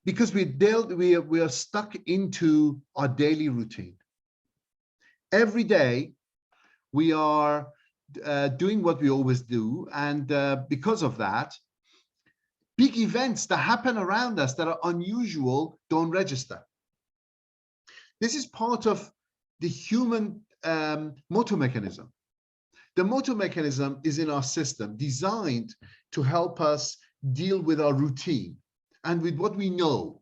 because we are stuck into our daily routine. Every day we are doing what we always do, and because of that, big events that happen around us that are unusual don't register. This is part of the human motor mechanism. The motor mechanism is in our system, designed to help us deal with our routine and with what we know.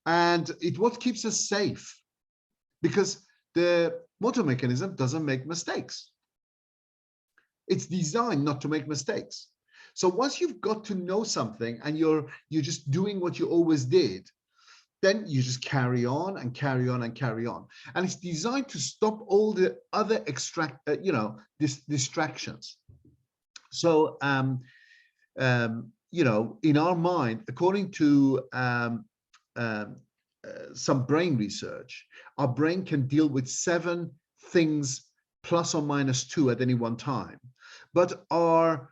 And it's what keeps us safe, because the motor mechanism doesn't make mistakes. It's designed not to make mistakes. So once you've got to know something and you're just doing what you always did, then you just carry on and carry on and carry on. And it's designed to stop all the other distractions. So, in our mind, according to some brain research, our brain can deal with 7 things plus or minus 2 at any one time. But our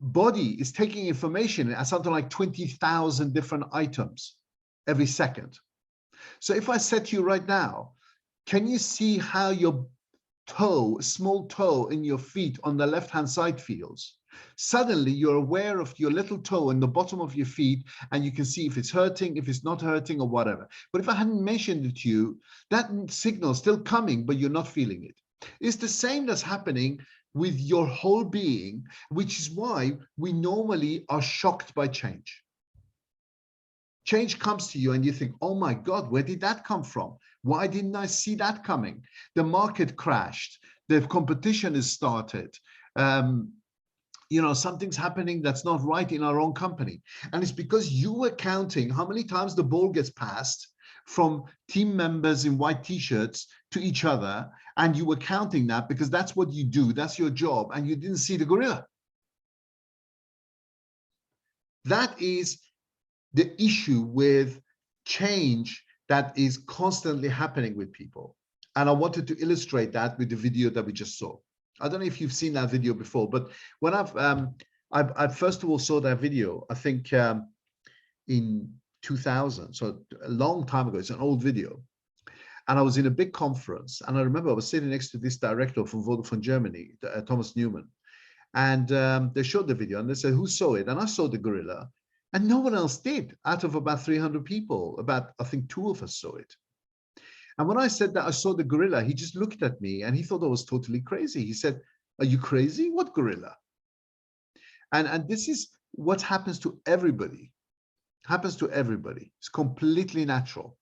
body is taking information as something like 20,000 different items every second. So if I said to you right now, can you see how your toe, small toe in your feet on the left-hand side feels? Suddenly you're aware of your little toe in the bottom of your feet, and you can see if it's hurting, if it's not hurting, or whatever. But if I hadn't mentioned it to you, that signal is still coming, but you're not feeling it. It's the same that's happening with your whole being, which is why we normally are shocked by change. Change comes to you and you think, oh my God, where did that come from? Why didn't I see that coming? The market crashed. The competition has started. Something's happening that's not right in our own company. And it's because you were counting how many times the ball gets passed from team members in white t-shirts to each other, and you were counting that because that's what you do, that's your job, and you didn't see the gorilla. That is the issue with change that is constantly happening with people. And I wanted to illustrate that with the video that we just saw. I don't know if you've seen that video before, but when I first of all saw that video, I think in 2000, so a long time ago. It's an old video. And I was in a big conference, and I remember I was sitting next to this director from Vodafone Germany, Thomas Newman. And they showed the video, and they said, who saw it? And I saw the gorilla, and no one else did. Out of about 300 people, I think 2 of us saw it. And when I said that I saw the gorilla, he just looked at me and he thought I was totally crazy. He said, are you crazy? What gorilla? And this is what happens to everybody. Happens to everybody. It's completely natural.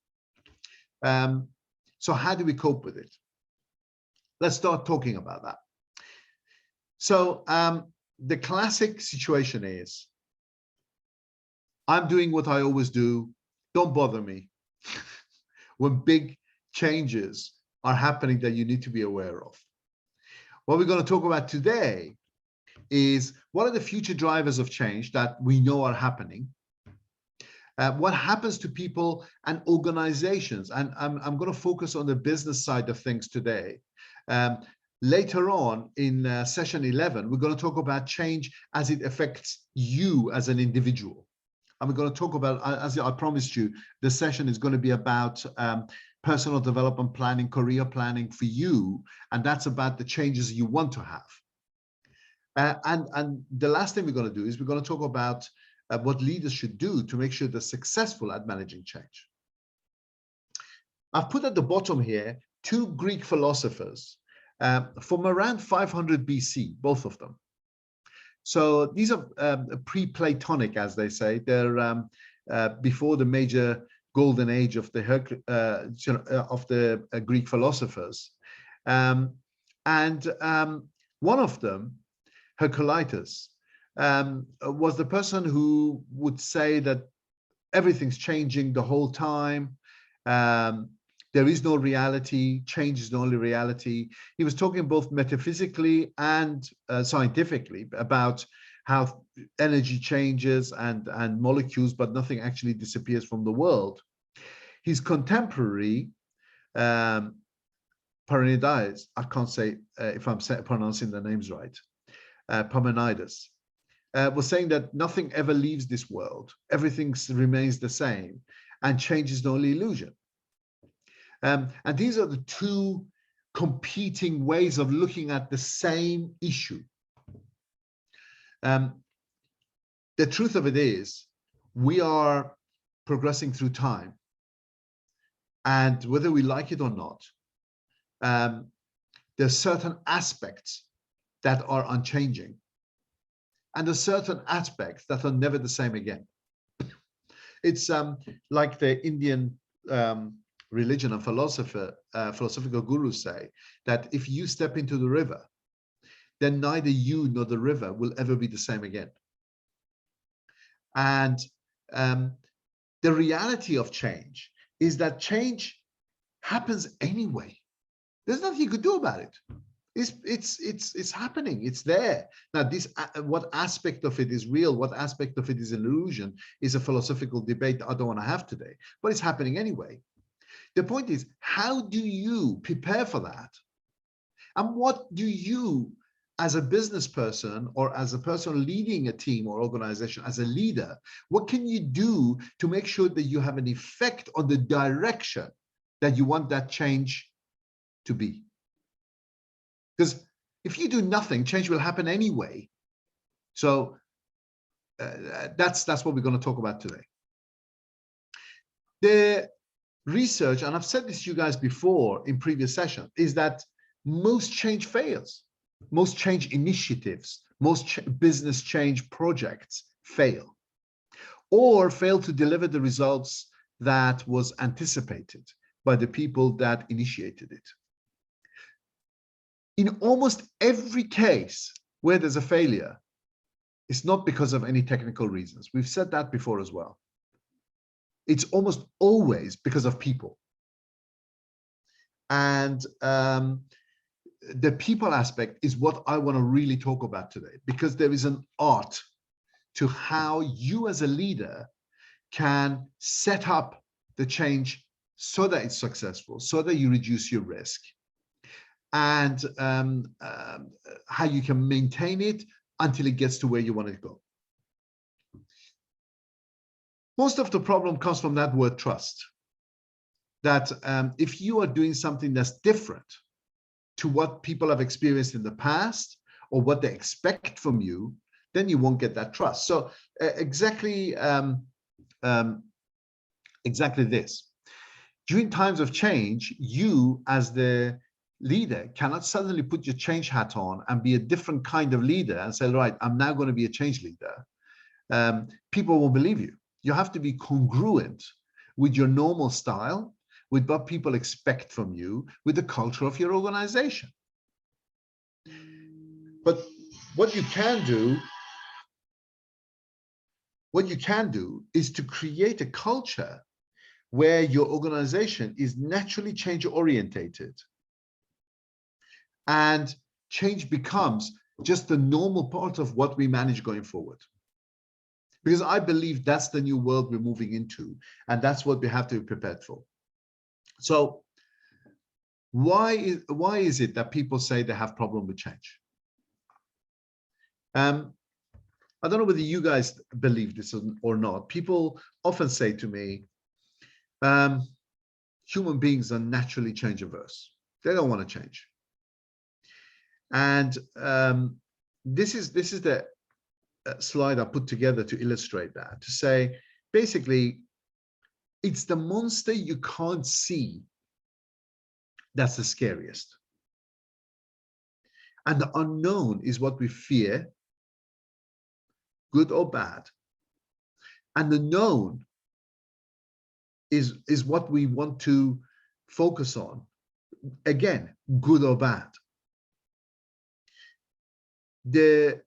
So how do we cope with it? Let's start talking about that. So the classic situation is, I'm doing what I always do. Don't bother me. When big changes are happening that you need to be aware of. What we're going to talk about today is, what are the future drivers of change that we know are happening? What happens to people and organizations? And I'm going to focus on the business side of things today. Later on in session 11, we're going to talk about change as it affects you as an individual. And we're going to talk about, as I promised you, the session is going to be about personal development planning, career planning for you. And that's about the changes you want to have. And the last thing we're going to do is we're going to talk about what leaders should do to make sure they're successful at managing change. I've put at the bottom here 2 Greek philosophers from around 500 BC, both of them. So these are pre-Platonic, as they say. They're before the major golden age of the Greek philosophers. And one of them, Heraclitus, was the person who would say that everything's changing the whole time. There is no reality. Change is the only reality. He was talking both metaphysically and scientifically about how energy changes and molecules, but nothing actually disappears from the world. His contemporary, Parmenides, I can't say if I'm pronouncing the names right, Parmenides, was saying that nothing ever leaves this world. Everything remains the same, and change is the only illusion. And these are the two competing ways of looking at the same issue. The truth of it is, we are progressing through time. And whether we like it or not, there's certain aspects that are unchanging. And there's certain aspects that are never the same again. It's like the Indian religion and philosophical gurus say, that if you step into the river, then neither you nor the river will ever be the same again. And the reality of change is that change happens anyway. There's nothing you could do about it. It's happening. It's there. Now, this what aspect of it is real, what aspect of it is an illusion, is a philosophical debate I don't want to have today. But it's happening anyway. The point is, how do you prepare for that? And what do you, as a business person or as a person leading a team or organization, as a leader, what can you do to make sure that you have an effect on the direction that you want that change to be? Because if you do nothing, change will happen anyway. So that's what we're going to talk about today. The research, and I've said this to you guys before in previous sessions, is that most change fails. Most change initiatives, most business change projects fail, or fail to deliver the results that was anticipated by the people that initiated it. In almost every case where there's a failure, it's not because of any technical reasons. We've said that before as well. It's almost always because of people. And the people aspect is what I want to really talk about today, because there is an art to how you as a leader can set up the change so that it's successful, so that you reduce your risk, and how you can maintain it until it gets to where you want it to go. Most of the problem comes from that word trust, that if you are doing something that's different to what people have experienced in the past or what they expect from you, then you won't get that trust. So exactly this. During times of change, you as the leader cannot suddenly put your change hat on and be a different kind of leader and say, right, I'm now going to be a change leader. People won't believe you. You have to be congruent with your normal style, with what people expect from you, with the culture of your organization. But what you can do is to create a culture where your organization is naturally change orientated, and change becomes just the normal part of what we manage going forward. Because I believe that's the new world we're moving into, and that's what we have to be prepared for. So why is it that people say they have problem with change? I don't know whether you guys believe this or not. People often say to me, human beings are naturally change averse. They don't want to change. And this is the slide I put together to illustrate that, to say, basically, it's the monster you can't see that's the scariest. And the unknown is what we fear, good or bad. And the known is what we want to focus on, again, good or bad. The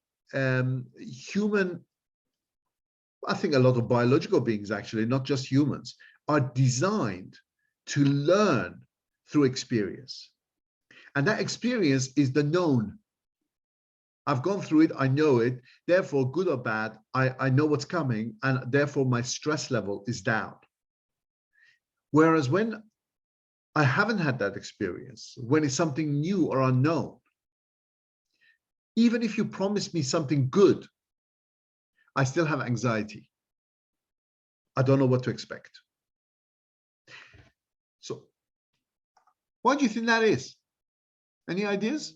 human, I think a lot of biological beings, actually, not just humans, are designed to learn through experience. And that experience is the known. I've gone through it, I know it, therefore, good or bad, I know what's coming, and therefore my stress level is down. Whereas when I haven't had that experience, when it's something new or unknown, even if you promise me something good, I still have anxiety. I don't know what to expect. So why do you think that is? Any ideas?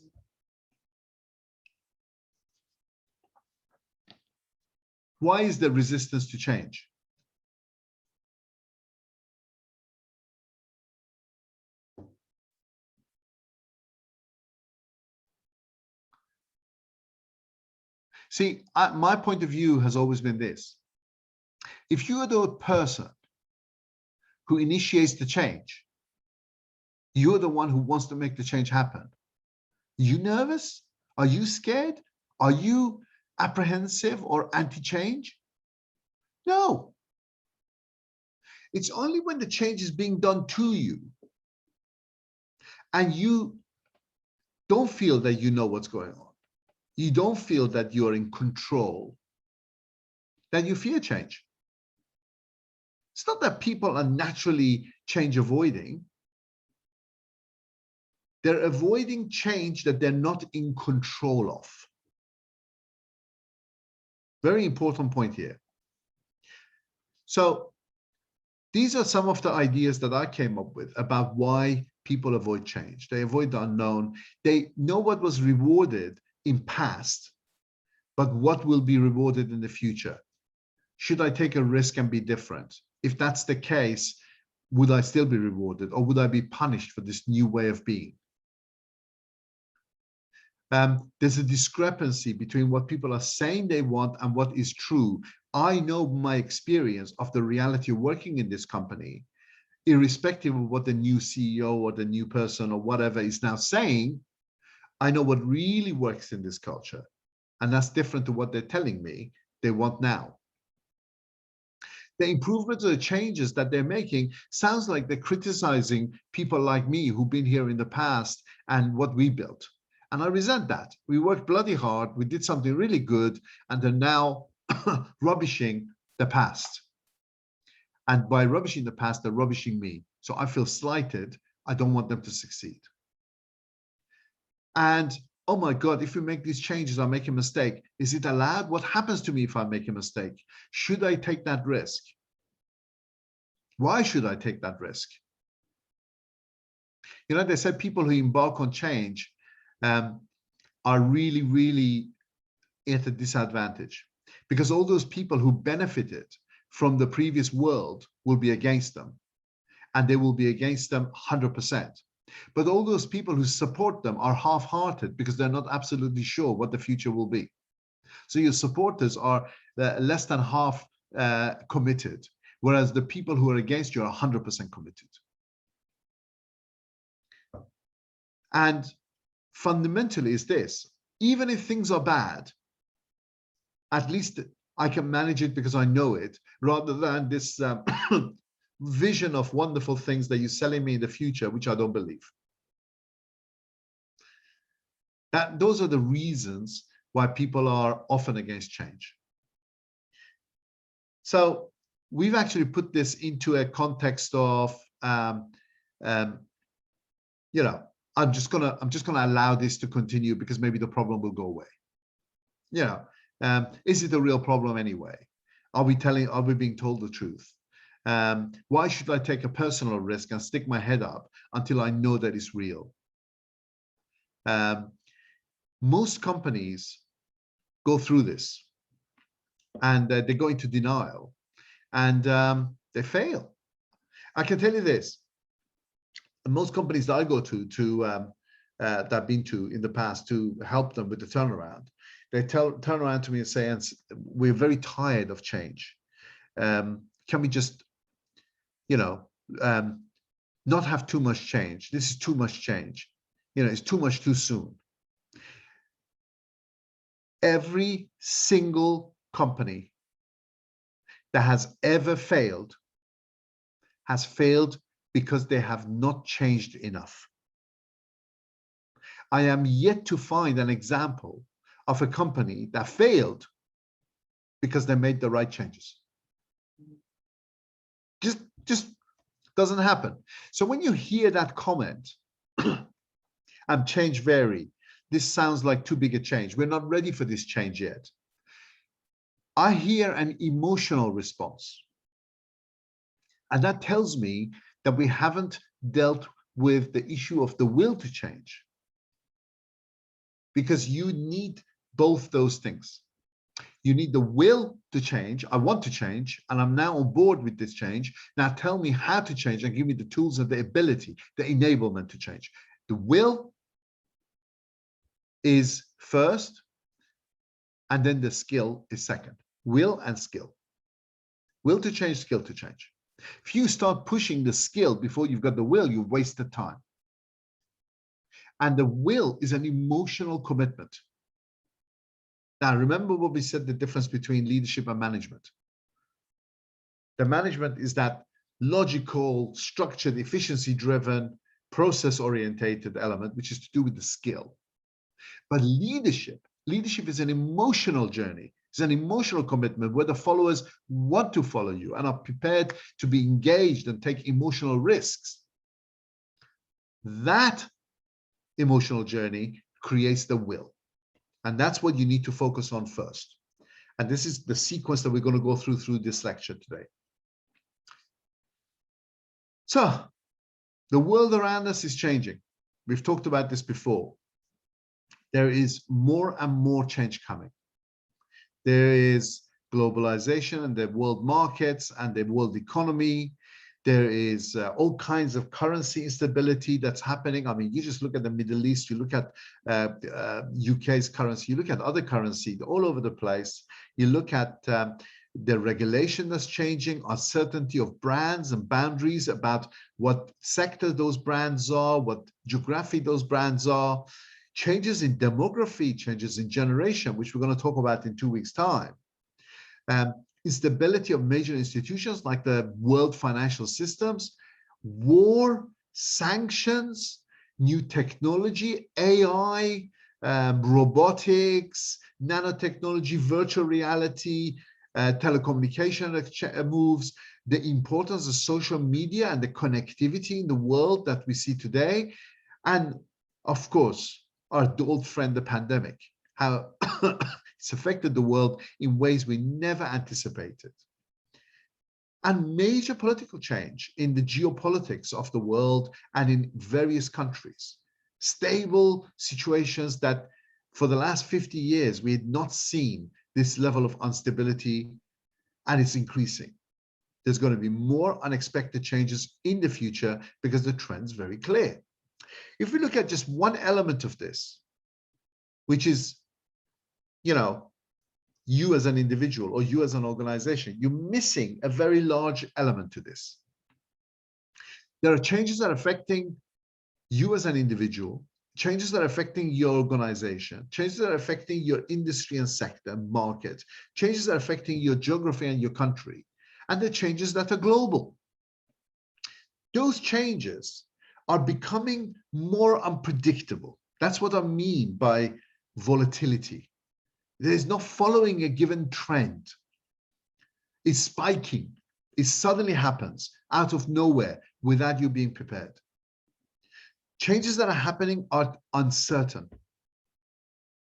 Why is there resistance to change? See, my point of view has always been this. If you are the person who initiates the change, you're the one who wants to make the change happen. Are you nervous? Are you scared? Are you apprehensive or anti-change? No. It's only when the change is being done to you and you don't feel that you know what's going on, you don't feel that you're in control, that you fear change. It's not that people are naturally change avoiding. They're avoiding change that they're not in control of. Very important point here. So these are some of the ideas that I came up with about why people avoid change. They avoid the unknown. They know what was rewarded in past, but what will be rewarded in the future? Should I take a risk and be different? If that's the case, would I still be rewarded, or would I be punished for this new way of being? There's a discrepancy between what people are saying they want and what is true. I know my experience of the reality of working in this company, irrespective of what the new CEO or the new person or whatever is now saying. I know what really works in this culture, and that's different to what they're telling me they want now. The improvements or the changes that they're making sounds like they're criticizing people like me who've been here in the past and what we built. And I resent that. We worked bloody hard. We did something really good, and they're now rubbishing the past. And by rubbishing the past, they're rubbishing me. So I feel slighted. I don't want them to succeed. And oh my God, if we make these changes, I make a mistake. Is it allowed? What happens to me if I make a mistake? Should I take that risk? Why should I take that risk? You know, they said people who embark on change are really, really at a disadvantage, because all those people who benefited from the previous world will be against them, and they will be against them 100%. But all those people who support them are half-hearted because they're not absolutely sure what the future will be. So your supporters are less than half committed, whereas the people who are against you are 100% committed. And fundamentally is this: even if things are bad, at least I can manage it because I know it, rather than this vision of wonderful things that you're selling me in the future, which I don't believe. Those are the reasons why people are often against change. So we've actually put this into a context of, you know, I'm just gonna allow this to continue because maybe the problem will go away. You know, is it a real problem anyway? Are we being told the truth? Why should I take a personal risk and stick my head up until I know that it's real? Most companies go through this, and they go into denial, and they fail. I can tell you this: most companies that I go to that I've been to in the past to help them with the turnaround, they turn around to me and say, "We're very tired of change. Can we just, you know, not have too much change? This is too much change. You know, it's too much too soon." Every single company that has ever failed has failed because they have not changed enough. I am yet to find an example of a company that failed because they made the right changes. Just doesn't happen. So when you hear that comment, and change vary, this sounds like too big a change. We're not ready for this change yet. I hear an emotional response. And that tells me that we haven't dealt with the issue of the will to change. Because you need both those things. You need the will to change. I want to change, and I'm now on board with this change. Now tell me how to change and give me the tools and the ability, the enablement to change. The will is first, and then the skill is second. Will and skill. Will to change, skill to change. If you start pushing the skill before you've got the will, you've wasted time. And the will is an emotional commitment. Now, remember what we said, the difference between leadership and management. The management is that logical, structured, efficiency-driven, process-orientated element, which is to do with the skill. But leadership is an emotional journey. It's an emotional commitment where the followers want to follow you and are prepared to be engaged and take emotional risks. That emotional journey creates the will. And that's what you need to focus on first. And this is the sequence that we're going to go through this lecture today. So, the world around us is changing. We've talked about this before. There is more and more change coming. There is globalization and the world markets and the world economy. There is all kinds of currency instability that's happening. I mean, you just look at the Middle East, you look at UK's currency, you look at other currencies all over the place. You look at the regulation that's changing, uncertainty of brands and boundaries about what sector those brands are, what geography those brands are, changes in demography, changes in generation, which we're going to talk about in 2 weeks' time. Instability of major institutions like the world financial systems, war, sanctions, new technology, AI, robotics, nanotechnology, virtual reality, telecommunication moves, the importance of social media and the connectivity in the world that we see today, and of course, our old friend, the pandemic, how it's affected the world in ways we never anticipated. And major political change in the geopolitics of the world and in various countries. Stable situations that for the last 50 years, we had not seen this level of instability, and it's increasing. There's going to be more unexpected changes in the future because the trend's very clear. If we look at just one element of this, which is, you as an individual or you as an organization, you're missing a very large element to this. There are changes that are affecting you as an individual, changes that are affecting your organization, changes that are affecting your industry and sector, market, changes that are affecting your geography and your country, and the changes that are global. Those changes are becoming more unpredictable. That's what I mean by volatility. There's not following a given trend. It's spiking. It suddenly happens out of nowhere without you being prepared. Changes that are happening are uncertain.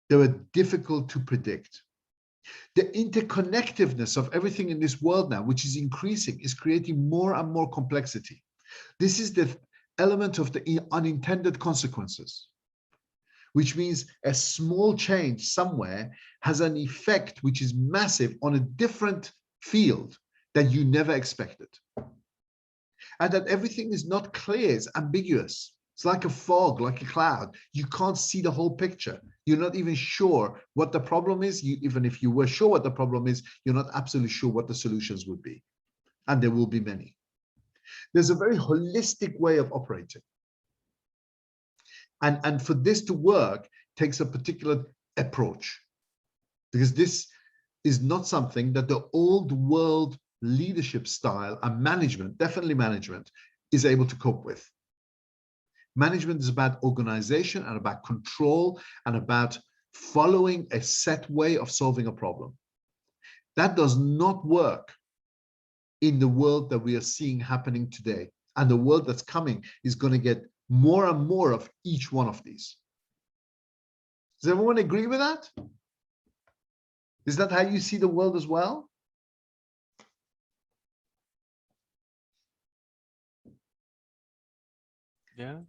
They were difficult to predict. The interconnectedness of everything in this world now, which is increasing, is creating more and more complexity. This is the element of the unintended consequences, which means a small change somewhere has an effect which is massive on a different field that you never expected. And that everything is not clear, it's ambiguous. It's like a fog, like a cloud. You can't see the whole picture. You're not even sure what the problem is. Even if you were sure what the problem is, you're not absolutely sure what the solutions would be. And there will be many. There's a very holistic way of operating. And for this to work, takes a particular approach. Because this is not something that the old world leadership style and management, definitely management, is able to cope with. Management is about organization and about control and about following a set way of solving a problem. That does not work in the world that we are seeing happening today. And the world that's coming is going to get more and more of each one of these. Does everyone agree with that? Is that how you see the world as well? Yeah.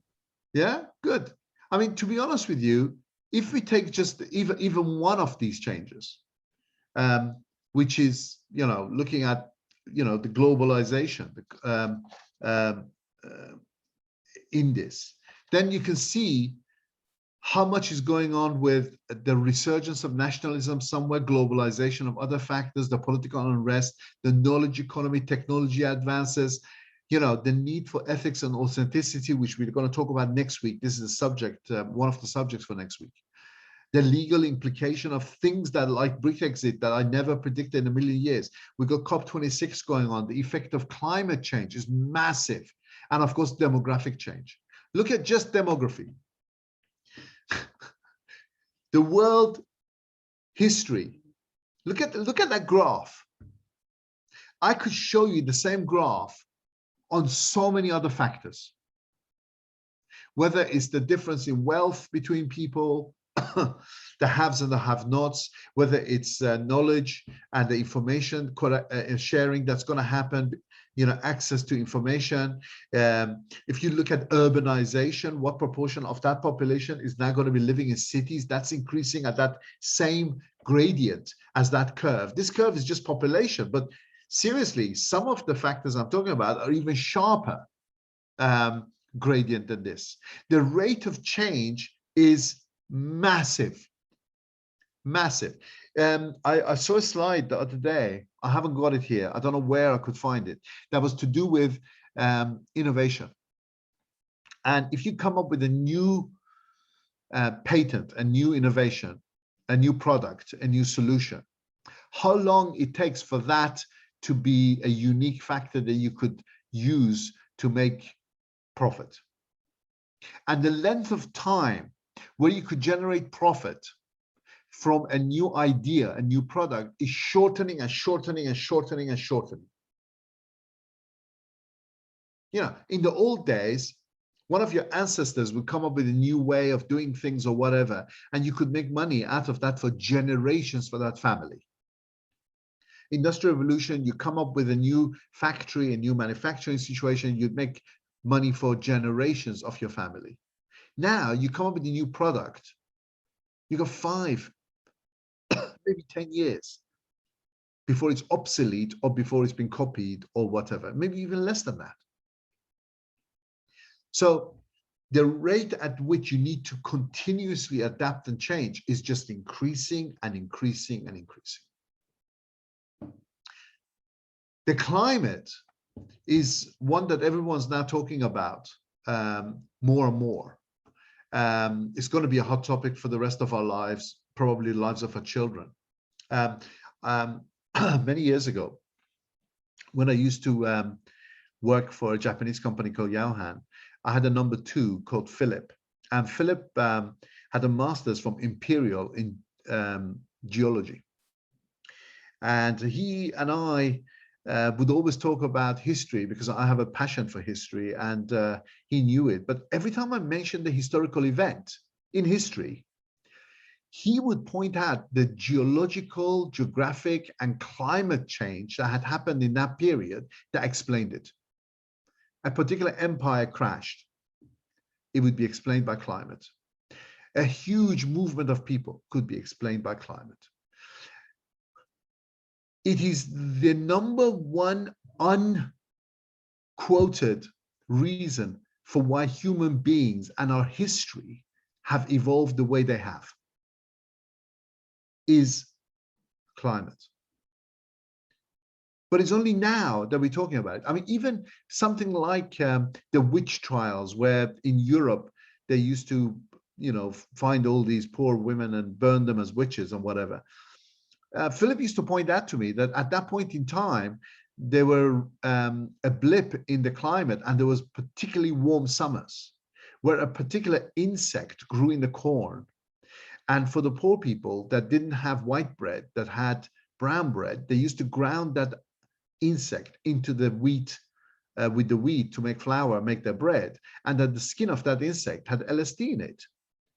Yeah, good. I mean, to be honest with you, if we take just even one of these changes, which is, looking at, the globalization um, uh, in this, then you can see how much is going on with the resurgence of nationalism somewhere, globalization of other factors, the political unrest, the knowledge economy, technology advances, the need for ethics and authenticity, which we're going to talk about next week. This is a subject, one of the subjects for next week. The legal implication of things that, like Brexit, that I never predicted in a million years. We've got COP26 going on. The effect of climate change is massive. And of course, demographic change. Look at just demography. The world history. Look at that graph. I could show you the same graph on so many other factors. Whether it's the difference in wealth between people, the haves and the have-nots, whether it's knowledge and the information sharing that's going to happen, access to information. If you look at urbanization, what proportion of that population is now going to be living in cities? That's increasing at that same gradient as that curve. This curve is just population, but seriously, some of the factors I'm talking about are even sharper gradient than this. The rate of change is massive. I saw a slide the other day. I haven't got it here. I don't know where I could find it. That was to do with innovation. And if you come up with a new patent, a new innovation, a new product, a new solution, how long it takes for that to be a unique factor that you could use to make profit. And the length of time where you could generate profit from a new idea, a new product, is shortening and shortening and shortening and shortening. In the old days, one of your ancestors would come up with a new way of doing things or whatever, and you could make money out of that for generations for that family. Industrial Revolution, you come up with a new factory, a new manufacturing situation, you'd make money for generations of your family. Now you come up with a new product, you got 5, maybe 10 years before it's obsolete or before it's been copied or whatever, maybe even less than that. So the rate at which you need to continuously adapt and change is just increasing and increasing and increasing. The climate is one that everyone's now talking about more and more. It's going to be a hot topic for the rest of our lives, probably the lives of our children. Many years ago, when I used to work for a Japanese company called Yaohan, I had a number 2 called Philip. And Philip had a master's from Imperial in geology. And he and I would always talk about history because I have a passion for history, and he knew it. But every time I mentioned the historical event in history, he would point out the geological, geographic, and climate change that had happened in that period that explained it. A particular empire crashed. It would be explained by climate. A huge movement of people could be explained by climate. It is the number 1 unquoted reason for why human beings and our history have evolved the way they have, is climate. But it's only now that we're talking about it. I mean, even something like the witch trials, where in Europe they used to, find all these poor women and burn them as witches and whatever. Philip used to point out to me that at that point in time, there were a blip in the climate, and there was particularly warm summers where a particular insect grew in the corn. And for the poor people that didn't have white bread, that had brown bread, they used to ground that insect into the wheat with the wheat to make flour, make their bread, and that the skin of that insect had LSD in it,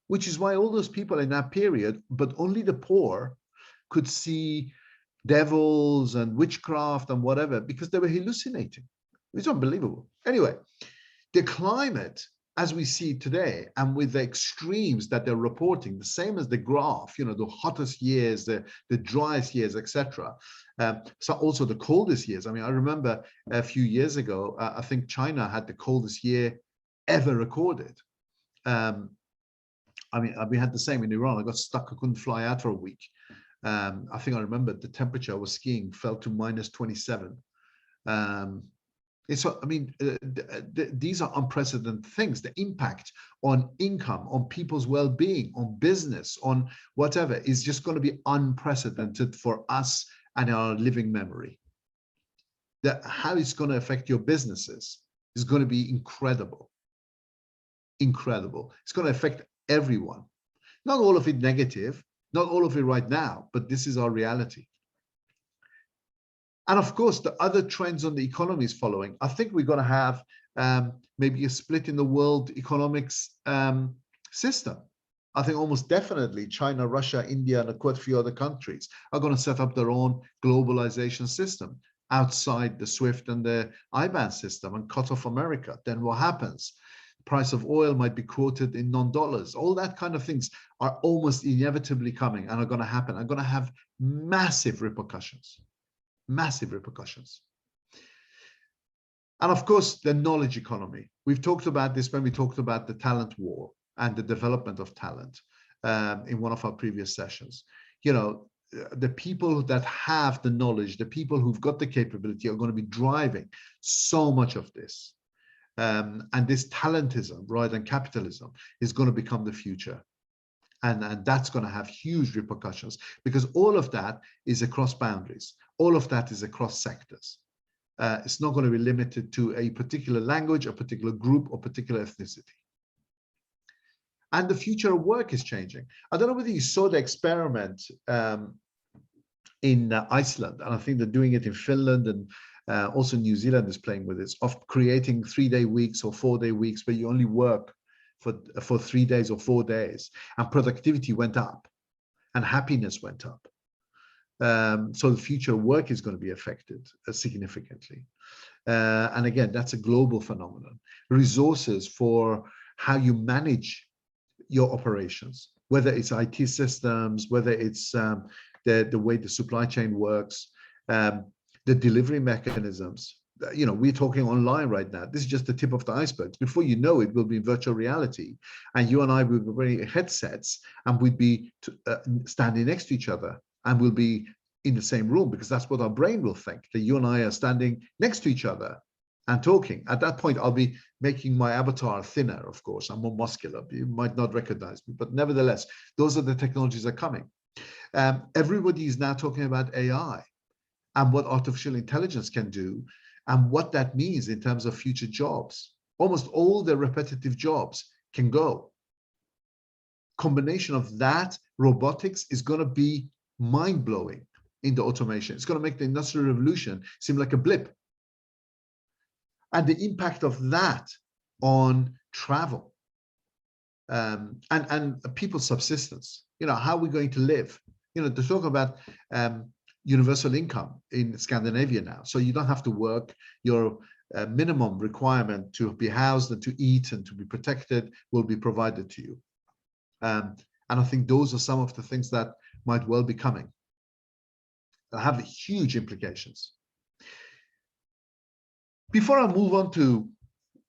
which is why all those people in that period, but only the poor, could see devils and witchcraft and whatever because they were hallucinating. It's unbelievable. Anyway, the climate as we see it today, and with the extremes that they're reporting, the same as the graph, the hottest years, the driest years, etc. So also the coldest years. I mean, I remember a few years ago, I think China had the coldest year ever recorded. I mean, we had the same in Iran. I got stuck. I couldn't fly out for a week. I think I remember the temperature I was skiing fell to -27. I mean, these are unprecedented things. The impact on income, on people's well-being, on business, on whatever is just going to be unprecedented for us and our living memory. How it's going to affect your businesses is going to be incredible. Incredible. It's going to affect everyone. Not all of it negative, not all of it right now, but this is our reality. And of course, the other trends on the economy is following. I think we're going to have maybe a split in the world economics system. I think almost definitely China, Russia, India, and quite a few other countries are going to set up their own globalization system outside the SWIFT and the IBAN system and cut off America. Then what happens? The price of oil might be quoted in non-dollars. All that kind of things are almost inevitably coming and are going to happen. Are going to have massive repercussions. Massive repercussions. And of course, the knowledge economy. We've talked about this when we talked about the talent war and the development of talent in one of our previous sessions. The people that have the knowledge, the people who've got the capability are going to be driving so much of this. And this talentism, right, and capitalism is going to become the future. And that's going to have huge repercussions because all of that is across boundaries. All of that is across sectors. It's not going to be limited to a particular language, a particular group, or particular ethnicity. And the future of work is changing. I don't know whether you saw the experiment in Iceland, and I think they're doing it in Finland, and also New Zealand is playing with this, of creating 3-day weeks or 4-day weeks where you only work for 3 days or 4 days, and productivity went up and happiness went up. So the future of work is going to be affected significantly. And again, that's a global phenomenon. Resources for how you manage your operations, whether it's IT systems, whether it's the way the supply chain works, the delivery mechanisms. We're talking online right now. This is just the tip of the iceberg. Before you know it, we'll be in virtual reality, and you and I will be wearing headsets, and we'd be standing next to each other, and we'll be in the same room because that's what our brain will think, that you and I are standing next to each other and talking. At that point, I'll be making my avatar thinner, of course. I'm more muscular. You might not recognize me, but nevertheless, those are the technologies that are coming. Everybody is now talking about AI and what artificial intelligence can do, and what that means in terms of future jobs. Almost all the repetitive jobs can go. Combination of that, robotics is going to be mind-blowing in the automation. It's going to make the Industrial Revolution seem like a blip. And the impact of that on travel and people's subsistence. How are we going to live? To talk about universal income in Scandinavia now. So you don't have to work. Your minimum requirement to be housed and to eat and to be protected will be provided to you. And I think those are some of the things that might well be coming. They'll have huge implications. Before I move on to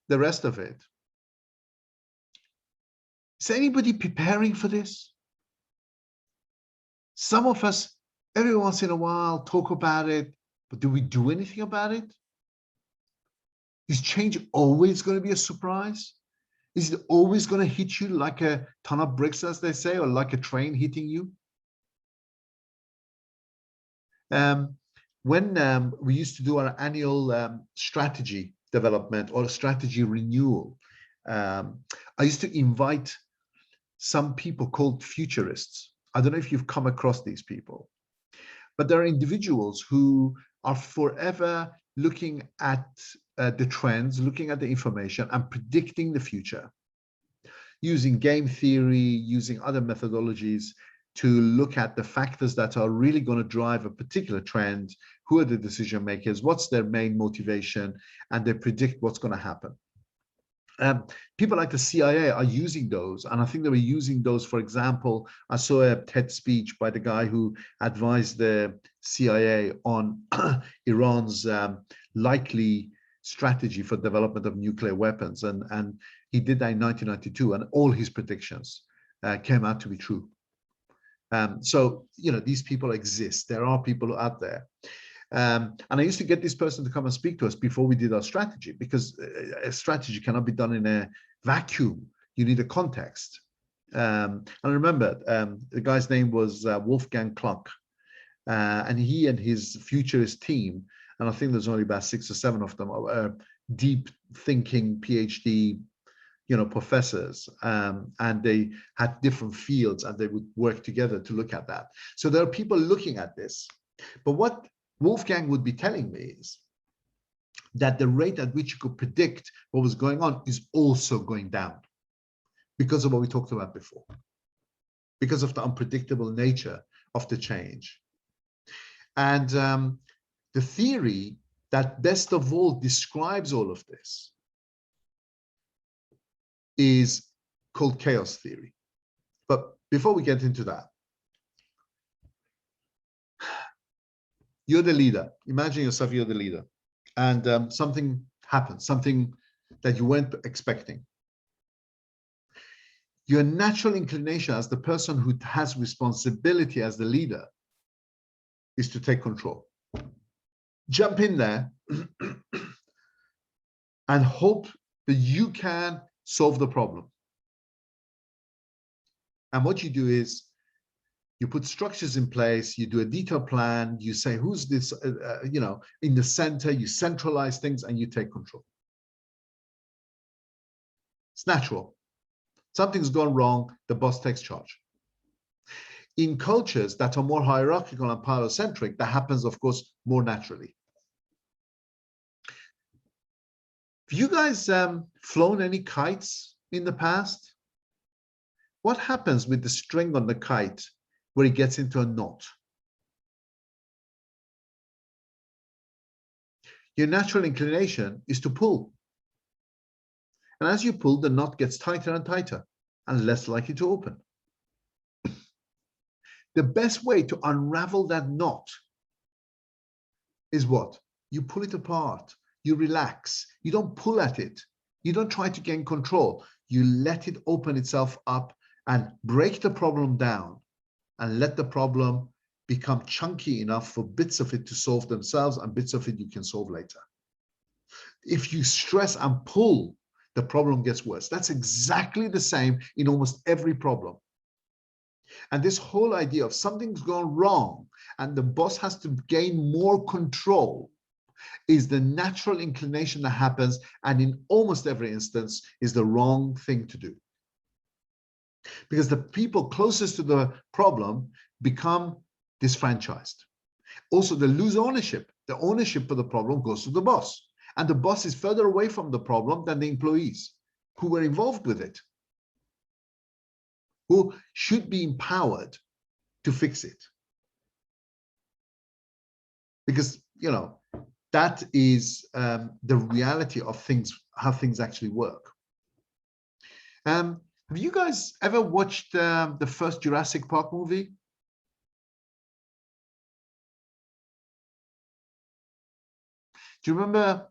the rest of it, is anybody preparing for this? Some of us, every once in a while, talk about it, but do we do anything about it? Is change always going to be a surprise? Is it always going to hit you like a ton of bricks, as they say, or like a train hitting you? When we used to do our annual strategy development or strategy renewal, I used to invite some people called futurists. I don't know if you've come across these people, but there are individuals who are forever looking at the trends, looking at the information and predicting the future using game theory, using other methodologies. to look at the factors that are really going to drive a particular trend, who are the decision makers, what's their main motivation, and they predict what's going to happen. People like the CIA are using those, and I think they were using those. For example, I saw a TED speech by the guy who advised the CIA on Iran's likely strategy for development of nuclear weapons, and he did that in 1992, and all his predictions came out to be true. So, you know, these people exist. There are people out there. And I used to get this person to come and speak to us before we did our strategy, because a strategy cannot be done in a vacuum. You need a context. And I remember the guy's name was Wolfgang Kluck, and he and his futurist team, and I think there's only about 6 or 7 of them, are deep thinking PhD, you know, professors, and they had different fields, and they would work together to look at that. So there are people looking at this. But what Wolfgang would be telling me is that the rate at which you could predict what was going on is also going down because of what we talked about before, because of the unpredictable nature of the change. And the theory that best of all describes all of this is called chaos theory. But before we get into that, you're the leader. Imagine yourself, you're the leader, and something happens, something that you weren't expecting. Your natural inclination as the person who has responsibility as the leader is to take control. Jump in there and hope that you can solve the problem. And what you do is you put structures in place, you do a detailed plan, you say, who's this, you know, in the center, you centralize things and you take control. It's natural. Something's gone wrong, the boss takes charge. In cultures that are more hierarchical and power-centric, that happens, of course, more naturally. Have you guys flown any kites in the past? What happens with the string on the kite where it gets into a knot? Your natural inclination is to pull. And as you pull, the knot gets tighter and tighter and less likely to open. The best way to unravel that knot is what? You pull it apart. You relax. You don't pull at it. You don't try to gain control. You let it open itself up and break the problem down and let the problem become chunky enough for bits of it to solve themselves and bits of it you can solve later. If you stress and pull, the problem gets worse. That's exactly the same in almost every problem. And this whole idea of something's gone wrong and the boss has to gain more control is the natural inclination that happens, and in almost every instance is the wrong thing to do. Because the people closest to the problem become disfranchised. Also, they lose ownership. The ownership for the problem goes to the boss. And the boss is further away from the problem than the employees who were involved with it, who should be empowered to fix it. Because, you know, that is the reality of things, how things actually work. Have you guys ever watched the first Jurassic Park movie? Do you remember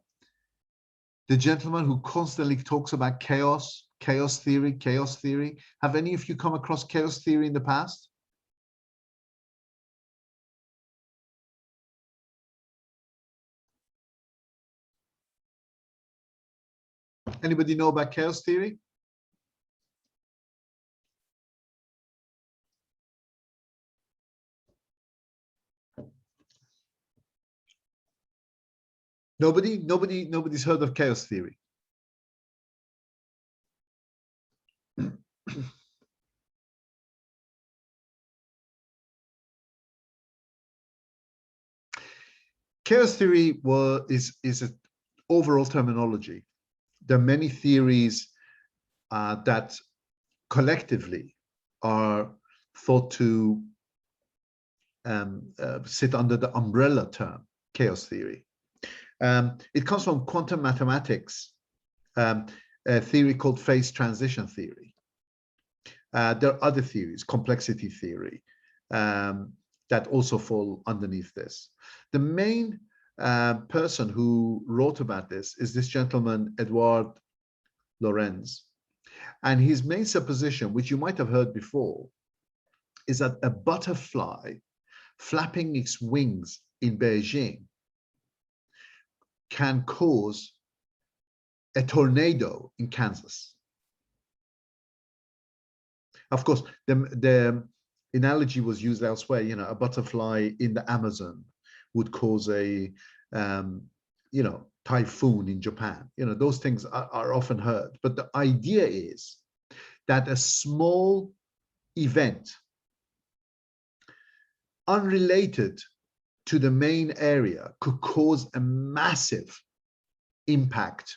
the gentleman who constantly talks about chaos, chaos theory, chaos theory? Have any of you come across chaos theory in the past? Anybody know about chaos theory? Nobody's heard of chaos theory. Chaos theory is an overall terminology. There are many theories that collectively are thought to sit under the umbrella term chaos theory. It comes from quantum mathematics, a theory called phase transition theory. There are other theories, complexity theory, that also fall underneath this. The main person who wrote about this is this gentleman, Edward Lorenz. And his main supposition, which you might have heard before, is that a butterfly flapping its wings in Beijing can cause a tornado in Kansas. Of course, the analogy was used elsewhere. You know, a butterfly in the Amazon would cause a, you know, typhoon in Japan. You know, those things are often heard. But the idea is that a small event unrelated to the main area could cause a massive impact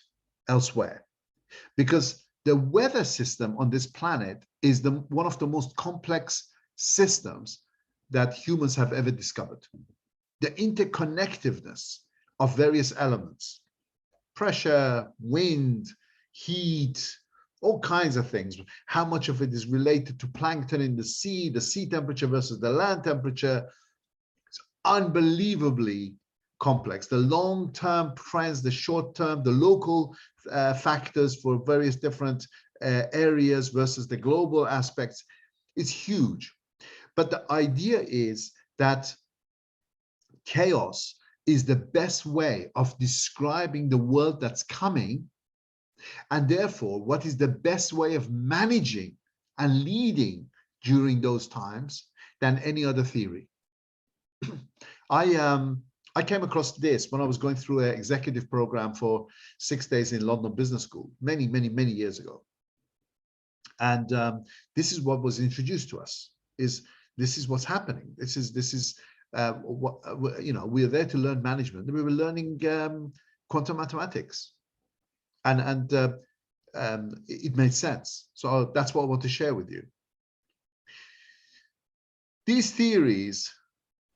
elsewhere, because the weather system on this planet is one of the most complex systems that humans have ever discovered. The interconnectedness of various elements, pressure, wind, heat, all kinds of things. How much of it is related to plankton in the sea temperature versus the land temperature. It's unbelievably complex. The long-term trends, the short-term, the local factors for various different areas versus the global aspects, it's huge. But the idea is that chaos is the best way of describing the world that's coming, and therefore what is the best way of managing and leading during those times than any other theory. I came across this when I was going through an executive program for 6 days in London Business School many years ago. And this is what was introduced to us, is this is what's happening. This is what, you know, we're there to learn management. We were learning quantum mathematics, and it made sense. So that's what I want to share with you. These theories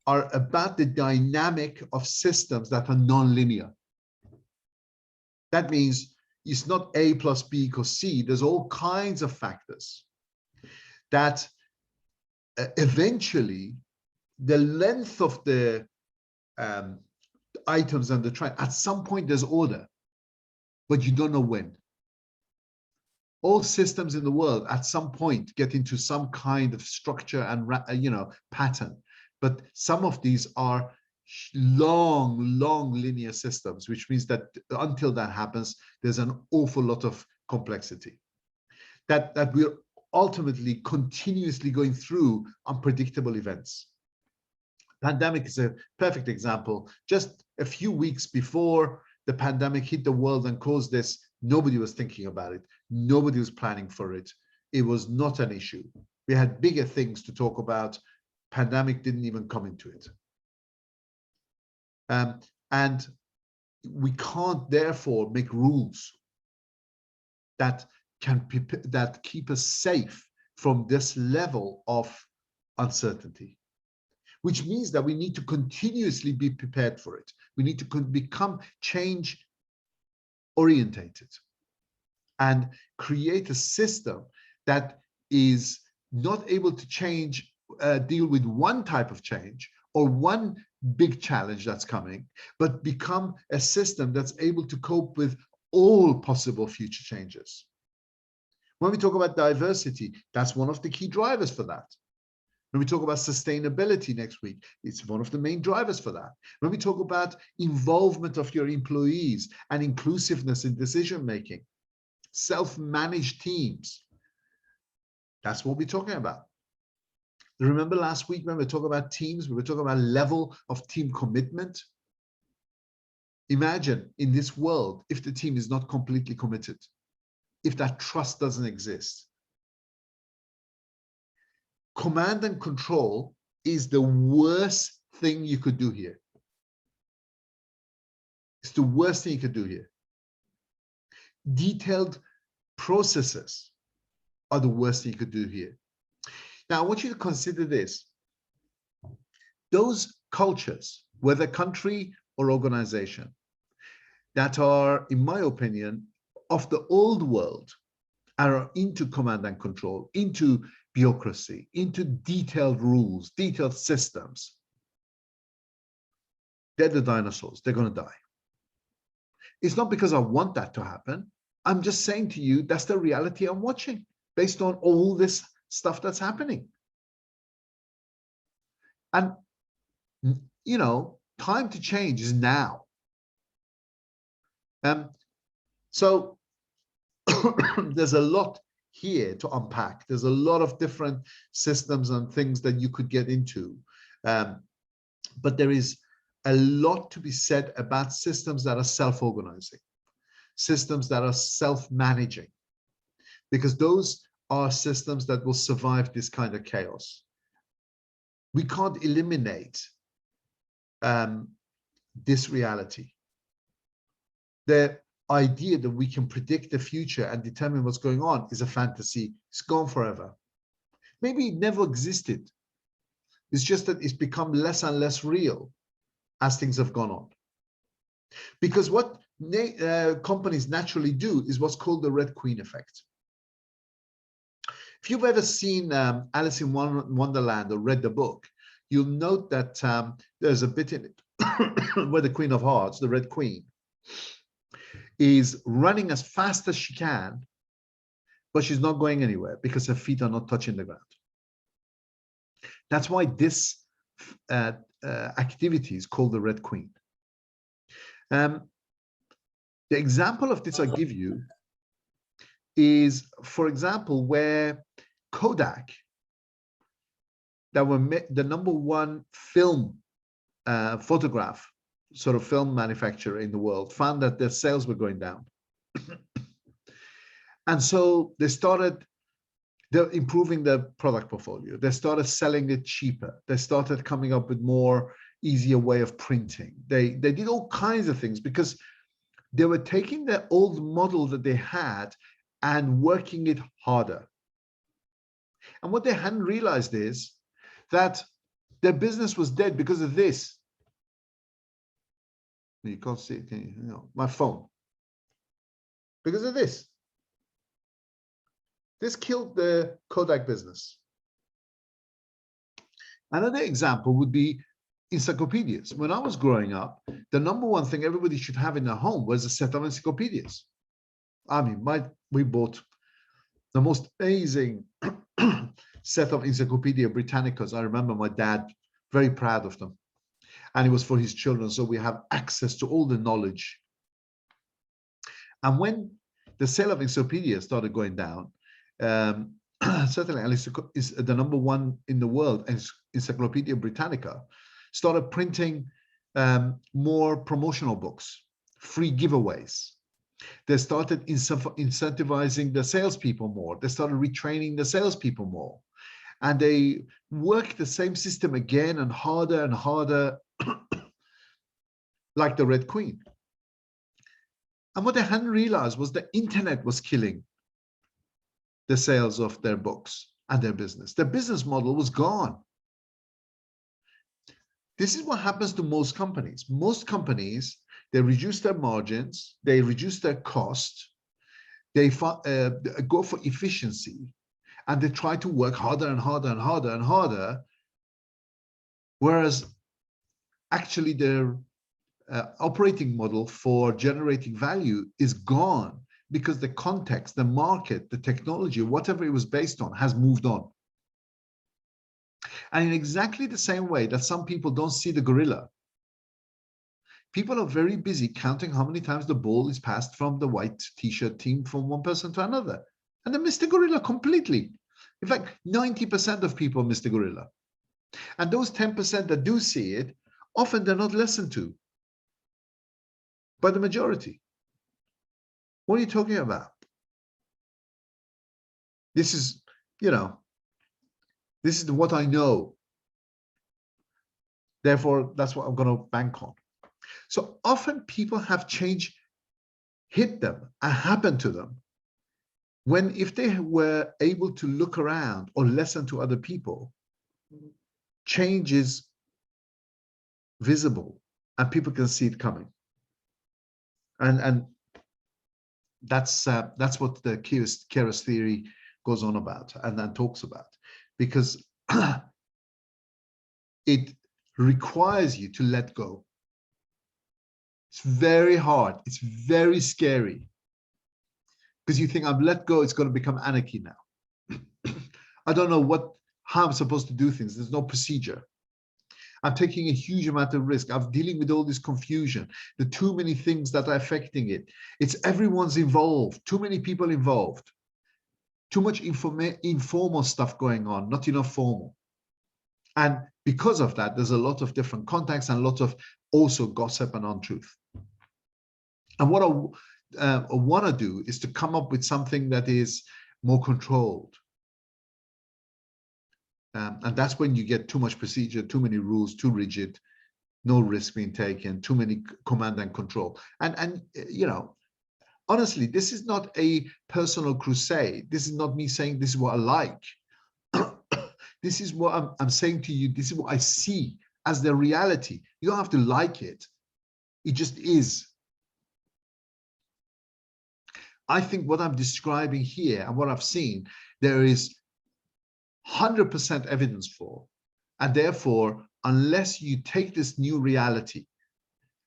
are about the dynamic of systems that are non-linear. That means it's not A plus B equals C. There's all kinds of factors that eventually the length of the items and the trend, at some point there's order, but you don't know when. All systems in the world at some point get into some kind of structure and, you know, pattern. But some of these are long linear systems, which means that until that happens, there's an awful lot of complexity that we're ultimately continuously going through unpredictable events. Pandemic is a perfect example. Just a few weeks before the pandemic hit the world and caused this, nobody was thinking about it. Nobody was planning for it. It was not an issue. We had bigger things to talk about. Pandemic didn't even come into it. And we can't therefore make rules that keep us safe from this level of uncertainty, which means that we need to continuously be prepared for it. We need to become change orientated and create a system that is not able to change, deal with one type of change or one big challenge that's coming, but become a system that's able to cope with all possible future changes. When we talk about diversity, that's one of the key drivers for that. When we talk about sustainability next week, it's one of the main drivers for that. When we talk about involvement of your employees and inclusiveness in decision-making, self-managed teams, that's what we're talking about. Remember last week when we were talking about teams, we were talking about level of team commitment. Imagine in this world, if the team is not completely committed, if that trust doesn't exist. Command and control is the worst thing you could do here. It's the worst thing you could do here. Detailed processes are the worst thing you could do here. Now, I want you to consider this. Those cultures, whether country or organization, that are, in my opinion, of the old world, are into command and control, into bureaucracy, into detailed rules, detailed systems, they're the dinosaurs. They're going to die. It's not because I want that to happen. I'm just saying to you, that's the reality I'm watching based on all this stuff that's happening. And, you know, time to change is now. So there's a lot here to unpack. There's a lot of different systems and things that you could get into. But there is a lot to be said about systems that are self-organizing, systems that are self-managing, because those are systems that will survive this kind of chaos. We can't eliminate this reality. The idea that we can predict the future and determine what's going on is a fantasy. It's gone forever. Maybe it never existed. It's just that it's become less and less real as things have gone on. Because what companies naturally do is what's called the Red Queen effect. If you've ever seen Alice in Wonderland or read the book, you'll note that there's a bit in it where the Queen of Hearts, the Red Queen, is running as fast as she can, but she's not going anywhere because her feet are not touching the ground. That's why this activity is called the Red Queen. The example of this I give you is, for example, where Kodak, that were the #1 film photograph sort of film manufacturer in the world, found that their sales were going down. And so they're improving their product portfolio. They started selling it cheaper. They started coming up with more easier way of printing. They did all kinds of things because they were taking their old model that they had and working it harder. And what they hadn't realized is that their business was dead because of this. You can't see it, can you? No, my phone. Because of this. This killed the Kodak business. Another example would be encyclopedias. When I was growing up, the #1 thing everybody should have in their home was a set of encyclopedias. I mean, we bought the most amazing set of Encyclopedia Britannicas. I remember my dad very proud of them. And it was for his children, so we have access to all the knowledge. And when the sale of encyclopedias started going down, certainly Alice is the #1 in the world, and Encyclopedia Britannica started printing more promotional books, free giveaways. They started incentivizing the salespeople more. They started retraining the salespeople more. And they worked the same system again and harder, like the Red Queen. And what they hadn't realized was the internet was killing the sales of their books and their business. Their business model was gone. This is what happens to most companies. Most companies, they reduce their margins, they reduce their cost, they go for efficiency, and they try to work harder and harder. Whereas actually their operating model for generating value is gone because the context, the market, the technology, whatever it was based on has moved on. And in exactly the same way that some people don't see the gorilla, people are very busy counting how many times the ball is passed from the white t-shirt team from one person to another. And they miss the gorilla completely. In fact, 90% of people miss the gorilla. And those 10% that do see it, often they're not listened to by the majority. What are you talking about? This is, this is what I know. Therefore, that's what I'm going to bank on. So often people have change hit them and happen to them if they were able to look around or listen to other people, change is visible and people can see it coming. And that's what the Keras theory goes on about and then talks about, because it requires you to let go. It's very hard. It's very scary, because you think, I've let go, it's going to become anarchy now. I don't know how I'm supposed to do things. There's no procedure. I'm taking a huge amount of risk. I'm dealing with all this confusion. The too many things that are affecting it. It's everyone's involved. Too many people involved. Too much informal stuff going on, not enough formal. And because of that, there's a lot of different contacts and a lot of also gossip and untruth. And what I want to do is to come up with something that is more controlled. And that's when you get too much procedure, too many rules, too rigid, no risk being taken, too many command and control. And you know, honestly, this is not a personal crusade. This is not me saying this is what I like. This is what I'm saying to you. This is what I see as the reality. You don't have to like it. It just is. I think what I'm describing here and what I've seen, there is 100% evidence for. And therefore, unless you take this new reality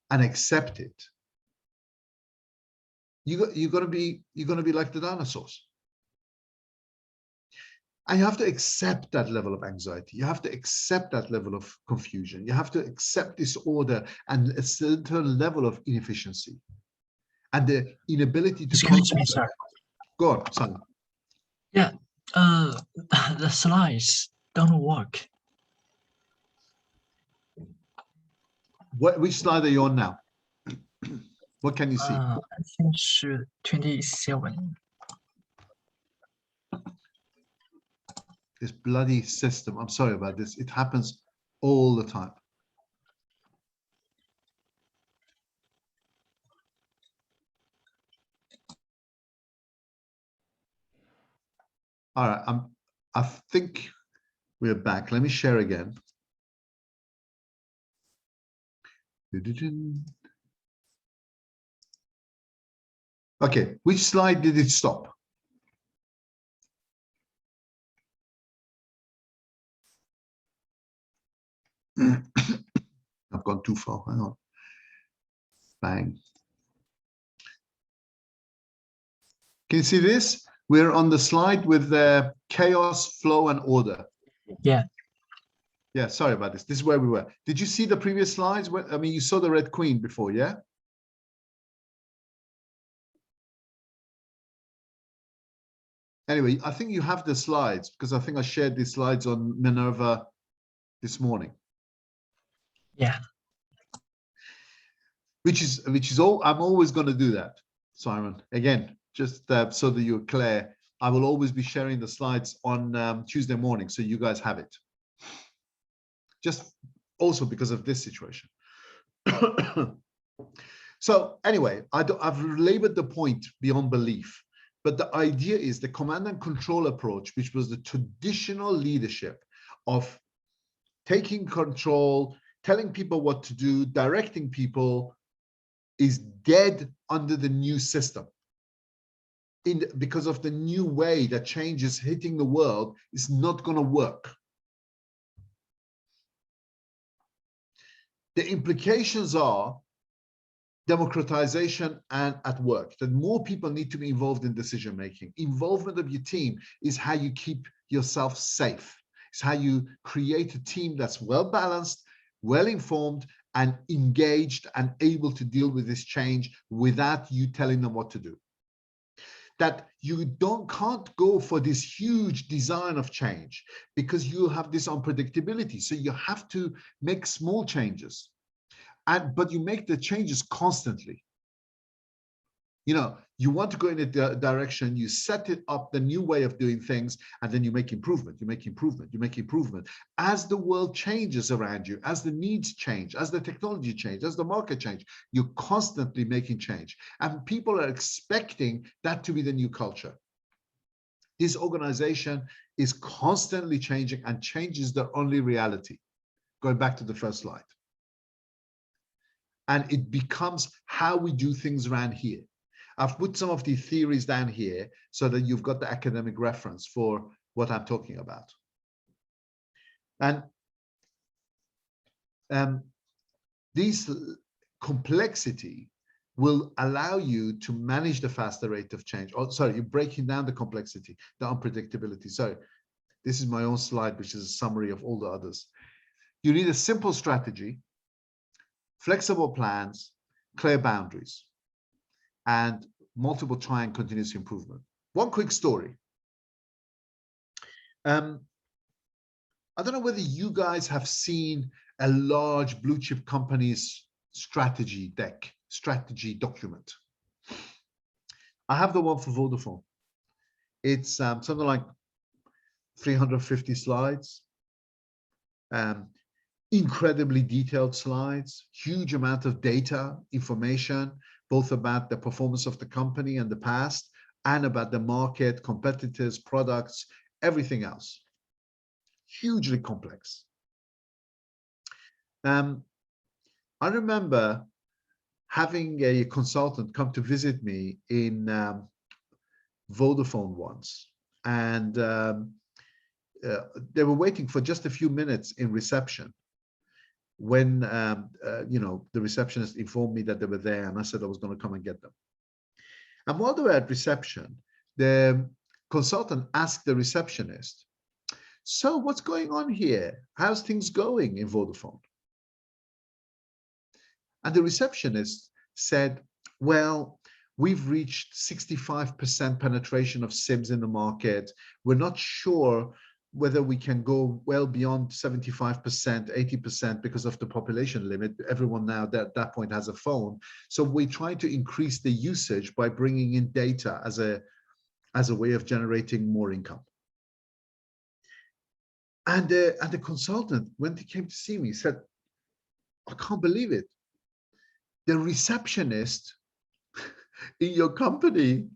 and accept it, you're gonna be like the dinosaurs. And you have to accept that level of anxiety. You have to accept that level of confusion. You have to accept disorder and a certain level of inefficiency and the inability to Excuse me, sir. Go on, son. Yeah, the slides don't work. Which slide are you on now? What can you see? I think it's 27. This bloody system. I'm sorry about this. It happens all the time. All right, I think we're back. Let me share again. Okay, which slide did it stop? I've gone too far. Hang on. Bang. Can you see this? We're on the slide with the chaos, flow, and order. Yeah. Yeah, sorry about this. This is where we were. Did you see the previous slides? I mean, you saw the Red Queen before, yeah? Anyway, I think you have the slides because I think I shared these slides on Minerva this morning. Yeah. Which is all. I'm always going to do that, Simon. Again, just so that you're clear, I will always be sharing the slides on Tuesday morning, so you guys have it. Just also because of this situation. So anyway, I've labored the point beyond belief. But the idea is the command and control approach, which was the traditional leadership of taking control, telling people what to do, directing people, is dead under the new system. Because of the new way that change is hitting the world, it's not going to work. The implications are democratization and at work, that more people need to be involved in decision making. Involvement of your team is how you keep yourself safe. It's how you create a team that's well balanced, well informed, and engaged and able to deal with this change without you telling them what to do. That you can't go for this huge design of change because you have this unpredictability. So you have to make small changes. But you make the changes constantly. You know, you want to go in a direction, you set it up, the new way of doing things, and then you make improvement, you make improvement, you make improvement. As the world changes around you, as the needs change, as the technology change, as the market change, you're constantly making change. And people are expecting that to be the new culture. This organization is constantly changing, and change is the only reality. Going back to the first slide. And it becomes how we do things around here. I've put some of the theories down here so that you've got the academic reference for what I'm talking about. And this complexity will allow you to manage the faster rate of change. Oh, sorry, you're breaking down the complexity, the unpredictability. Sorry, this is my own slide, which is a summary of all the others. You need a simple strategy, flexible plans, clear boundaries, and multiple try and continuous improvement. One quick story. I don't know whether you guys have seen a large blue chip company's strategy deck, strategy document. I have the one for Vodafone. It's something like 350 slides, incredibly detailed slides, huge amount of data, information, both about the performance of the company and the past, and about the market, competitors, products, everything else. Hugely complex. I remember having a consultant come to visit me in Vodafone once, and they were waiting for just a few minutes in reception when the receptionist informed me that they were there, and I said I was going to come and get them. And while they were at reception, the consultant asked the receptionist, "So what's going on here? How's things going in Vodafone?" And the receptionist said, "Well, we've reached 65% penetration of SIMs in the market. We're not sure whether we can go well beyond 75%, 80% because of the population limit. Everyone now at that point has a phone. So we're trying to increase the usage by bringing in data as a way of generating more income." And the consultant, when he came to see me, said, "I can't believe it. The receptionist in your company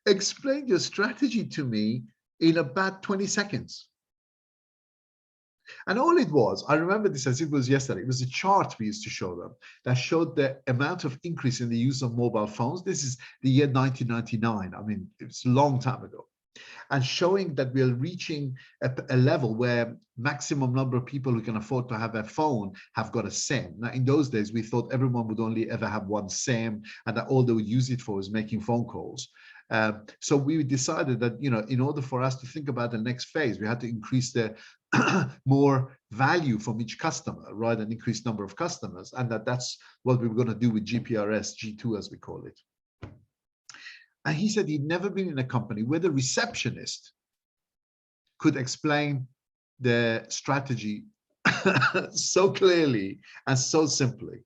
explained your strategy to me in about 20 seconds. And all it was, I remember this as it was yesterday, it was a chart we used to show them that showed the amount of increase in the use of mobile phones. This is the year 1999. I mean, it's a long time ago. And showing that we're reaching a level where maximum number of people who can afford to have a phone have got a SIM. Now, in those days, we thought everyone would only ever have one SIM, and that all they would use it for is making phone calls. So we decided that, in order for us to think about the next phase, we had to increase the more value from each customer, right? An increased number of customers. And that's what we were going to do with GPRS, G2 as we call it. And he said he'd never been in a company where the receptionist could explain the strategy so clearly and so simply.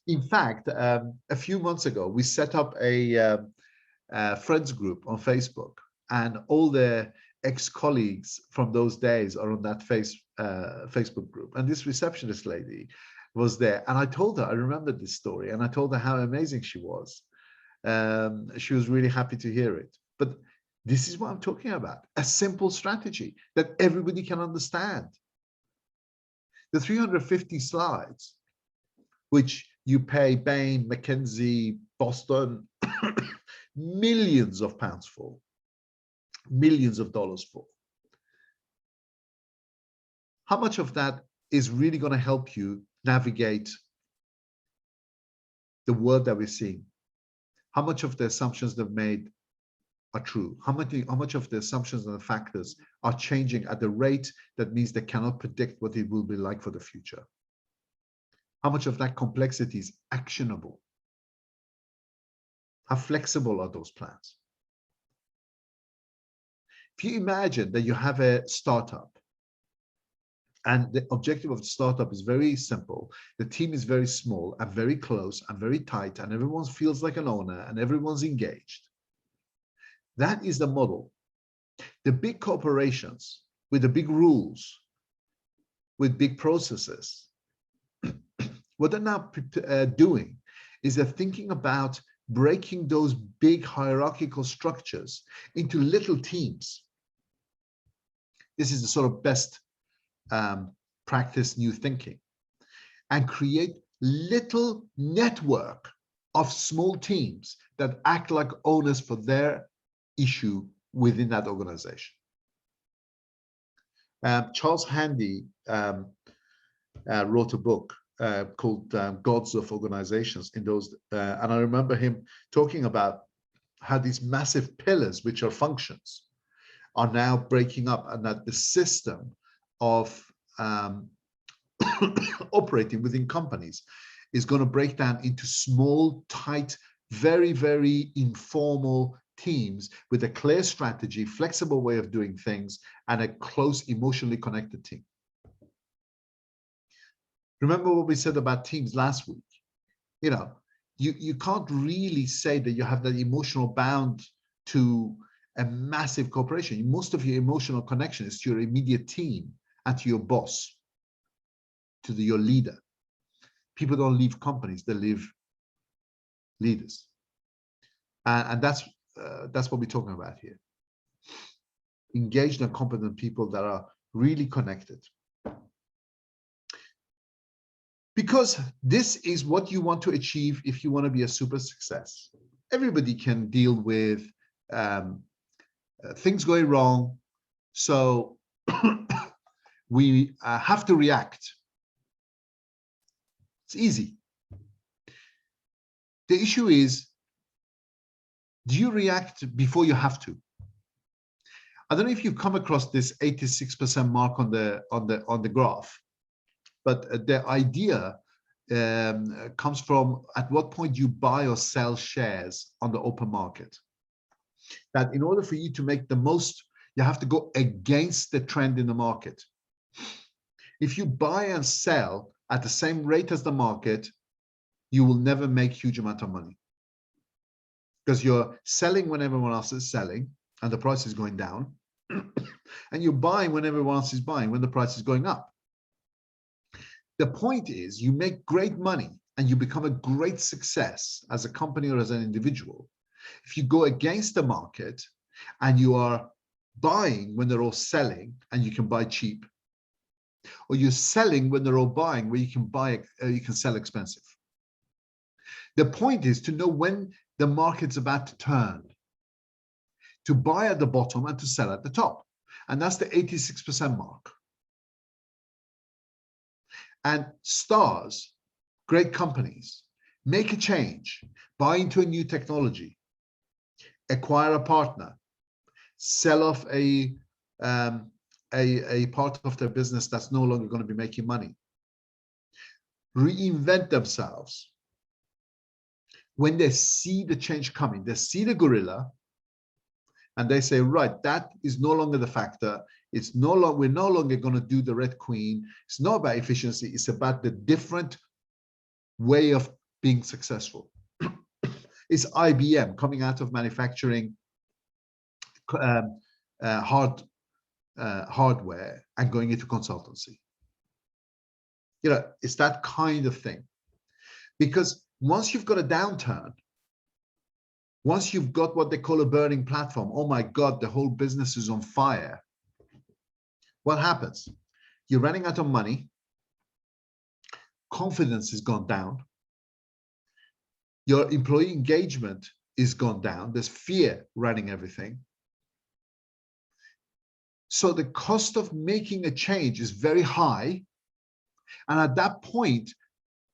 In fact, a few months ago, we set up a friends group on Facebook, and all the ex-colleagues from those days are on that Facebook group. And this receptionist lady was there. And I told her, I remembered this story, and I told her how amazing she was. She was really happy to hear it. But this is what I'm talking about, a simple strategy that everybody can understand. The 350 slides, which you pay Bain, McKinsey, Boston, millions of pounds for, millions of dollars for. How much of that is really going to help you navigate the world that we're seeing? How much of the assumptions they've made are true? How much of the assumptions and the factors are changing at the rate that means they cannot predict what it will be like for the future? How much of that complexity is actionable? How flexible are those plans? If you imagine that you have a startup, and the objective of the startup is very simple. The team is very small and very close and very tight, and everyone feels like an owner and everyone's engaged. That is the model. The big corporations with the big rules, with big processes, what they're now doing is they're thinking about breaking those big hierarchical structures into little teams. This is the sort of best practice new thinking, and create little network of small teams that act like owners for their issue within that organization. Charles Handy wrote a book called Gods of Organizations in those, and I remember him talking about how these massive pillars, which are functions, are now breaking up, and that the system of operating within companies is going to break down into small, tight, very, very informal teams with a clear strategy, flexible way of doing things, and a close, emotionally connected team. Remember what we said about teams last week? You know, you can't really say that you have that emotional bound to a massive corporation. Most of your emotional connection is to your immediate team and to your boss, to your leader. People don't leave companies, they leave leaders. And that's what we're talking about here. Engaged and competent people that are really connected. Because this is what you want to achieve if you want to be a super success. Everybody can deal with things going wrong. So we have to react. It's easy. The issue is, do you react before you have to? I don't know if you've come across this 86% mark on the graph, but the idea comes from at what point you buy or sell shares on the open market. That in order for you to make the most, you have to go against the trend in the market. If you buy and sell at the same rate as the market, you will never make huge amount of money, because you're selling when everyone else is selling and the price is going down, and you're buying when everyone else is buying when the price is going up. The point is, you make great money and you become a great success as a company or as an individual if you go against the market and you are buying when they're all selling and you can buy cheap, or you're selling when they're all buying where you can sell expensive. The point is to know when the market's about to turn, to buy at the bottom and to sell at the top. And that's the 86% mark. And stars, great companies, make a change, buy into a new technology, acquire a partner, sell off a part of their business that's no longer going to be making money, reinvent themselves. When they see the change coming, they see the gorilla, and they say, right, that is no longer the factor. It's no longer, we're no longer going to do the Red Queen. It's not about efficiency. It's about the different way of being successful. It's IBM coming out of manufacturing hardware and going into consultancy. You know, it's that kind of thing. Because once you've got a downturn, once you've got what they call a burning platform, oh my God, the whole business is on fire. What happens? You're running out of money. Confidence has gone down. Your employee engagement is gone down. There's fear running everything. So the cost of making a change is very high. And at that point,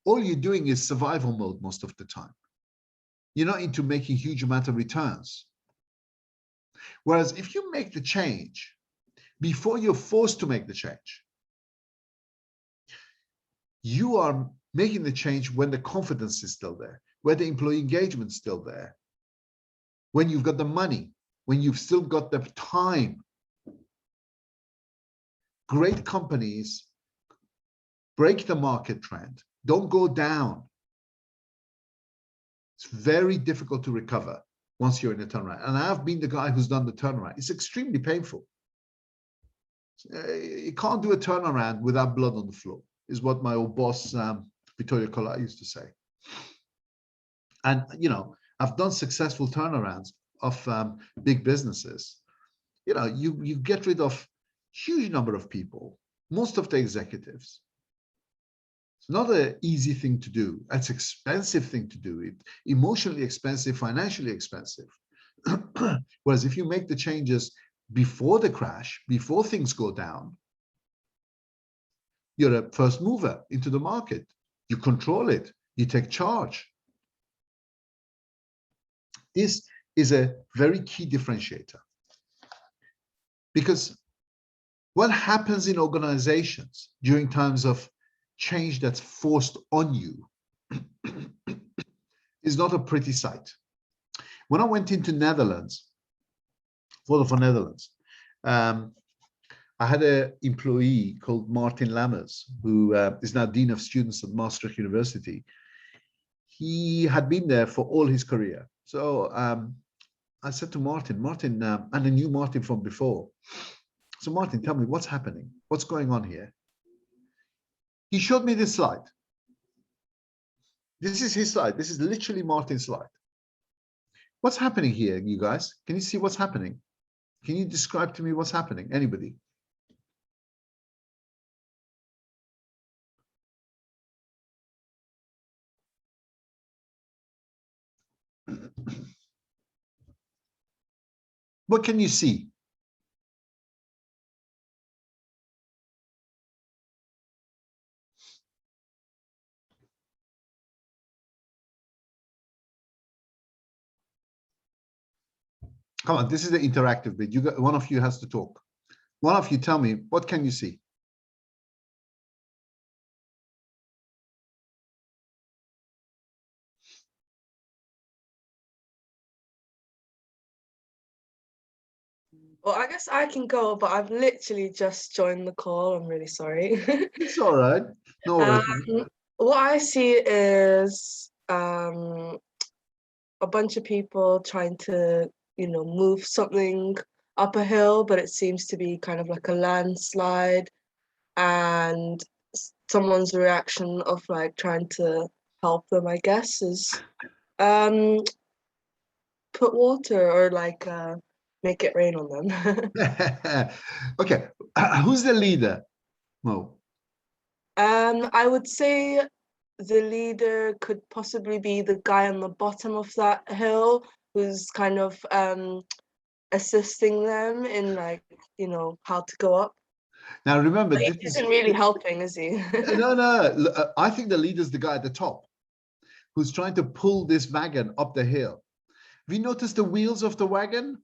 all you're doing is survival mode most of the time. You're not into making huge amount of returns. Whereas if you make the change before you're forced to make the change, you are making the change when the confidence is still there, when the employee engagement is still there, when you've got the money, when you've still got the time. Great companies break the market trend, don't go down. It's very difficult to recover once you're in a turnaround. And I've been the guy who's done the turnaround. It's extremely painful. You can't do a turnaround without blood on the floor, is what my old boss, Vittorio Colai, used to say. And, you know, I've done successful turnarounds of big businesses. You know, you get rid of huge number of people, most of the executives. It's not an easy thing to do. It's expensive thing to do. It emotionally expensive, financially expensive. Whereas if you make the changes before the crash, before things go down, you're a first mover into the market. You control it. You take charge. This is a very key differentiator. Because what happens in organizations during times of change that's forced on you is not a pretty sight. When I went into Netherlands, for Netherlands, I had an employee called Martin Lammers, who is now Dean of Students at Maastricht University. He had been there for all his career. So I said to Martin, and I knew Martin from before. So Martin, tell me what's happening? What's going on here? He showed me this slide. This is his slide. This is literally Martin's slide. What's happening here, you guys? Can you see what's happening? Can you describe to me what's happening? Anybody? What can you see? Come on, this is the interactive bit. You got, one of you has to talk. One of you tell me, what can you see? Well, I guess I can go, but I've literally just joined the call. I'm really sorry. It's all right. No worries. What I see is a bunch of people trying to, move something up a hill, but it seems to be kind of like a landslide, and someone's reaction of like trying to help them, I guess, is put water or like make it rain on them. Okay, who's the leader, Mo? I would say the leader could possibly be the guy on the bottom of that hill who's kind of assisting them in like, how to go up. Now remember, But this he isn't really helping, is he? no. I think the leader's the guy at the top who's trying to pull this wagon up the hill. Have you noticed the wheels of the wagon?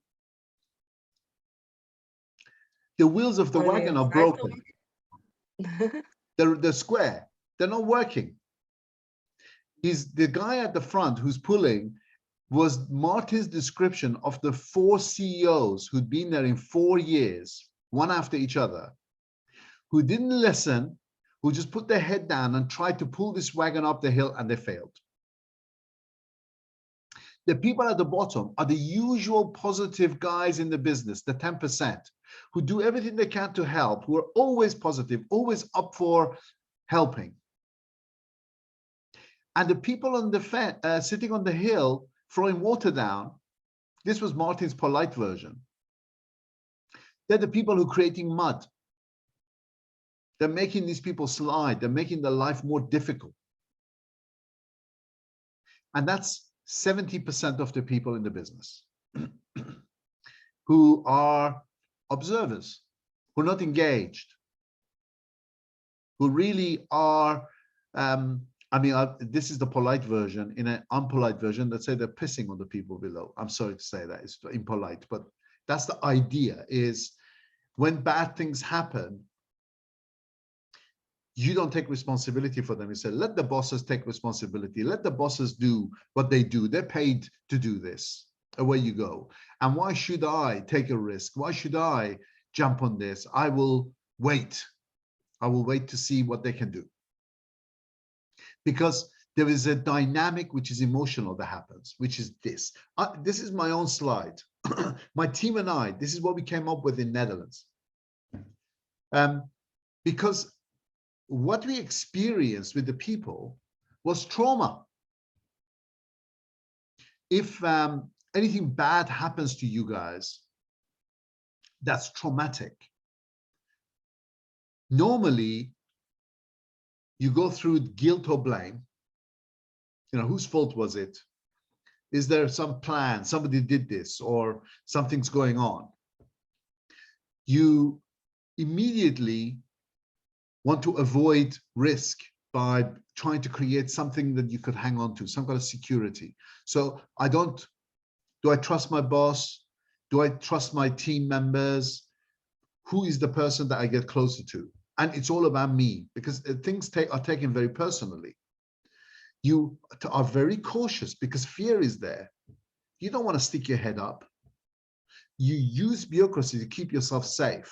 The wheels of the wagon are broken. They're square. They're not working. He's the guy at the front who's pulling was Martin's description of the 4 CEOs who'd been there in 4 years, one after each other, who didn't listen, who just put their head down and tried to pull this wagon up the hill, and they failed. The people at the bottom are the usual positive guys in the business, the 10%, who do everything they can to help, who are always positive, always up for helping. And the people on the sitting on the hill throwing water down, this was Martin's polite version. They're the people who are creating mud. They're making these people slide. They're making their life more difficult. And that's 70% of the people in the business who are observers, who are not engaged, who really are, this is the polite version. In an unpolite version, let's say they're pissing on the people below. I'm sorry to say that, it's impolite, but that's the idea, is when bad things happen, you don't take responsibility for them. You say, let the bosses take responsibility. Let the bosses do what they do. They're paid to do this. Away you go. And why should I take a risk? Why should I jump on this? I will wait. I will wait to see what they can do. Because there is a dynamic which is emotional that happens, which is this. This is my own slide. My team and I, this is what we came up with in Netherlands. Because what we experienced with the people was trauma. if anything bad happens to you guys, that's traumatic. Normally, you go through guilt or blame. You know, whose fault was it? Is there some plan? Somebody did this, or something's going on. You immediately want to avoid risk by trying to create something that you could hang on to, some kind of security. So do I trust my boss? Do I trust my team members? Who is the person that I get closer to? And it's all about me, because things are taken very personally. You are very cautious because fear is there. You don't want to stick your head up. You use bureaucracy to keep yourself safe.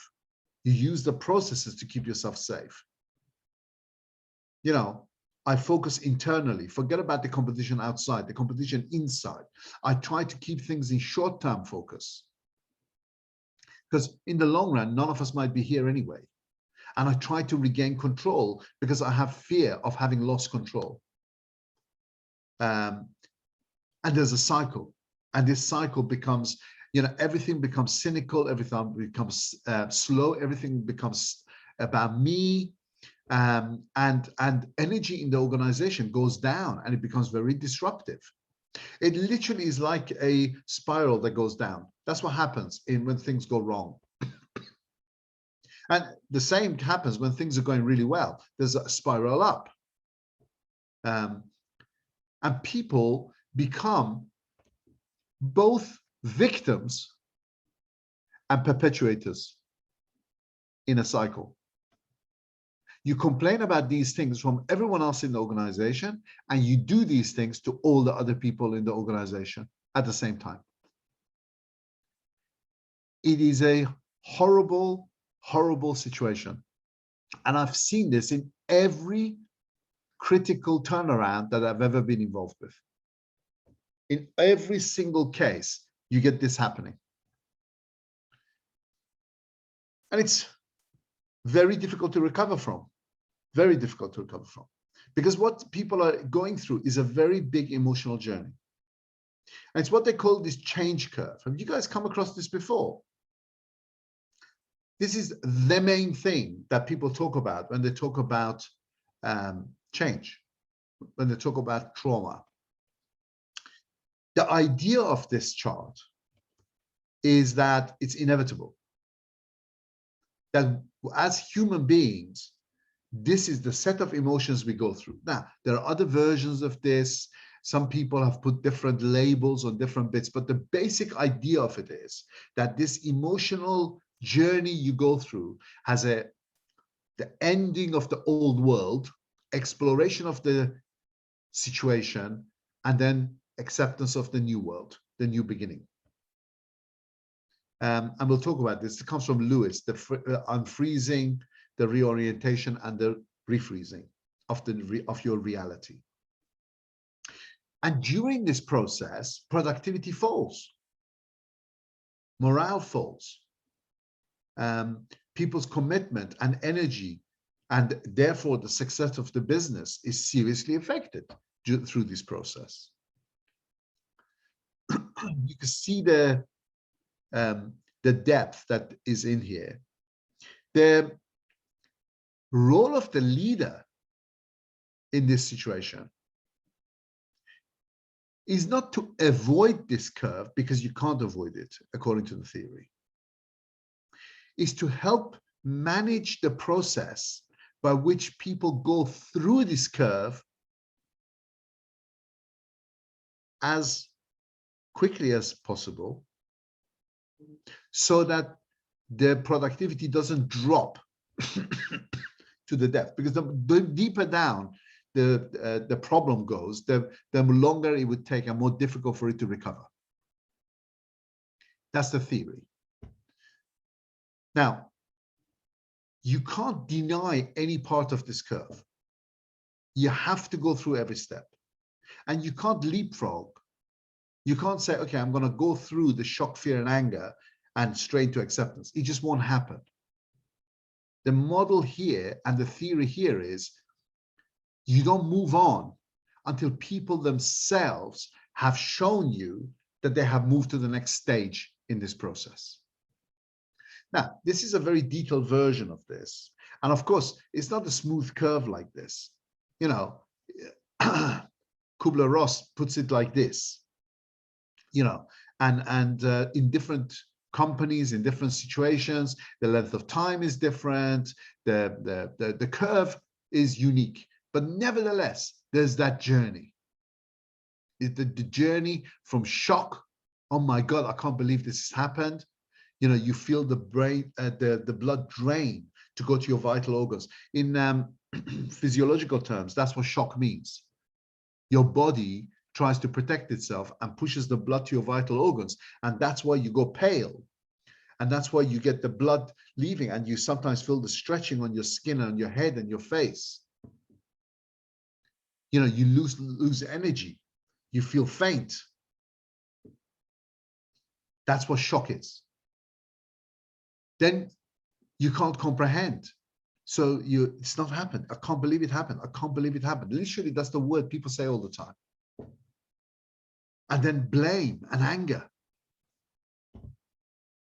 You use the processes to keep yourself safe. You know, I focus internally, forget about the competition outside, the competition inside. I try to keep things in short-term focus, because in the long run, none of us might be here anyway. And I try to regain control because I have fear of having lost control. And there's a cycle, and this cycle becomes, you know, everything becomes cynical, everything becomes slow, everything becomes about me. And energy in the organization goes down, and it becomes very disruptive. It literally is like a spiral that goes down. That's what happens when things go wrong. And the same happens when things are going really well. There's a spiral up. And people become both victims and perpetuators in a cycle. You complain about these things from everyone else in the organization, and you do these things to all the other people in the organization at the same time. It is a horrible, horrible situation. And I've seen this in every critical turnaround that I've ever been involved with. In every single case, you get this happening. And it's very difficult to recover from. Very difficult to recover from. Because what people are going through is a very big emotional journey. And it's what they call this change curve. Have you guys come across this before? This is the main thing that people talk about when they talk about change, when they talk about trauma. The idea of this chart is that it's inevitable. That as human beings, this is the set of emotions we go through. Now, there are other versions of this. Some people have put different labels on different bits, but the basic idea of it is that this emotional journey you go through has the ending of the old world, exploration of the situation, and then acceptance of the new world, the new beginning. And we'll talk about this. It comes from Lewis, the unfreezing, the reorientation, and the refreezing of your reality. And during this process, productivity falls, morale falls, people's commitment and energy, and therefore the success of the business is seriously affected through this process. You can see the depth that is in here. The role of the leader in this situation is not to avoid this curve, because you can't avoid it according to the theory. Is to help manage the process by which people go through this curve as quickly as possible, so that their productivity doesn't drop to the depth. Because the deeper down the problem goes, the longer it would take and more difficult for it to recover. That's the theory. Now, you can't deny any part of this curve. You have to go through every step. And you can't leapfrog. You can't say, okay, I'm going to go through the shock, fear, and anger and straight to acceptance. It just won't happen. The model here and the theory here is you don't move on until people themselves have shown you that they have moved to the next stage in this process. Now, this is a very detailed version of this. And of course, it's not a smooth curve like this. You know, Kubler-Ross puts it like this, you know, and in different companies, in different situations, the length of time is different, the curve is unique, but nevertheless, there's that journey. The journey from shock, oh my God, I can't believe this has happened. You know, you feel the brain, the blood drain to go to your vital organs. In physiological terms, that's what shock means. Your body tries to protect itself and pushes the blood to your vital organs. And that's why you go pale. And that's why you get the blood leaving, and you sometimes feel the stretching on your skin and your head and your face. You know, you lose energy. You feel faint. That's what shock is. Then you can't comprehend. So it's not happened. I can't believe it happened. I can't believe it happened. Literally, that's the word people say all the time. And then blame and anger.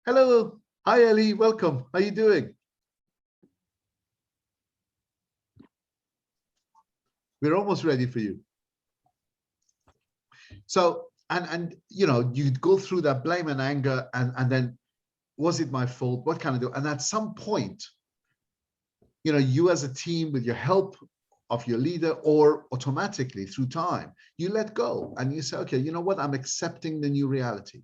Hello. Hi, Ellie. Welcome. How are you doing? We're almost ready for you. So, and you know, you go through that blame and anger, and then, was it my fault? What can I do? And at some point, you know, you as a team, with your help of your leader, or automatically through time, you let go and you say, okay, you know what? I'm accepting the new reality.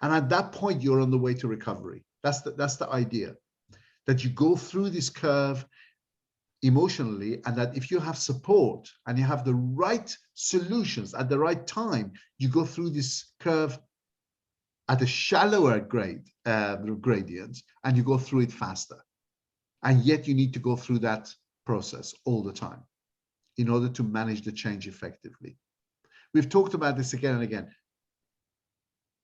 And at that point, you're on the way to recovery. That's the idea, that you go through this curve emotionally, and that if you have support and you have the right solutions at the right time, you go through this curve at a shallower gradient, and you go through it faster. And yet you need to go through that process all the time in order to manage the change effectively. We've talked about this again and again.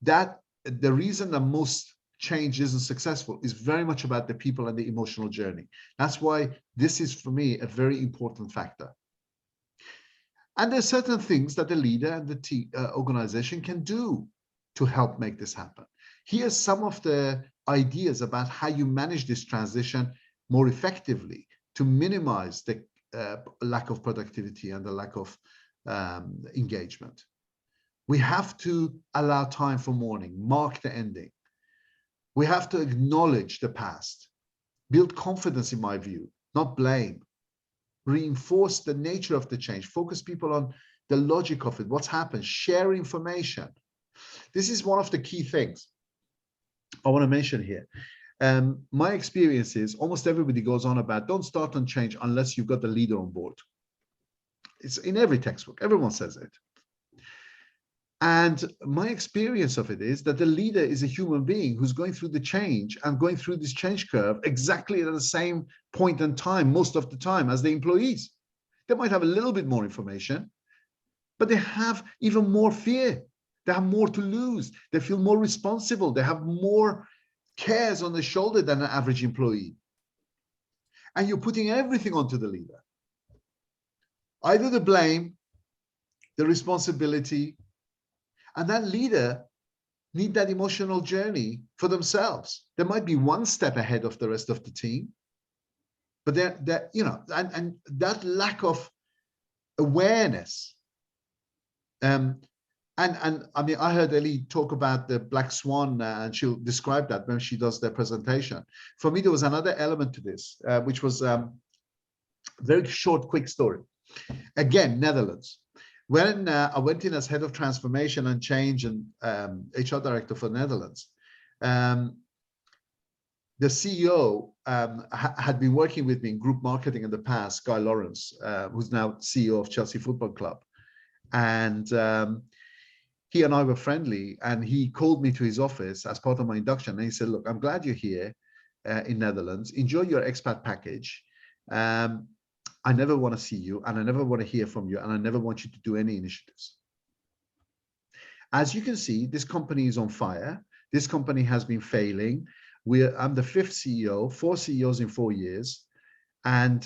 That the reason that most change isn't successful is very much about the people and the emotional journey. That's why this is, for me, a very important factor. And there's certain things that the leader and the organization can do to help make this happen. Here's some of the ideas about how you manage this transition more effectively to minimize the lack of productivity and the lack of engagement. We have to allow time for mourning, mark the ending. We have to acknowledge the past, build confidence, in my view, not blame, reinforce the nature of the change, focus people on the logic of it, what's happened, share information. This is one of the key things I want to mention here. My experience is almost everybody goes on about don't start on change unless you've got the leader on board. It's in every textbook. Everyone says it. And my experience of it is that the leader is a human being who's going through the change and going through this change curve exactly at the same point in time, most of the time, as the employees. They might have a little bit more information, but they have even more fear. They have more to lose. They feel more responsible. They have more cares on the shoulder than an average employee. And you're putting everything onto the leader. Either the blame, the responsibility, and that leader need that emotional journey for themselves. They might be one step ahead of the rest of the team, but they're you know, and that lack of awareness. And I mean, I heard Ellie talk about the black swan, and she'll describe that when she does their presentation. For me, there was another element to this, which was very short, quick story. Again, Netherlands. When I went in as head of transformation and change and HR director for Netherlands, the CEO had been working with me in group marketing in the past, Guy Lawrence, who's now CEO of Chelsea Football Club. And he and I were friendly, and he called me to his office as part of my induction. And he said, look, I'm glad you're here in Netherlands. Enjoy your expat package. I never want to see you, and I never want to hear from you, and I never want you to do any initiatives. As you can see, this company is on fire. This company has been failing. I'm the 5th CEO, 4 CEOs in 4 years. And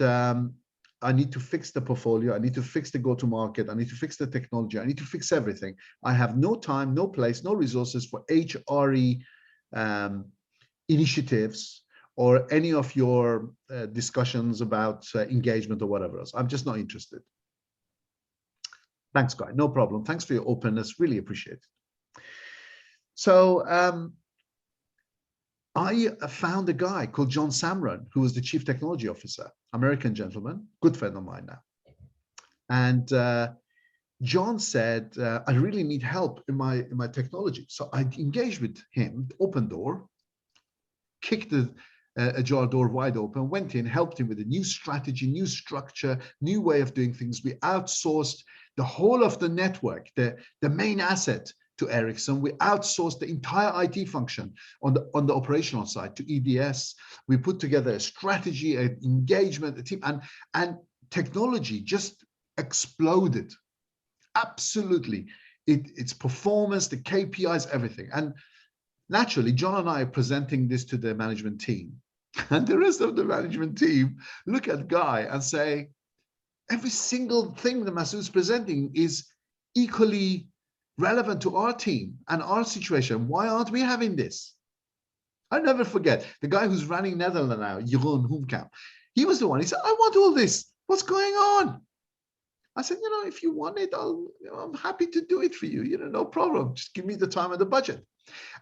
I need to fix the portfolio. I need to fix the go-to-market. I need to fix the technology. I need to fix everything. I have no time, no place, no resources for HRE initiatives or any of your discussions about engagement or whatever else. I'm just not interested. Thanks, Guy. No problem. Thanks for your openness. Really appreciate it. So I found a guy called John Samron, who was the chief technology officer, American gentleman, good friend of mine now. And John said, I really need help in my technology. So I engaged with him, open door, kicked the ajar door wide open, went in, helped him with a new strategy, new structure, new way of doing things. We outsourced the whole of the network, the main asset to Ericsson. We outsourced the entire IT function on the operational side to EDS. We put together a strategy, an engagement, a team, and technology just exploded. Absolutely. Its performance, the KPIs, everything. And naturally, John and I are presenting this to the management team. And the rest of the management team look at Guy and say, every single thing that Masood's presenting is equally relevant to our team and our situation. Why aren't we having this? I'll never forget the guy who's running Netherlands now, Jeroen Hoemkamp. He was the one. He said, I want all this. What's going on? I said, if you want it, I'm happy to do it for you. No problem. Just give me the time and the budget.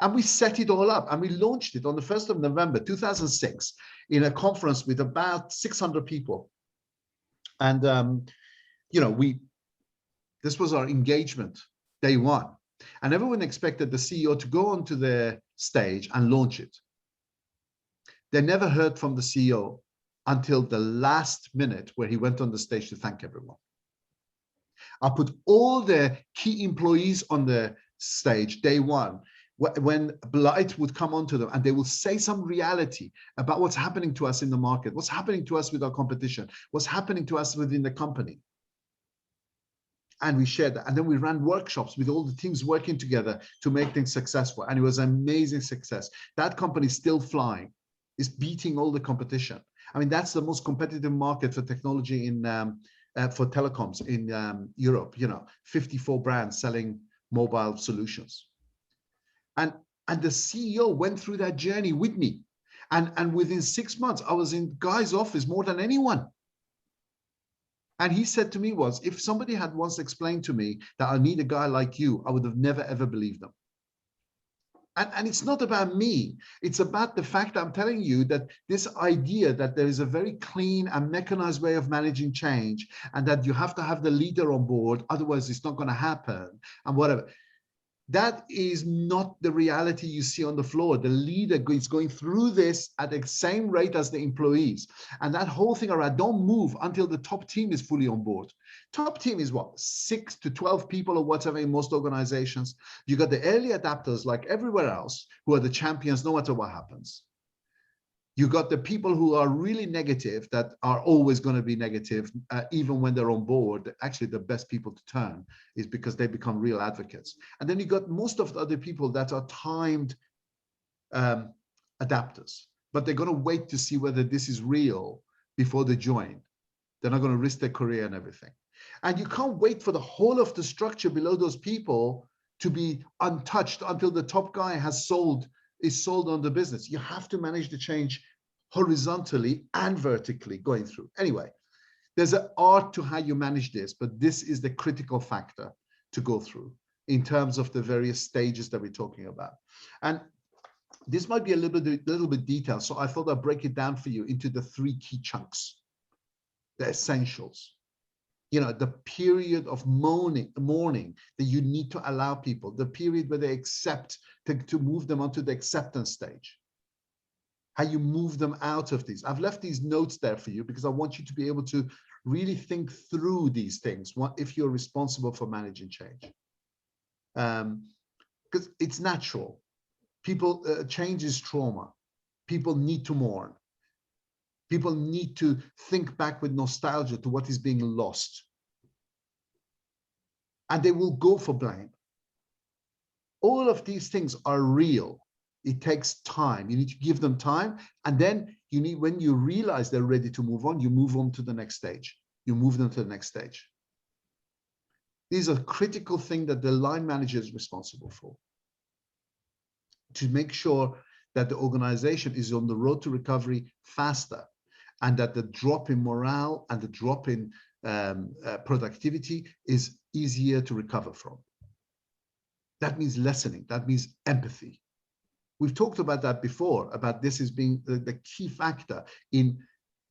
And we set it all up and we launched it on the 1st of November, 2006 in a conference with about 600 people. And, this was our engagement day one. And everyone expected the CEO to go onto the stage and launch it. They never heard from the CEO until the last minute where he went on the stage to thank everyone. I put all the key employees on the stage day one. When Blight would come onto them and they will say some reality about what's happening to us in the market, what's happening to us with our competition, what's happening to us within the company. And we shared that. And then we ran workshops with all the teams working together to make things successful. And it was an amazing success. That company is still flying, is beating all the competition. I mean, that's the most competitive market for technology for telecoms in Europe, 54 brands selling mobile solutions. And the CEO went through that journey with me. And within 6 months, I was in Guy's office more than anyone. And he said to me if somebody had once explained to me that I need a guy like you, I would have never, ever believed them. And it's not about me. It's about the fact that I'm telling you that this idea that there is a very clean and mechanized way of managing change and that you have to have the leader on board, otherwise it's not going to happen and whatever. That is not the reality you see on the floor. The leader is going through this at the same rate as the employees. And that whole thing around don't move until the top team is fully on board. Top team is what, 6 to 12 people or whatever in most organizations. You got the early adapters like everywhere else who are the champions no matter what happens. You got the people who are really negative that are always going to be negative, even when they're on board. Actually, the best people to turn is because they become real advocates. And then you got most of the other people that are timed adapters, but they're going to wait to see whether this is real before they join. They're not going to risk their career and everything. And you can't wait for the whole of the structure below those people to be untouched until the top guy is sold on the business. You have to manage the change horizontally and vertically going through. Anyway, there's an art to how you manage this, but this is the critical factor to go through in terms of the various stages that we're talking about. And this might be a little bit detailed, so I thought I'd break it down for you into the 3 key chunks, the essentials. The period of mourning that you need to allow people, the period where they accept, to move them onto the acceptance stage, how you move them out of these. I've left these notes there for you because I want you to be able to really think through these things if you're responsible for managing change. Because it's natural. People, change is trauma. People need to mourn. People need to think back with nostalgia to what is being lost. And they will go for blame. All of these things are real. It takes time. You need to give them time. And then when you realize they're ready to move on, you move on to the next stage. you move them to the next stage. These are critical things that the line manager is responsible for, to make sure that the organization is on the road to recovery faster, and that the drop in morale and the drop in productivity is easier to recover from. That means listening, that means empathy. We've talked about that before, about this as being the key factor in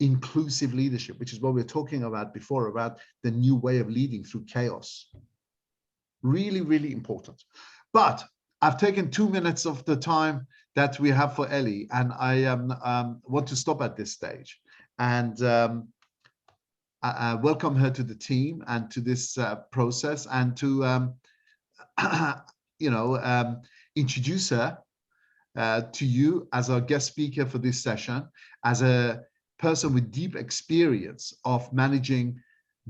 inclusive leadership, which is what we were talking about before, about the new way of leading through chaos. Really, really important. But I've taken 2 minutes of the time that we have for Ellie, and I want to stop at this stage and I welcome her to the team and to this process, and to introduce her to you as our guest speaker for this session, as a person with deep experience of managing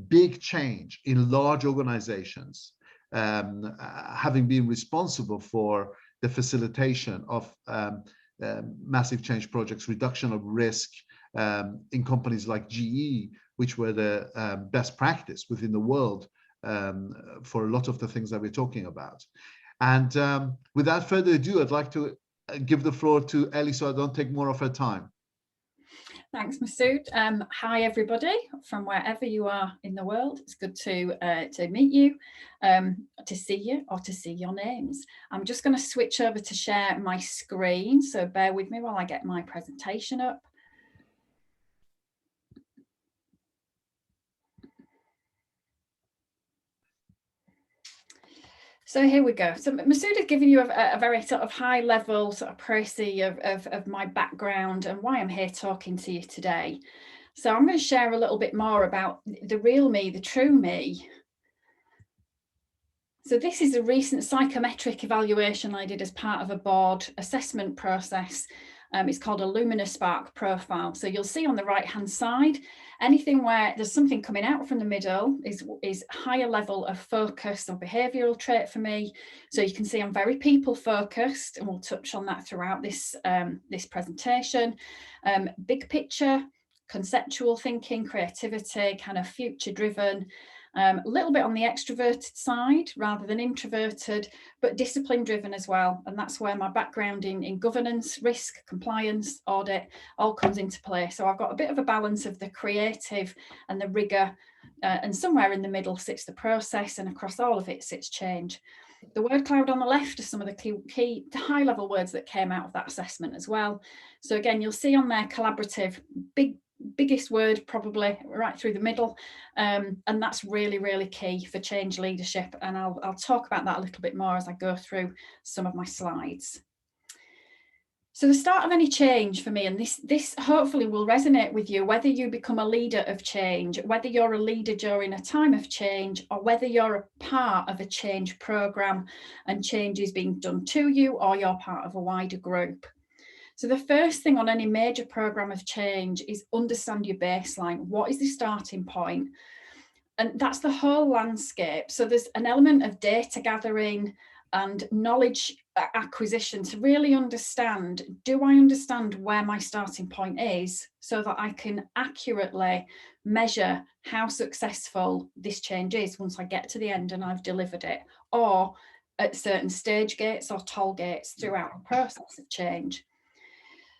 big change in large organizations, having been responsible for the facilitation of massive change projects, reduction of risk in companies like GE, which were the best practice within the world for a lot of the things that we're talking about. And without further ado, I'd like to give the floor to Ellie so I don't take more of her time. Thanks, Masood. Hi, everybody, from wherever you are in the world. It's good to meet you, to see you, or to see your names. I'm just going to switch over to share my screen, so bear with me while I get my presentation up. So here we go. So Masood has given you a very sort of high level sort of précis of my background and why I'm here talking to you today. So I'm going to share a little bit more about the real me, the true me. So this is a recent psychometric evaluation I did as part of a board assessment process. It's called a Luminous Spark profile. So you'll see on the right hand side, anything where there's something coming out from the middle is higher level of focus or behavioural trait for me. So you can see I'm very people focused, and we'll touch on that throughout this, this presentation. Big picture, conceptual thinking, creativity, kind of future driven. A little bit on the extroverted side rather than introverted, but discipline driven as well. And that's where my background in governance, risk, compliance, audit all comes into play. So I've got a bit of a balance of the creative and the rigour, and somewhere in the middle sits the process, and across all of it sits change. The word cloud on the left are some of the key high level words that came out of that assessment as well. So again, you'll see on there collaborative, biggest word probably right through the middle, and that's really, really key for change leadership, and I'll talk about that a little bit more as I go through some of my slides. So the start of any change for me, and this hopefully will resonate with you, whether you become a leader of change, whether you're a leader during a time of change, or whether you're a part of a change programme and change is being done to you, or you're part of a wider group. So the first thing on any major programme of change is understand your baseline. What is the starting point? And that's the whole landscape. So there's an element of data gathering and knowledge acquisition to really understand, do I understand where my starting point is so that I can accurately measure how successful this change is once I get to the end and I've delivered it, or at certain stage gates or toll gates throughout the process of change.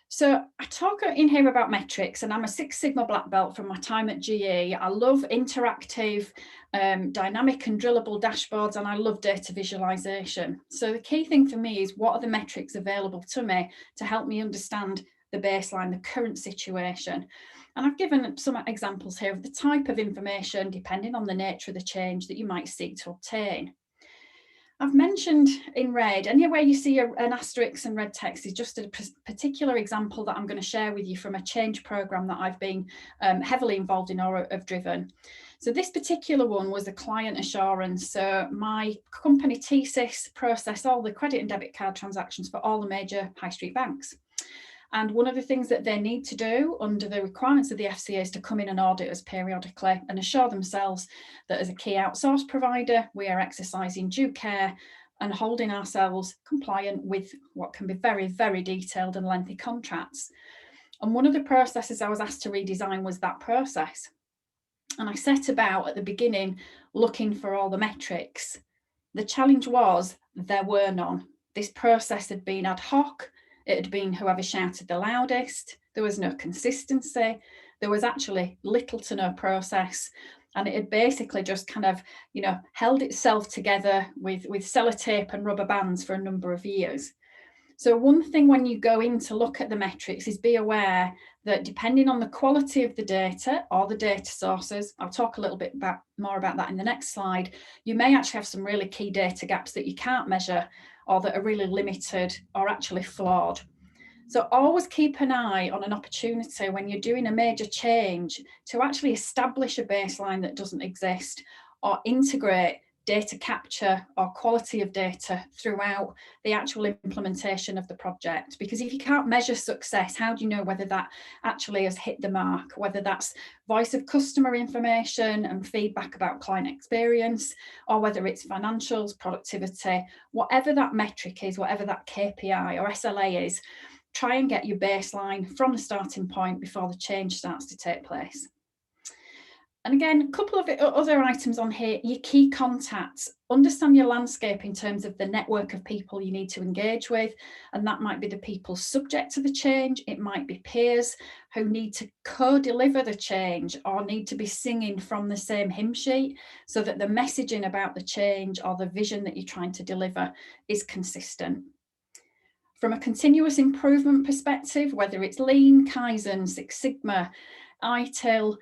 So I talk in here about metrics, and I'm a Six Sigma black belt from my time at GE. I love interactive, dynamic and drillable dashboards, and I love data visualization. So the key thing for me is, what are the metrics available to me to help me understand the baseline, the current situation? And I've given some examples here of the type of information, depending on the nature of the change, that you might seek to obtain. I've mentioned in red, anywhere you see an asterisk and red text is just a particular example that I'm going to share with you from a change programme that I've been heavily involved in or have driven. So this particular one was a client assurance. So my company TSYS processed all the credit and debit card transactions for all the major high street banks. And one of the things that they need to do under the requirements of the FCA is to come in and audit us periodically and assure themselves that as a key outsource provider, we are exercising due care and holding ourselves compliant with what can be very, very detailed and lengthy contracts. And one of the processes I was asked to redesign was that process. And I set about at the beginning looking for all the metrics. The challenge was there were none. This process had been ad hoc. It had been whoever shouted the loudest. There was no consistency. There was actually little to no process. And it had basically just kind of, held itself together with sellotape and rubber bands for a number of years. So one thing when you go in to look at the metrics is be aware that depending on the quality of the data or the data sources, I'll talk a little bit more about that in the next slide, you may actually have some really key data gaps that you can't measure or that are really limited or actually flawed. So always keep an eye on an opportunity when you're doing a major change to actually establish a baseline that doesn't exist or integrate data capture or quality of data throughout the actual implementation of the project. Because if you can't measure success, how do you know whether that actually has hit the mark, whether that's voice of customer information and feedback about client experience, or whether it's financials, productivity, whatever that metric is, whatever that KPI or SLA is, try and get your baseline from the starting point before the change starts to take place. And again, a couple of other items on here, your key contacts. Understand your landscape in terms of the network of people you need to engage with. And that might be the people subject to the change. It might be peers who need to co-deliver the change or need to be singing from the same hymn sheet so that the messaging about the change or the vision that you're trying to deliver is consistent. From a continuous improvement perspective, whether it's Lean, Kaizen, Six Sigma, ITIL,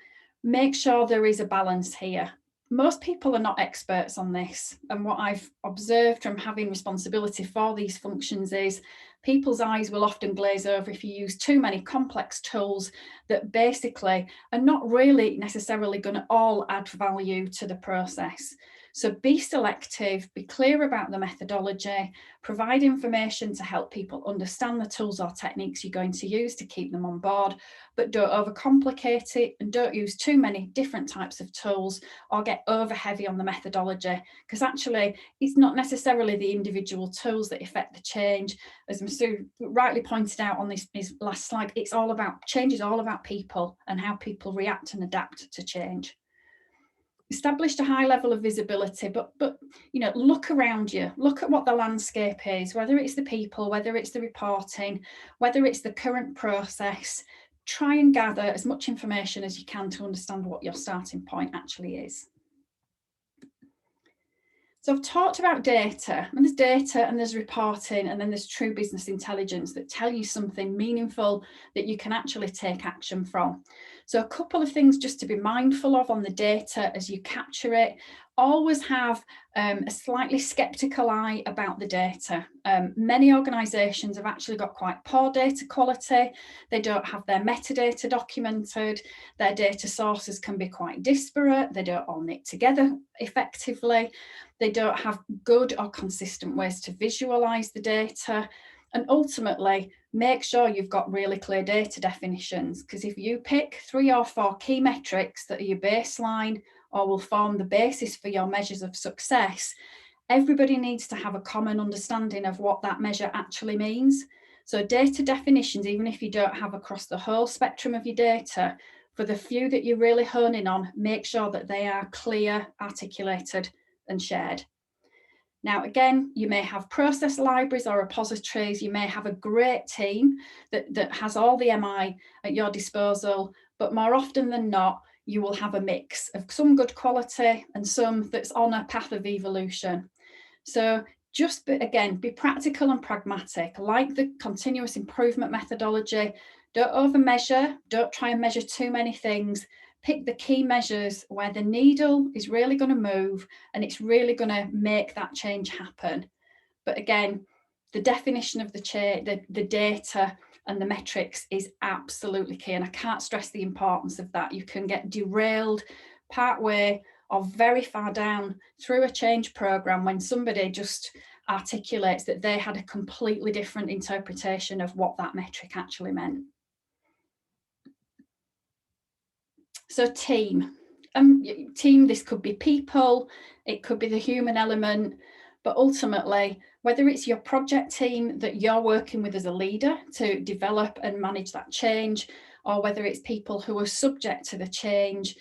make sure there is a balance here. Most people are not experts on this. And what I've observed from having responsibility for these functions is people's eyes will often glaze over if you use too many complex tools that basically are not really necessarily going to all add value to the process. So be selective, be clear about the methodology, provide information to help people understand the tools or techniques you're going to use to keep them on board, but don't overcomplicate it and don't use too many different types of tools or get over heavy on the methodology, because actually it's not necessarily the individual tools that affect the change. As Masood rightly pointed out on this last slide, it's all about change, is all about people and how people react and adapt to change. Established a high level of visibility, but look around you, look at what the landscape is, whether it's the people, whether it's the reporting, whether it's the current process. Try and gather as much information as you can to understand what your starting point actually is. So I've talked about data, and there's reporting, and then there's true business intelligence that tell you something meaningful that you can actually take action from. So a couple of things just to be mindful of on the data as you capture it. Always have a slightly skeptical eye about the data. Many organisations have actually got quite poor data quality. They don't have their metadata documented. Their data sources can be quite disparate. They don't all knit together effectively. They don't have good or consistent ways to visualise the data. And ultimately, make sure you've got really clear data definitions, because if you pick 3 or 4 key metrics that are your baseline or will form the basis for your measures of success, everybody needs to have a common understanding of what that measure actually means. So data definitions, even if you don't have across the whole spectrum of your data, for the few that you're really honing on, make sure that they are clear, articulated and shared. Now, again, you may have process libraries or repositories. You may have a great team that has all the MI at your disposal, but more often than not, you will have a mix of some good quality and some that's on a path of evolution. So just, again, be practical and pragmatic, like the continuous improvement methodology. Don't over measure, don't try and measure too many things. Pick the key measures where the needle is really going to move and it's really going to make that change happen. But again, the definition of the data and the metrics is absolutely key. And I can't stress the importance of that. You can get derailed partway or very far down through a change program when somebody just articulates that they had a completely different interpretation of what that metric actually meant. So team, this could be people, it could be the human element, but ultimately, whether it's your project team that you're working with as a leader to develop and manage that change, or whether it's people who are subject to the change,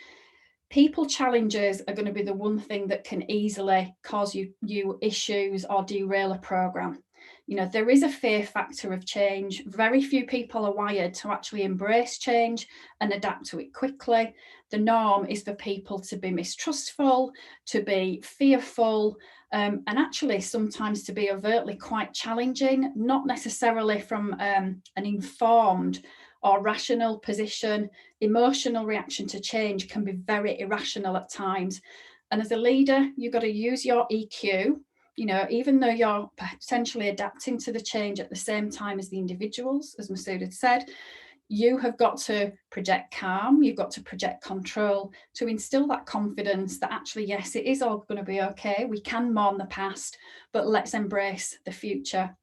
People challenges are going to be the one thing that can easily cause you issues or derail a program. You know, there is a fear factor of change. Very few people are wired to actually embrace change and adapt to it quickly. The norm is for people to be mistrustful, to be fearful, and actually sometimes to be overtly quite challenging, not necessarily from an informed or rational position. Emotional reaction to change can be very irrational at times. And as a leader, you've got to use your EQ. You know, even though you're potentially adapting to the change at the same time as the individuals, as Masood had said, you have got to project calm, you've got to project control to instill that confidence that actually, yes, it is all going to be okay. We can mourn the past, but let's embrace the future.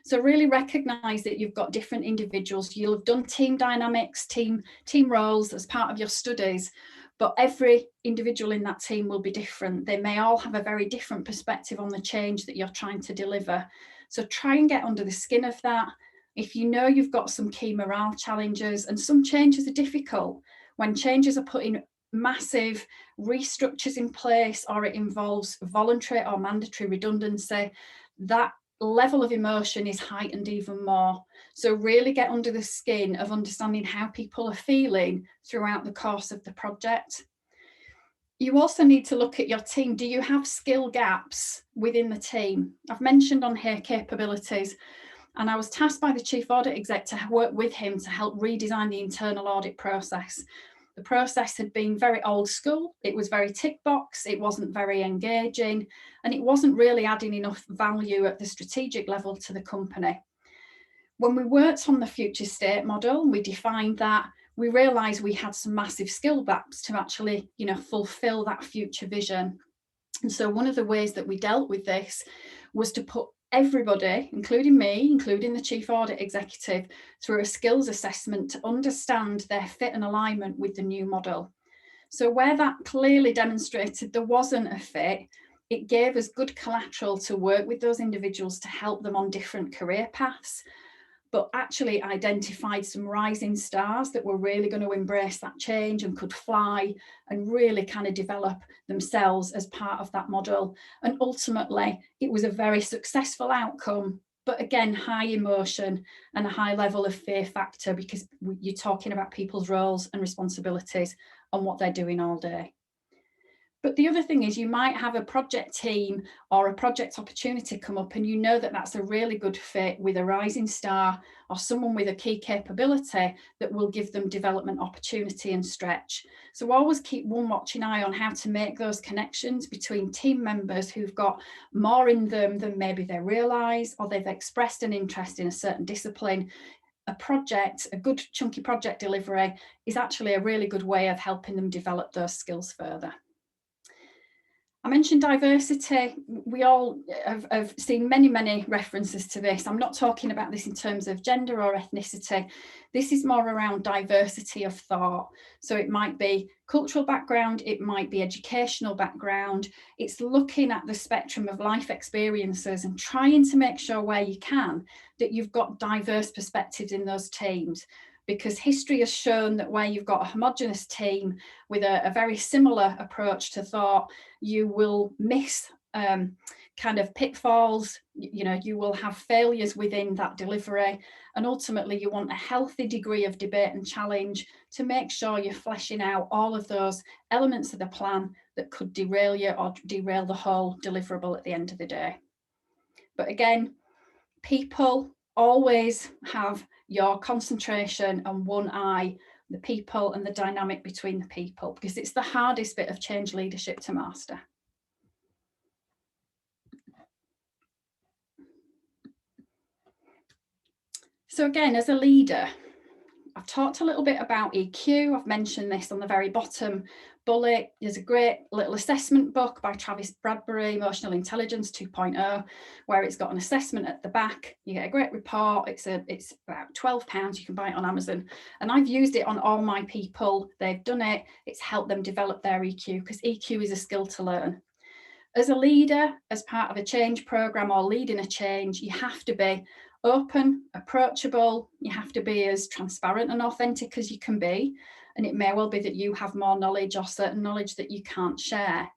So really recognize that you've got different individuals. You'll have done team dynamics, team roles as part of your studies, but every individual in that team will be different. They may all have a very different perspective on the change that you're trying to deliver. So try and get under the skin of that. If you know you've got some key morale challenges, and some changes are difficult, when changes are putting massive restructures in place, or it involves voluntary or mandatory redundancy, that level of emotion is heightened even more. So really get under the skin of understanding how people are feeling throughout the course of the project. You also need to look at your team. Do you have skill gaps within the team? I've mentioned on here capabilities, and I was tasked by the Chief Audit Exec to work with him to help redesign the internal audit process. The process had been very old school. It was very tick box. It wasn't very engaging, and it wasn't really adding enough value at the strategic level to the company. When we worked on the future state model, we defined that, we realized we had some massive skill gaps to actually, you know, fulfill that future vision. And so one of the ways that we dealt with this was to put everybody, including me, including the Chief Audit Executive, through a skills assessment to understand their fit and alignment with the new model. So where that clearly demonstrated there wasn't a fit, it gave us good collateral to work with those individuals to help them on different career paths, but actually identified some rising stars that were really going to embrace that change and could fly and really kind of develop themselves as part of that model. And ultimately, it was a very successful outcome, but again, high emotion and a high level of fear factor, because you're talking about people's roles and responsibilities and what they're doing all day. But the other thing is, you might have a project team or a project opportunity come up, and you know that that's a really good fit with a rising star or someone with a key capability that will give them development opportunity and stretch. So always keep one watching eye on how to make those connections between team members who've got more in them than maybe they realise, or they've expressed an interest in a certain discipline. A project, a good chunky project delivery, is actually a really good way of helping them develop those skills further. I mentioned diversity. We all have seen many references to this. I'm not talking about this in terms of gender or ethnicity. This is more around diversity of thought. So it might be cultural background, it might be educational background. It's looking at the spectrum of life experiences and trying to make sure where you can that you've got diverse perspectives in those teams. Because history has shown that where you've got a homogenous team with a very similar approach to thought, you will miss kind of pitfalls, you know, you will have failures within that delivery. And ultimately, you want a healthy degree of debate and challenge to make sure you're fleshing out all of those elements of the plan that could derail you or derail the whole deliverable at the end of the day. But again, people always have your concentration on one eye, the people and the dynamic between the people, because it's the hardest bit of change leadership to master. So again, as a leader, I've talked a little bit about EQ. I've mentioned this on the very bottom bullet. There's a great little assessment book by Travis Bradbury, Emotional Intelligence 2.0, where it's got an assessment at the back. You get a great report. It's about £12. You can buy it on Amazon. And I've used it on all my people. They've done it. It's helped them develop their EQ, because EQ is a skill to learn. As a leader, as part of a change program or leading a change, you have to be open, approachable. You have to be as transparent and authentic as you can be. and it may well be that you have more knowledge or certain knowledge that you can't share.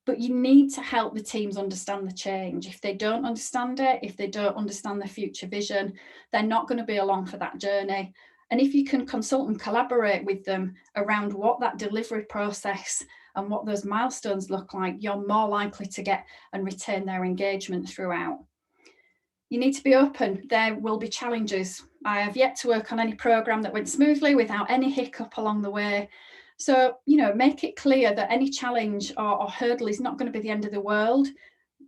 But you need to help the teams understand the change. If they don't understand it, if they don't understand the future vision, they're not going to be along for that journey. And if you can consult and collaborate with them around what that delivery process and what those milestones look like, you're more likely to get and retain their engagement throughout. You need to be open. There will be challenges. I have yet to work on any program that went smoothly without any hiccup along the way. So, you know, make it clear that any challenge or hurdle is not going to be the end of the world.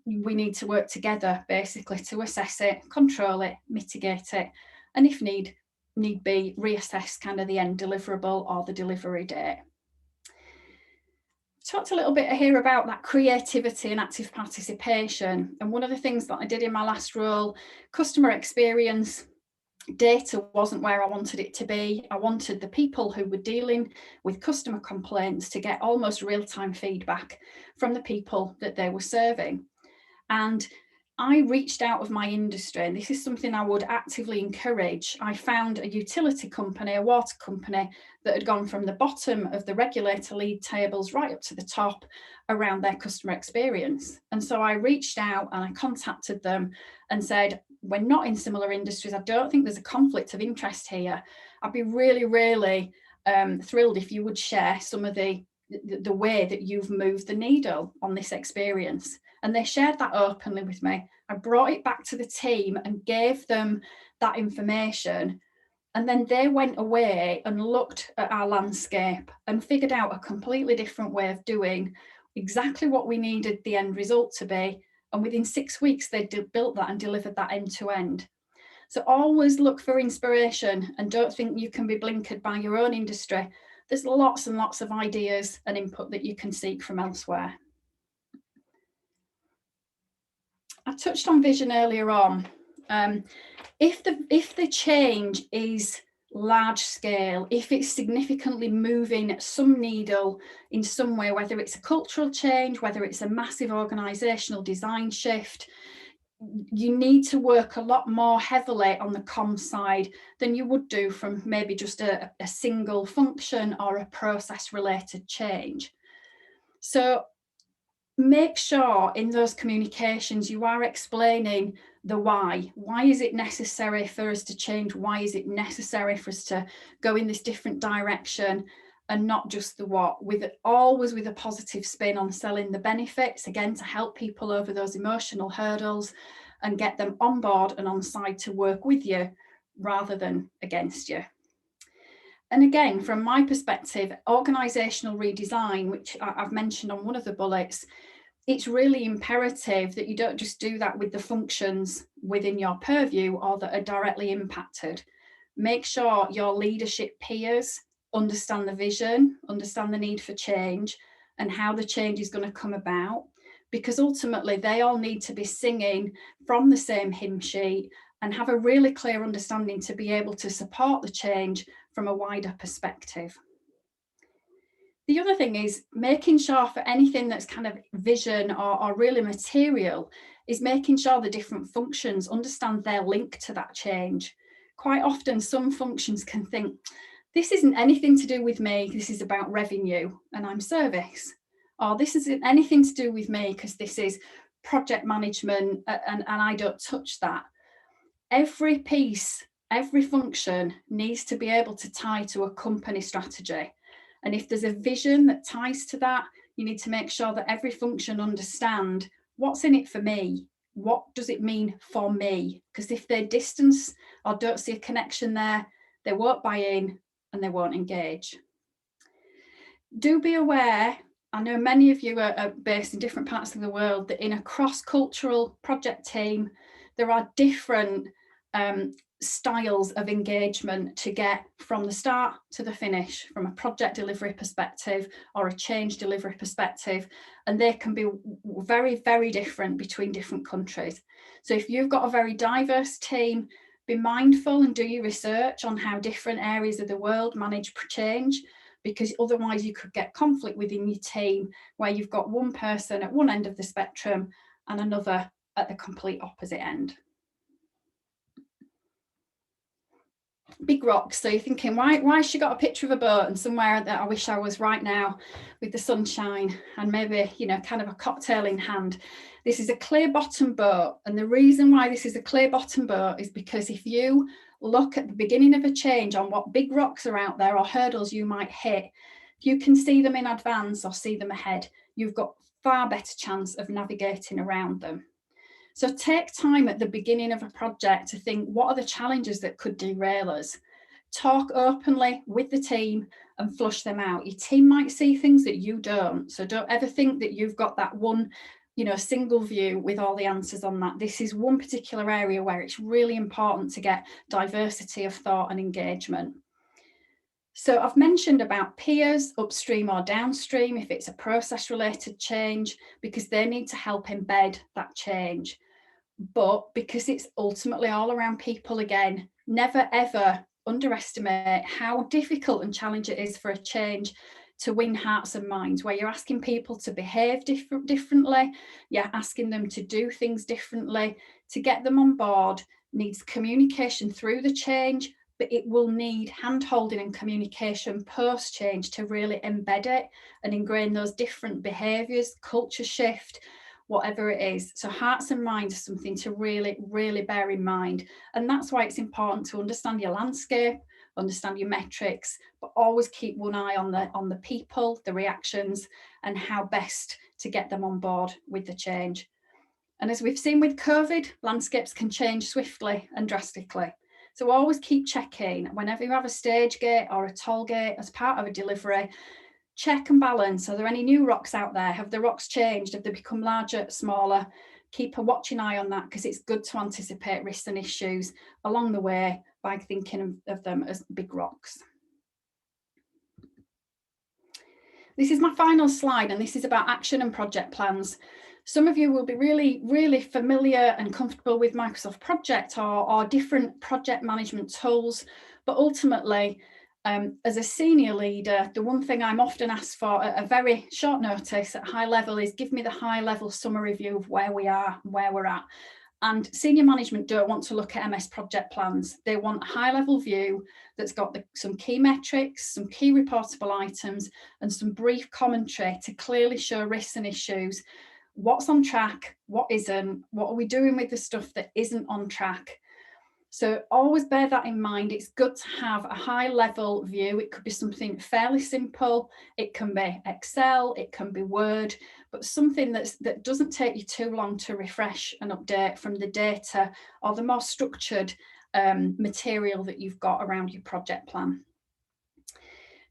We need to work together, basically, to assess it, control it, mitigate it, and if need be, reassess kind of the end deliverable or the delivery date. Talked a little bit here about that creativity and active participation. And one of the things that I did in my last role, customer experience, data wasn't where I wanted it to be. I wanted the people who were dealing with customer complaints to get almost real-time feedback from the people that they were serving. And I reached out of my industry, and this is something I would actively encourage. I found a utility company, a water company, that had gone from the bottom of the regulator lead tables right up to the top around their customer experience. And so I reached out and I contacted them and said, we're not in similar industries. I don't think there's a conflict of interest here. I'd be really, really thrilled if you would share some of the way that you've moved the needle on this experience. And they shared that openly with me. I brought it back to the team and gave them that information. And then they went away and looked at our landscape and figured out a completely different way of doing exactly what we needed the end result to be. And within 6 weeks, they built that and delivered that end to end. So always look for inspiration and don't think you can be blinkered by your own industry. There's lots and lots of ideas and input that you can seek from elsewhere. I touched on vision earlier on. If the change is large scale, if it's significantly moving some needle in some way, whether it's a cultural change, whether it's a massive organisational design shift, you need to work a lot more heavily on the comms side than you would do from maybe just a single function or a process related change. So make sure in those communications you are explaining the why. Why is it necessary for us to change? Why is it necessary for us to go in this different direction, and not just the what, always with a positive spin on selling the benefits, again, to help people over those emotional hurdles and get them on board and on side to work with you rather than against you. And again, from my perspective, organisational redesign, which I've mentioned on one of the bullets, it's really imperative that you don't just do that with the functions within your purview or that are directly impacted. Make sure your leadership peers understand the vision, understand the need for change and how the change is going to come about, because ultimately they all need to be singing from the same hymn sheet and have a really clear understanding to be able to support the change from a wider perspective. The other thing is making sure for anything that's kind of vision or really material is making sure the different functions understand their link to that change. Quite often some functions can think, this isn't anything to do with me, this is about revenue and I'm service. Or this isn't anything to do with me because this is project management and I don't touch that. Every piece, every function needs to be able to tie to a company strategy. And if there's a vision that ties to that, you need to make sure that every function understand what's in it for me. What does it mean for me? Because if they distance or don't see a connection there, they won't buy in and they won't engage. Do be aware, I know many of you are based in different parts of the world, that in a cross-cultural project team, there are different styles of engagement to get from the start to the finish, from a project delivery perspective or a change delivery perspective, and they can be very, very different between different countries. So if you've got a very diverse team, be mindful and do your research on how different areas of the world manage change, because otherwise you could get conflict within your team where you've got one person at one end of the spectrum and another at the complete opposite end. big rocks. So you're thinking, why has she got a picture of a boat and somewhere that I wish I was right now with the sunshine and maybe, you know, kind of a cocktail in hand. This is a clear bottom boat. And the reason why this is a clear bottom boat is because if you look at the beginning of a change on what big rocks are out there or hurdles you might hit, if you can see them in advance or see them ahead, you've got far better chance of navigating around them. So take time at the beginning of a project to think, what are the challenges that could derail us? Talk openly with the team and flush them out. Your team might see things that you don't. So don't ever think that you've got that one, you know, single view with all the answers on that. This is one particular area where it's really important to get diversity of thought and engagement. So I've mentioned about peers, upstream or downstream, if it's a process related change, because they need to help embed that change. But because it's ultimately all around people again, never ever underestimate how difficult and challenging it is for a change to win hearts and minds, where you're asking people to behave differently, you're asking them to do things differently. To get them on board needs communication through the change, but it will need hand-holding and communication post-change to really embed it and ingrain those different behaviours, culture shift, whatever it is. So hearts and minds are something to really, really bear in mind. And that's why it's important to understand your landscape, understand your metrics, but always keep one eye on the people, the reactions, and how best to get them on board with the change. And as we've seen with COVID, landscapes can change swiftly and drastically. So always keep checking whenever you have a stage gate or a toll gate as part of a delivery. Check and balance. Are there any new rocks out there? Have the rocks changed? Have they become larger, smaller? Keep a watching eye on that, because it's good to anticipate risks and issues along the way by thinking of them as big rocks. This is my final slide, and this is about action and project plans. Some of you will be really, really familiar and comfortable with Microsoft Project or different project management tools, but ultimately, as a senior leader, the one thing I'm often asked for at a very short notice at high level is give me the high level summary view of where we are, where we're at. And senior management don't want to look at MS project plans. They want a high level view that's got some key metrics, some key reportable items, and some brief commentary to clearly show risks and issues. What's on track, what isn't, what are we doing with the stuff that isn't on track? So always bear that in mind. It's good to have a high level view. It could be something fairly simple. It can be Excel, it can be Word, but something that doesn't take you too long to refresh and update from the data or the more structured material that you've got around your project plan.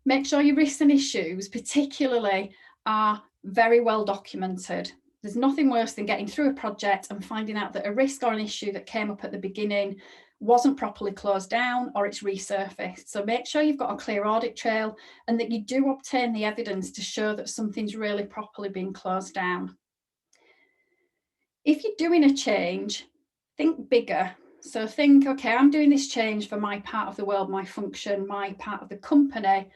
Make sure your risks and issues particularly are very well documented. There's nothing worse than getting through a project and finding out that a risk or an issue that came up at the beginning wasn't properly closed down or it's resurfaced. So make sure you've got a clear audit trail and that you do obtain the evidence to show that something's really properly been closed down. If you're doing a change, think bigger. So think, okay, I'm doing this change for my part of the world, my function, my part of the company.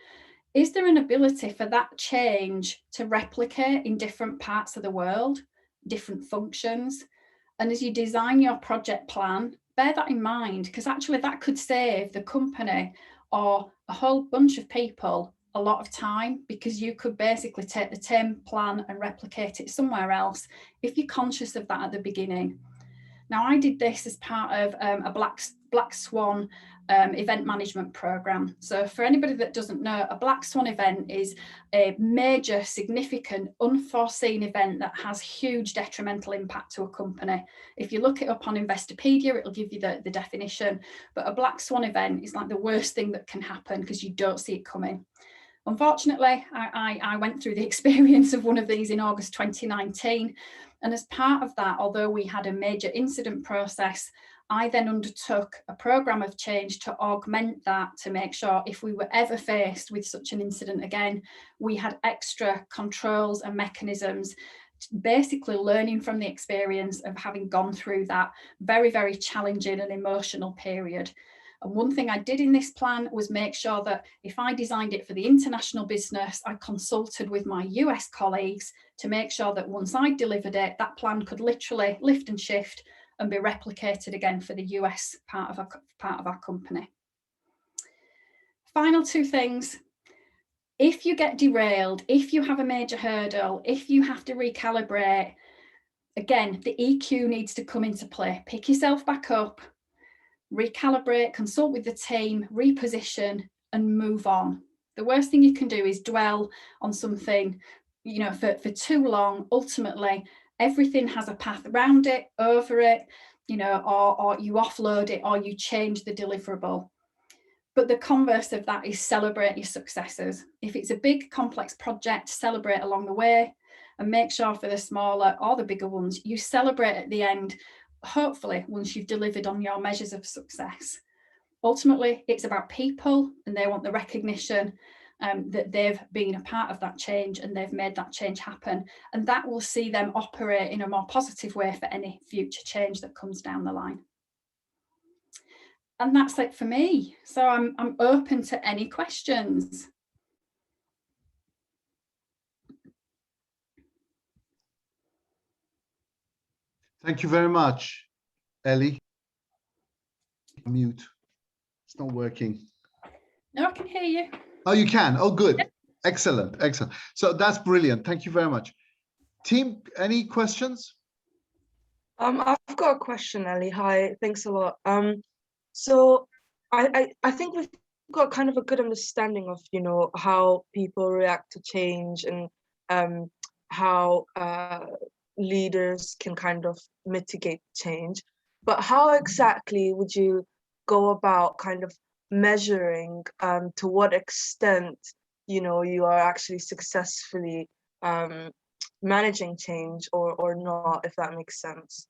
Is there an ability for that change to replicate in different parts of the world, different functions? And as you design your project plan, bear that in mind, because actually that could save the company or a whole bunch of people a lot of time, because you could basically take the same plan and replicate it somewhere else if you're conscious of that at the beginning. Now, I did this as part of a Black Swan event management program. So for anybody that doesn't know, a Black Swan event is a major, significant, unforeseen event that has huge detrimental impact to a company. If you look it up on Investopedia, it'll give you the definition. But a Black Swan event is like the worst thing that can happen because you don't see it coming. Unfortunately, I went through the experience of one of these in August 2019. And as part of that, although we had a major incident process, I then undertook a programme of change to augment that, to make sure if we were ever faced with such an incident again, we had extra controls and mechanisms, basically learning from the experience of having gone through that very, very challenging and emotional period. And one thing I did in this plan was make sure that if I designed it for the international business, I consulted with my US colleagues to make sure that once I delivered it, that plan could literally lift and shift and be replicated again for the US part of our company. final two things. If you get derailed, if you have a major hurdle, if you have to recalibrate, again, the EQ needs to come into play. Pick yourself back up, recalibrate, consult with the team, reposition, and move on. The worst thing you can do is dwell on something, you know, for too long. Ultimately, everything has a path around it, over it, you know, or you offload it, or you change the deliverable. But the converse of that is celebrate your successes. If it's a big, complex project, celebrate along the way, and make sure for the smaller or the bigger ones, you celebrate at the end, hopefully, once you've delivered on your measures of success. Ultimately, it's about people, and they want the recognition that they've been a part of that change and they've made that change happen. And that will see them operate in a more positive way for any future change that comes down the line. And that's it for me. So I'm open to any questions. Thank you very much, Ellie. Mute. It's not working. No, I can hear you. Oh, you can. Oh, good. Excellent. Excellent. So that's brilliant. Thank you very much. Team, any questions? I've got a question, Ellie. Hi, thanks a lot. So I think we've got kind of a good understanding of, you know, how people react to change, and how leaders can kind of mitigate change. But how exactly would you go about kind of measuring to what extent, you know, you are actually successfully managing change or not, if that makes sense?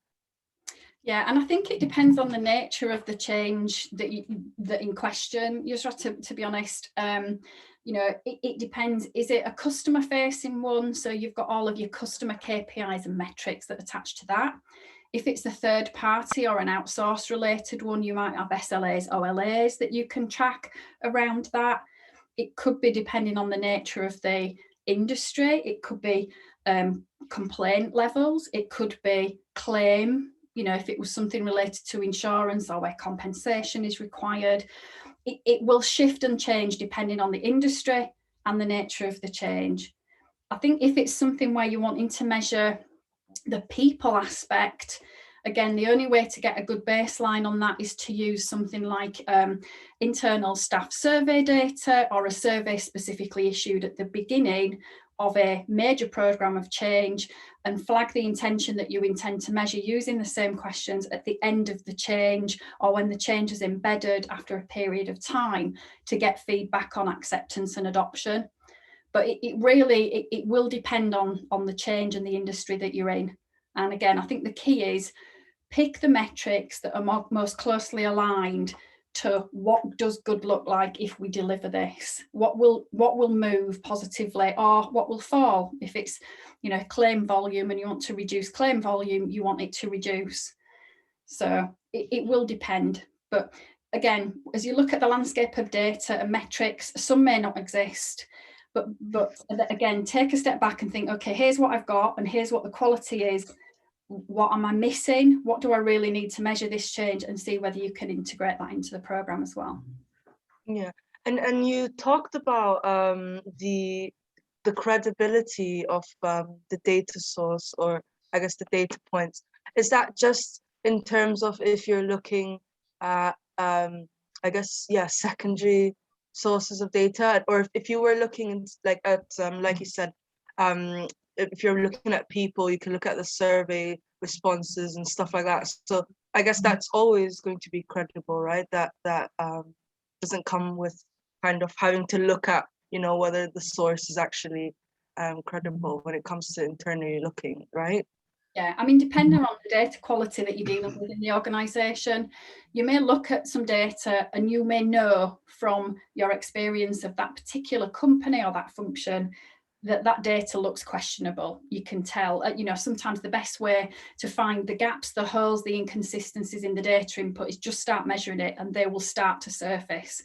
Yeah, and I think it depends on the nature of the change that in question. Yusra, to be honest, you know, it depends. Is it a customer facing one? So you've got all of your customer KPIs and metrics that attach to that. If it's a third party or an outsource related one, you might have SLAs, OLAs that you can track around that. It could be depending on the nature of the industry. It could be complaint levels. It could be claim. You know, if it was something related to insurance or where compensation is required, it will shift and change depending on the industry and the nature of the change. I think if it's something where you're wanting to measure the people aspect, again, the only way to get a good baseline on that is to use something like internal staff survey data, or a survey specifically issued at the beginning of a major program of change, and flag the intention that you intend to measure using the same questions at the end of the change, or when the change is embedded after a period of time, to get feedback on acceptance and adoption. But it really will depend on the change and the industry that you're in. And again, I think the key is pick the metrics that are most closely aligned to what does good look like if we deliver this. What will move positively, or what will fall? If it's, you know, claim volume and you want to reduce claim volume, you want it to reduce. So it will depend. But again, as you look at the landscape of data and metrics, some may not exist. But again, take a step back and think, okay, here's what I've got and here's what the quality is. What am I missing? What do I really need to measure this change, and see whether you can integrate that into the program as well. Yeah, and you talked about the credibility of the data source, or I guess the data points. Is that just in terms of if you're looking at I guess, yeah, secondary sources of data, or if you were looking like you said, if you're looking at people, you can look at the survey responses and stuff like that. So I guess that's always going to be credible, right? That doesn't come with kind of having to look at, you know, whether the source is actually credible when it comes to internally looking, right? Yeah, I mean, depending on the data quality that you're dealing with in the organisation, you may look at some data and you may know from your experience of that particular company or that function that data looks questionable. You can tell, you know, sometimes the best way to find the gaps, the holes, the inconsistencies in the data input is just start measuring it, and they will start to surface.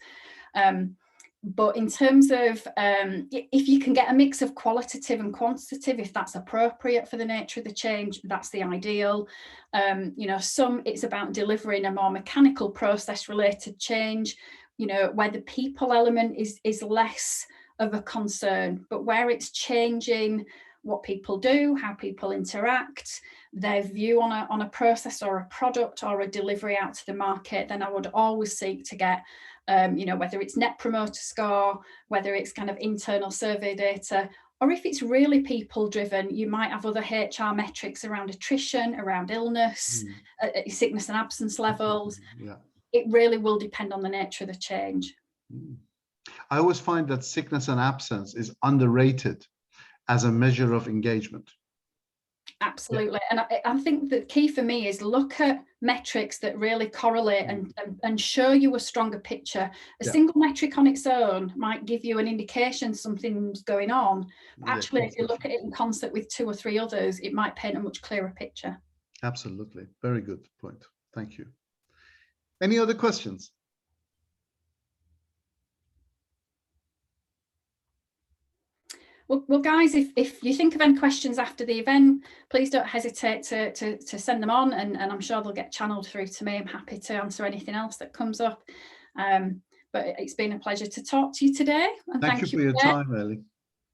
But in terms of if you can get a mix of qualitative and quantitative, if that's appropriate for the nature of the change, that's the ideal. You know, some it's about delivering a more mechanical process related change, you know, where the people element is less of a concern, but where it's changing what people do, how people interact, their view on a process or a product or a delivery out to the market, then I would always seek to get, you know, whether it's net promoter score, whether it's kind of internal survey data, or if it's really people driven, you might have other HR metrics around attrition, around illness, sickness and absence levels. Yeah. It really will depend on the nature of the change. I always find that sickness and absence is underrated as a measure of engagement. Absolutely. And I think the key for me is look at metrics that really correlate and show you a stronger picture. A single metric on its own might give you an indication something's going on. But actually, if you look at it in concert with 2 or 3 others, it might paint a much clearer picture. Absolutely. Very good point. Thank you. Any other questions? Well, guys, if you think of any questions after the event, please don't hesitate to send them on, and I'm sure they'll get channeled through to me. I'm happy to answer anything else that comes up. But it's been a pleasure to talk to you today. And Thank you for your time, Ellie.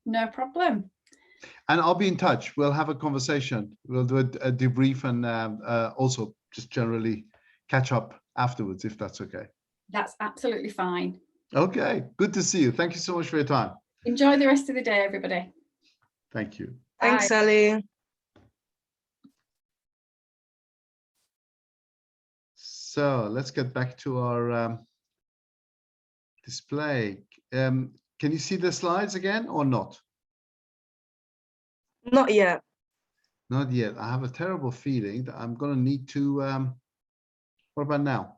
No problem. And I'll be in touch. We'll have a conversation. We'll do a debrief and also just generally catch up afterwards, if that's okay. That's absolutely fine. Okay, good to see you. Thank you so much for your time. Enjoy the rest of the day, everybody. Thank you. Thanks, Bye. Ellie. So let's get back to our display. Can you see the slides again or not? Not yet. Not yet. I have a terrible feeling that I'm going to need to. What about now?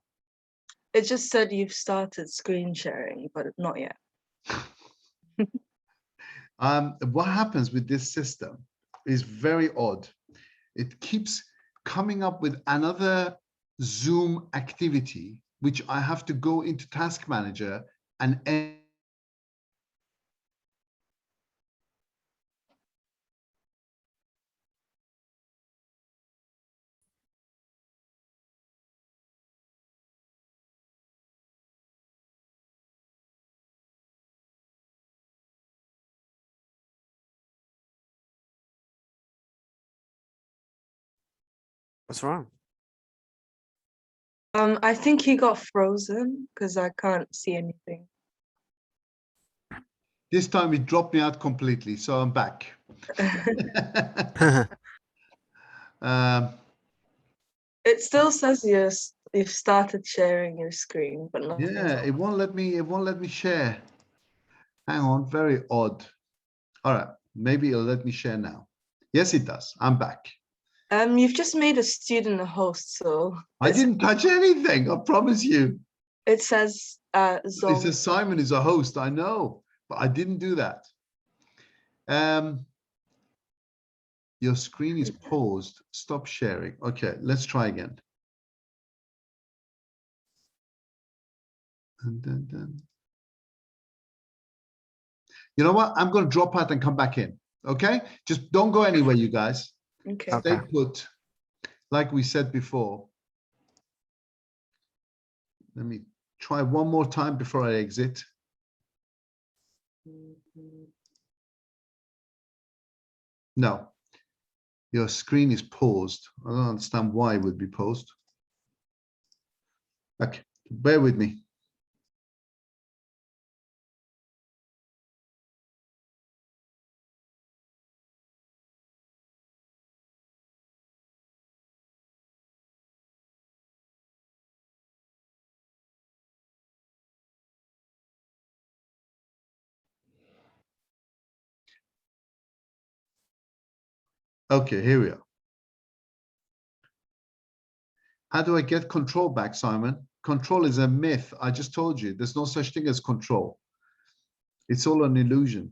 It just said you've started screen sharing, but not yet. What happens with this system is very odd. It keeps coming up with another Zoom activity, which I have to go into Task Manager and edit. What's wrong? I think he got frozen because I can't see anything. This time it dropped me out completely, so I'm back. It still says you've started sharing your screen, but not. Yeah, it won't let me share. Hang on, very odd. All right, maybe it'll let me share now. Yes, it does. I'm back. You've just made a student a host, so I didn't touch anything, I promise you. it says It Zoom. says Simon is a host, I know, but I didn't do that. Your screen is paused. Stop sharing. Okay, let's try again. And then. You know what? I'm going to drop out and come back in. Okay? Just don't go anywhere, you guys. Okay. Stay put. Like we said before. Let me try one more time before I exit. No. Your screen is paused. I don't understand why it would be paused. Okay, bear with me. Okay, here we are. How do I get control back, Simon? Control is a myth. I just told you, there's no such thing as control. It's all an illusion.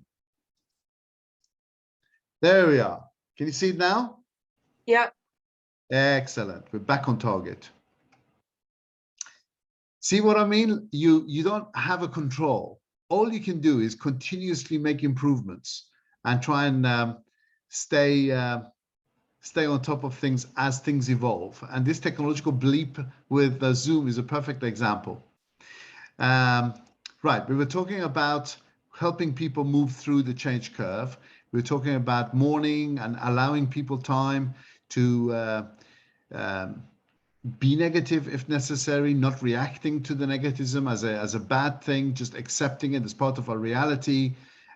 There we are. Can you see it now? Yeah. Excellent. We're back on target. See what I mean? You don't have a control. All you can do is continuously make improvements and try and stay on top of things as things evolve. And this technological bleep with Zoom is a perfect example. Right, we were talking about helping people move through the change curve. We were talking about mourning and allowing people time to be negative if necessary, not reacting to the negativism as a bad thing, just accepting it as part of our reality,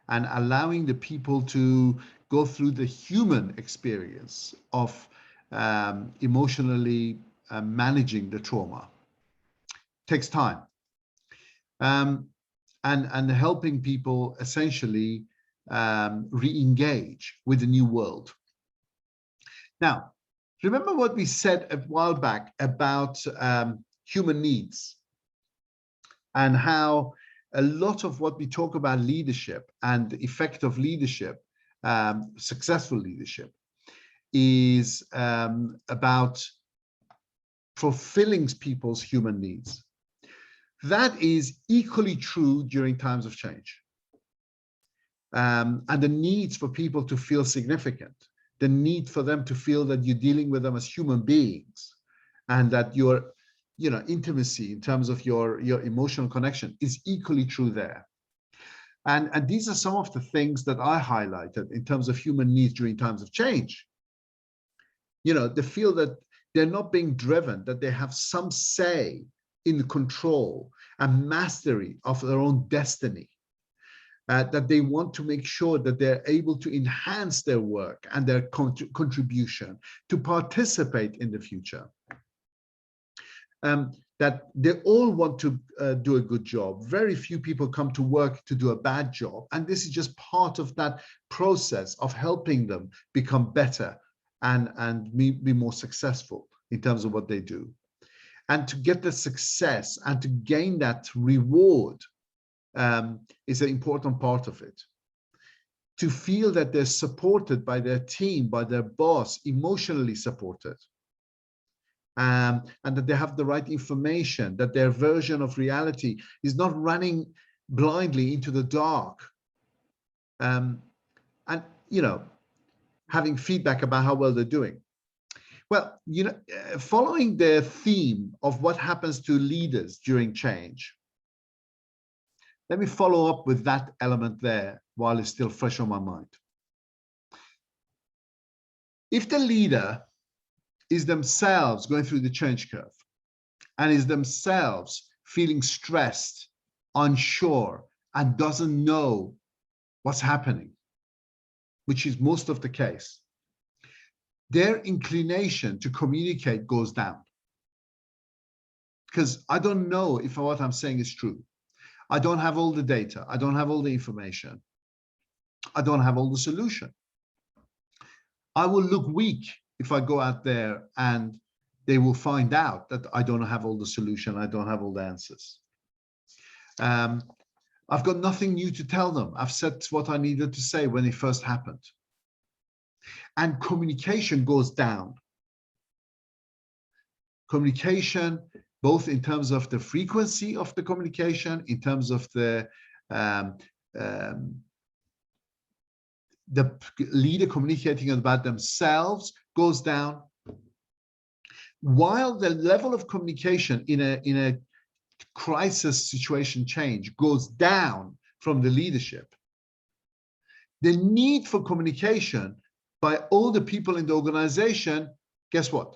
and allowing the people to go through the human experience of emotionally managing the trauma. Takes time. And helping people essentially re-engage with the new world. Now, remember what we said a while back about human needs and how a lot of what we talk about leadership and the effect of leadership, successful leadership, is about fulfilling people's human needs. That is equally true during times of change. And the needs for people to feel significant, the need for them to feel that you're dealing with them as human beings, and that your intimacy in terms of your emotional connection is equally true there. And these are some of the things that I highlighted in terms of human needs during times of change. They feel that they're not being driven, that they have some say in control and mastery of their own destiny, that they want to make sure that they're able to enhance their work and their contribution to participate in the future. That they all want to do a good job. Very few people come to work to do a bad job. And this is just part of that process of helping them become better and be more successful in terms of what they do. And to get the success and to gain that reward is an important part of it. To feel that they're supported by their team, by their boss, emotionally supported. And that they have the right information, that their version of reality is not running blindly into the dark. And, having feedback about how well they're doing. Well, following the theme of what happens to leaders during change, let me follow up with that element there while it's still fresh on my mind. If the leader is themselves going through the change curve and is themselves feeling stressed, unsure, and doesn't know what's happening, which is most of the case, their inclination to communicate goes down. Because I don't know if what I'm saying is true. I don't have all the data. I don't have all the information. I don't have all the solution. I will look weak if I go out there and they will find out that I don't have all the solution. I don't have all the answers. I've got nothing new to tell them. I've said what I needed to say when it first happened. And communication goes down. Communication, both in terms of the frequency of the communication, in terms of the leader communicating about themselves, goes down, while the level of communication in a crisis situation change goes down from the leadership. The need for communication by all the people in the organization, guess what?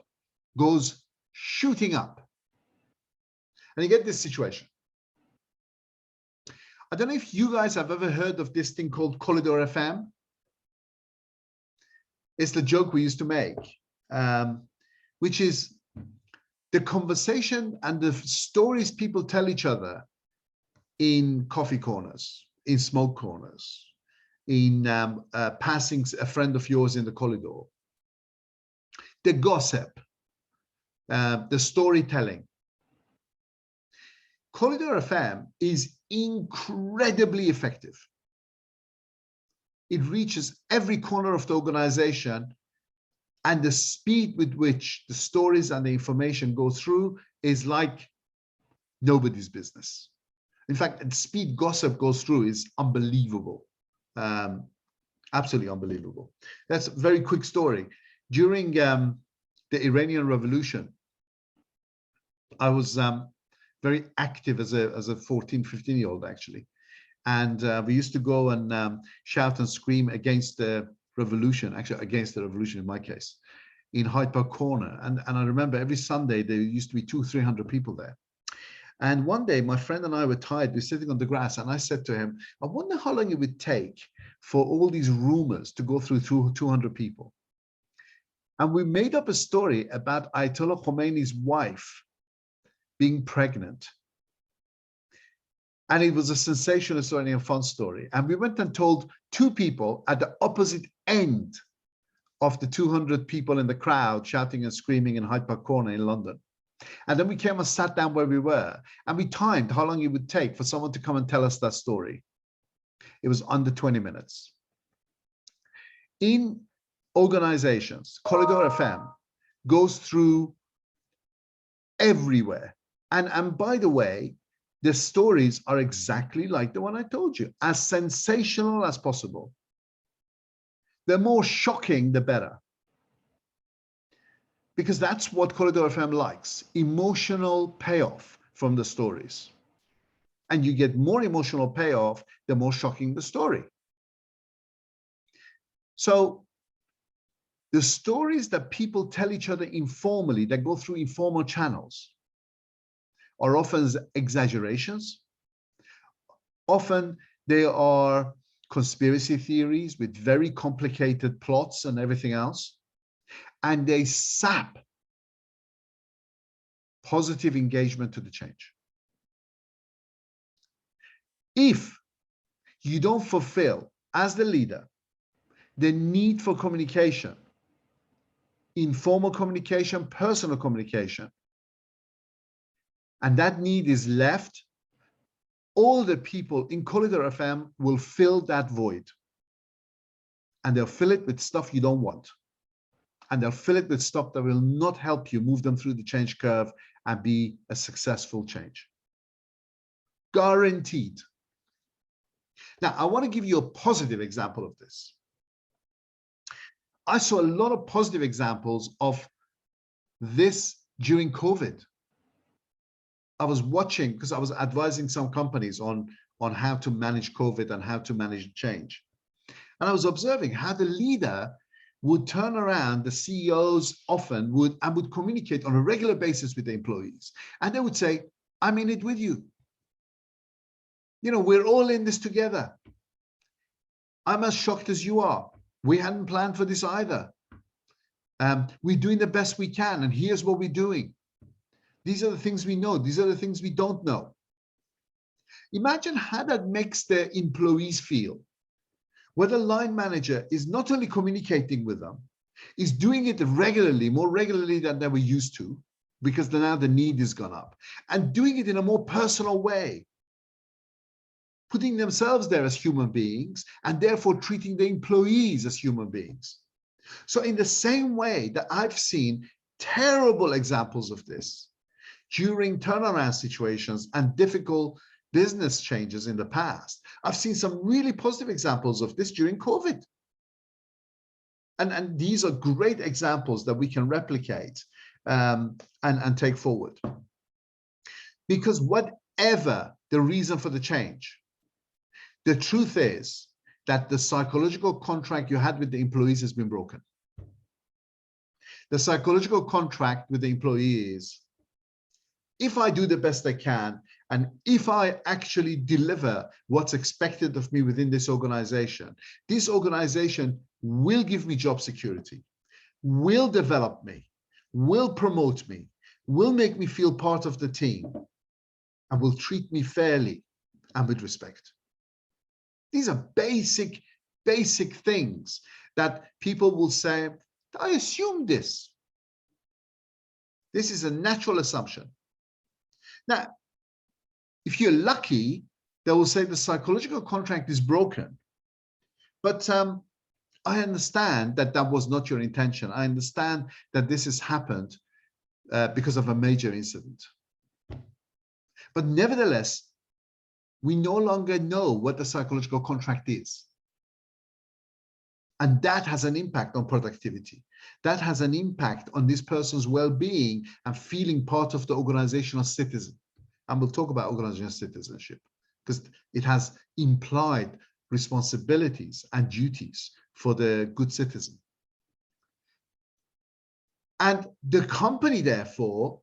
Goes shooting up. And you get this situation. I don't know if you guys have ever heard of this thing called Corridor FM. It's the joke we used to make, which is the conversation and the stories people tell each other in coffee corners, in smoke corners, in passing a friend of yours in the corridor. The gossip, the storytelling. Corridor FM is incredibly effective. It reaches every corner of the organization, and the speed with which the stories and the information go through is like nobody's business. In fact, the speed gossip goes through is unbelievable. Absolutely unbelievable. That's a very quick story. During the Iranian Revolution, I was very active as a 14, 15-year-old actually. And we used to go and shout and scream against the revolution, actually against the revolution in my case, in Hyde Park Corner. And I remember every Sunday there used to be 200-300 people there. And one day my friend and I were tired, we were sitting on the grass, and I said to him, I wonder how long it would take for all these rumors to go through 200 people. And we made up a story about Ayatollah Khomeini's wife being pregnant. And it was a sensational story and a fun story. And we went and told 2 people at the opposite end of the 200 people in the crowd shouting and screaming in Hyde Park Corner in London. And then we came and sat down where we were, and we timed how long it would take for someone to come and tell us that story. It was under 20 minutes. In organizations, Corridor FM goes through everywhere. And by the way, the stories are exactly like the one I told you, as sensational as possible. The more shocking, the better. Because that's what Corridor FM likes, emotional payoff from the stories. And you get more emotional payoff, the more shocking the story. So the stories that people tell each other informally, that go through informal channels, are often exaggerations. Often they are conspiracy theories with very complicated plots and everything else. And they sap positive engagement to the change. If you don't fulfill, as the leader, the need for communication, informal communication, personal communication, and that need is left, all the people in Corridor FM will fill that void. And they'll fill it with stuff you don't want. And they'll fill it with stuff that will not help you move them through the change curve and be a successful change. Guaranteed. Now, I want to give you a positive example of this. I saw a lot of positive examples of this during COVID. I was watching, because I was advising some companies on how to manage COVID and how to manage change. And I was observing how the leader would turn around, the CEOs often would communicate on a regular basis with the employees. And they would say, I'm in it with you. You know, we're all in this together. I'm as shocked as you are. We hadn't planned for this either. We're doing the best we can, and here's what we're doing. These are the things we know. These are the things we don't know. Imagine how that makes the employees feel. Where the line manager is not only communicating with them, is doing it regularly, more regularly than they were used to, because now the need has gone up, and doing it in a more personal way, putting themselves there as human beings, and therefore treating the employees as human beings. So in the same way that I've seen terrible examples of this during turnaround situations and difficult business changes in the past, I've seen some really positive examples of this during COVID. And these are great examples that we can replicate and take forward. Because whatever the reason for the change, the truth is that the psychological contract you had with the employees has been broken. The psychological contract with the employees, if I do the best I can, and if I actually deliver what's expected of me within this organization will give me job security, will develop me, will promote me, will make me feel part of the team, and will treat me fairly and with respect. These are basic things that people will say, I assume this. This is a natural assumption. Now, if you're lucky, they will say the psychological contract is broken. But I understand that that was not your intention. I understand that this has happened because of a major incident. But nevertheless, we no longer know what the psychological contract is. And that has an impact on productivity. That has an impact on this person's well-being and feeling part of the organizational citizen And we'll talk about organizational citizenship because it has implied responsibilities and duties for the good citizen. And the company, therefore,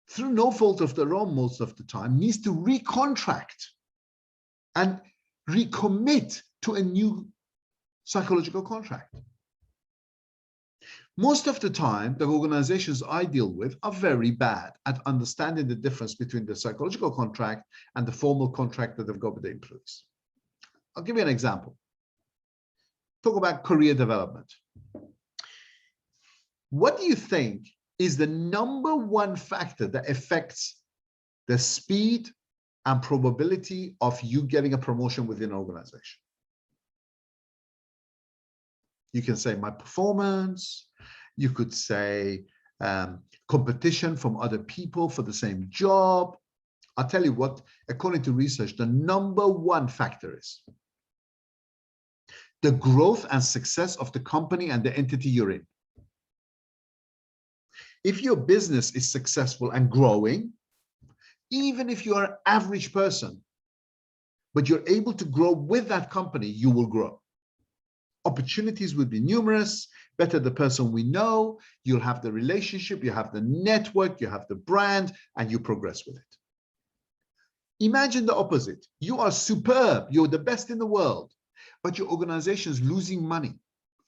through no fault of their own most of the time, needs to recontract and recommit to a new psychological contract. Most of the time, the organizations I deal with are very bad at understanding the difference between the psychological contract and the formal contract that they've got with the employees. I'll give you an example. Talk about career development. What do you think is the number one factor that affects the speed and probability of you getting a promotion within an organization? You can say my performance. You could say competition from other people for the same job. I'll tell you what, according to research, the number one factor is the growth and success of the company and the entity you're in. If your business is successful and growing, even if you're an average person, but you're able to grow with that company, you will grow. Opportunities will be numerous, better the person we know, you'll have the relationship, you have the network, you have the brand, and you progress with it. Imagine the opposite. You are superb, you're the best in the world, but your organization is losing money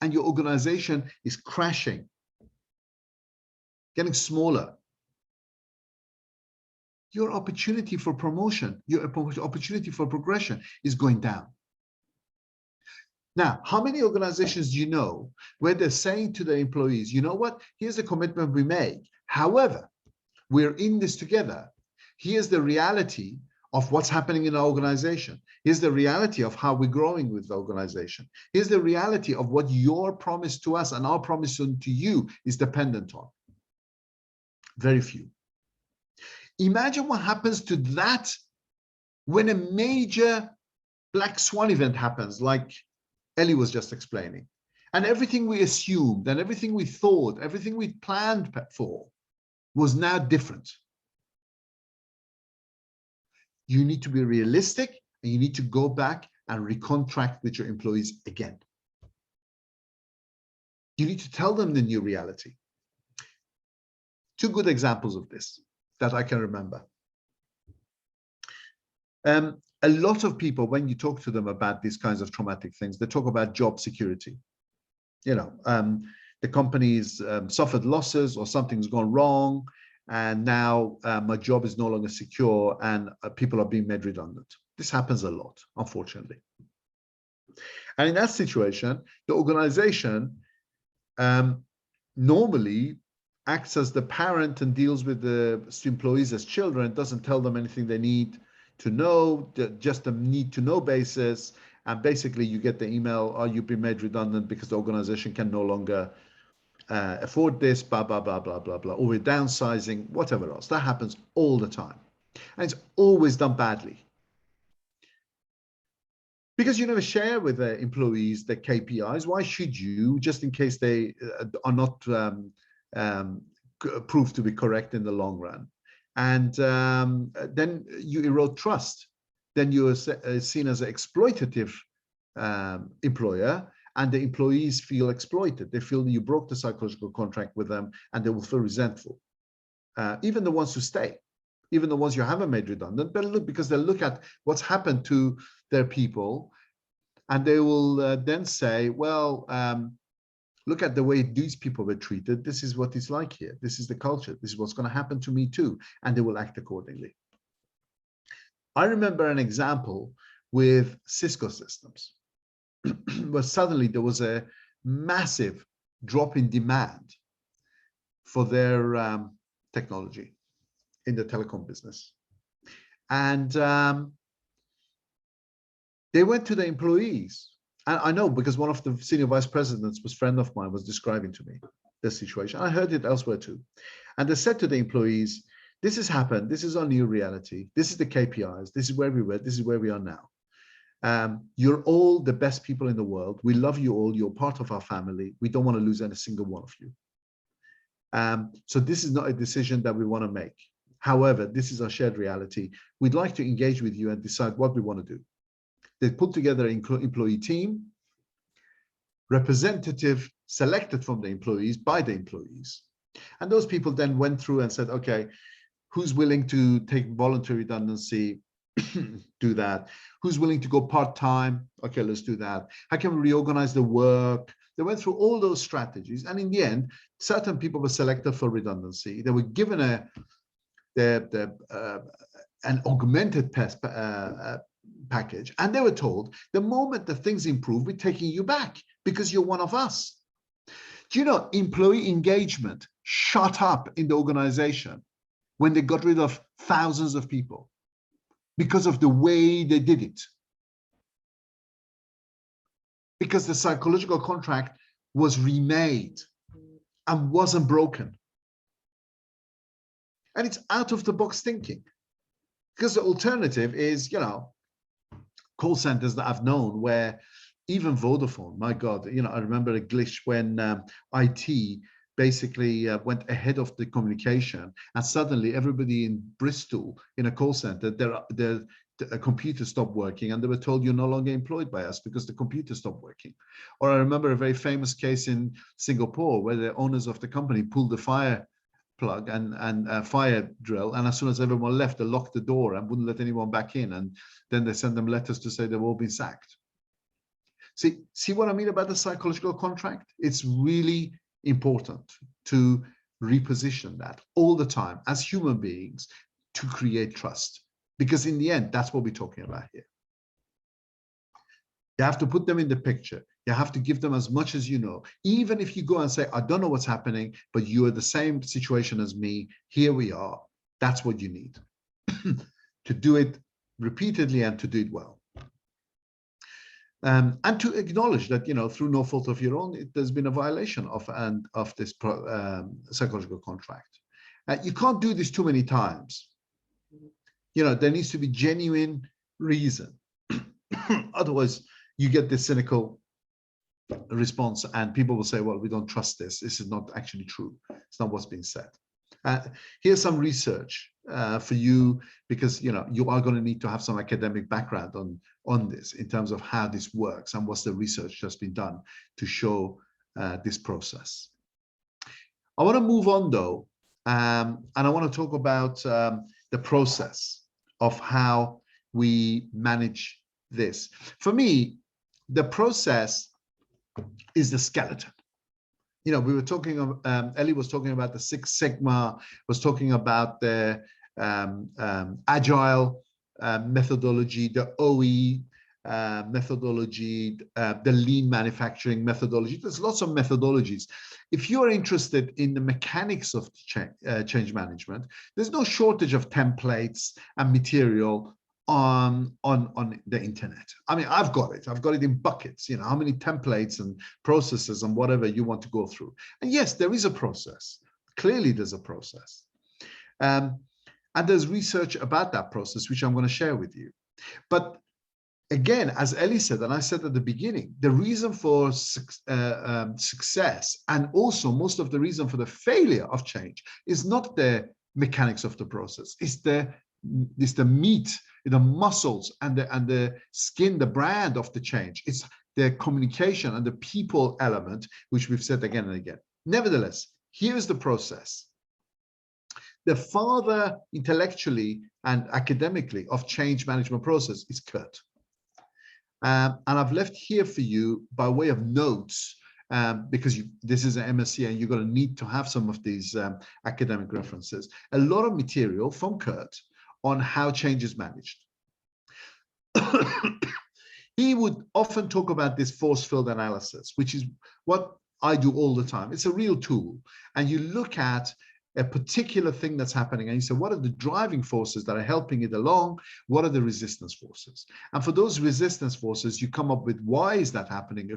and your organization is crashing, getting smaller. Your opportunity for promotion, your opportunity for progression is going down. Now, how many organizations do you know where they're saying to their employees, you know what, here's the commitment we make. However, we're in this together. Here's the reality of what's happening in our organization. Here's the reality of how we're growing with the organization. Here's the reality of what your promise to us and our promise to you is dependent on. Very few. Imagine what happens to that when a major black swan event happens, like Ellie was just explaining, and everything we assumed and everything we thought, everything we planned for was now different. You need to be realistic and you need to go back and recontract with your employees again. You need to tell them the new reality. Two good examples of this that I can remember. A lot of people, when you talk to them about these kinds of traumatic things, they talk about job security. You know, the company's suffered losses or something's gone wrong, and now my job is no longer secure and people are being made redundant. This happens a lot, unfortunately. And in that situation, the organization normally acts as the parent and deals with the employees as children, doesn't tell them anything they need to know, just a need to know basis. And basically you get the email, oh, you've been made redundant because the organization can no longer afford this, blah, blah, blah, blah, blah, blah, or we're downsizing, whatever else. That happens all the time. And it's always done badly. Because you never share with the employees the KPIs. Why should you, just in case they are not proved to be correct in the long run? And then you erode trust. Then you are seen as an exploitative employer, and the employees feel exploited. They feel that you broke the psychological contract with them, and they will feel resentful. Even the ones who stay, even the ones you haven't made redundant, but look, because they look at what's happened to their people, and they will then say, well, look at the way these people were treated. This is what it's like here. This is the culture. This is what's going to happen to me too. And they will act accordingly. I remember an example with Cisco systems, where suddenly there was a massive drop in demand for their technology in the telecom business. And they went to the employees. And I know because one of the senior vice presidents was a friend of mine, was describing to me the situation. I heard it elsewhere too. And they said to the employees, this has happened. This is our new reality. This is the KPIs. This is where we were. This is where we are now. You're all the best people in the world. We love you all. You're part of our family. We don't want to lose any single one of you. So this is not a decision that we want to make. However, this is our shared reality. We'd like to engage with you and decide what we want to do. They put together an employee team, representative selected from the employees by the employees. And those people then went through and said, okay, who's willing to take voluntary redundancy? Do that. Who's willing to go part-time? Okay, let's do that. How can we reorganize the work? They went through all those strategies. And in the end, certain people were selected for redundancy. They were given an augmented package. And they were told, the moment that things improve, we're taking you back because you're one of us. Do you know, employee engagement shot up in the organization when they got rid of thousands of people because of the way they did it. Because the psychological contract was remade and wasn't broken. And it's out of the box thinking. Because the alternative is, you know, call centers that I've known where even Vodafone, my God, you know, I remember a glitch when IT basically went ahead of the communication, and suddenly everybody in Bristol in a call center, their computer stopped working, and they were told you're no longer employed by us because the computer stopped working. Or I remember a very famous case in Singapore where the owners of the company pulled the fire plug and fire drill, and as soon as everyone left, they locked the door and wouldn't let anyone back in, and then they sent them letters to say they've all been sacked. See what I mean about the psychological contract? It's really important to reposition that all the time as human beings to create trust, because in the end, that's what we're talking about here. You have to put them in the picture. You have to give them as much as you know. Even if you go and say, I don't know what's happening, but you are the same situation as me, here we are. That's what you need to do it repeatedly and to do it well. And to acknowledge that, you know, through no fault of your own, there's been a violation of this psychological contract. You can't do this too many times. You know, there needs to be genuine reason. Otherwise, you get this cynical response and people will say, well, we don't trust this. This is not actually true. It's not what's being said. Here's some research for you, because you know you are going to need to have some academic background on this in terms of how this works and what's the research that's been done to show this process. I want to move on though, and I want to talk about the process of how we manage this. For me, the process is the skeleton. You know, we were talking of, Ellie was talking about the Six Sigma, was talking about the agile methodology, the OE methodology, the lean manufacturing methodology. There's lots of methodologies. If you're interested in the mechanics of change management, there's no shortage of templates and material on the internet. I mean, I've got it in buckets, you know, how many templates and processes and whatever you want to go through. And yes, there is a process. Clearly there's a process. And there's research about that process, which I'm going to share with you. But again, as Ellie said, and I said at the beginning, the reason for success and also most of the reason for the failure of change is not the mechanics of the process. It's the meat, the muscles and the skin, the brand of the change. It's the communication and the people element, which we've said again and again. Nevertheless, here's the process. The father intellectually and academically of change management process is Kurt. And I've left here for you by way of notes, because this is an MSc and you're going to need to have some of these academic references, a lot of material from Kurt on how change is managed. He would often talk about this force field analysis, which is what I do all the time. It's a real tool. And you look at a particular thing that's happening and you say, what are the driving forces that are helping it along? What are the resistance forces? And for those resistance forces, you come up with why is that happening?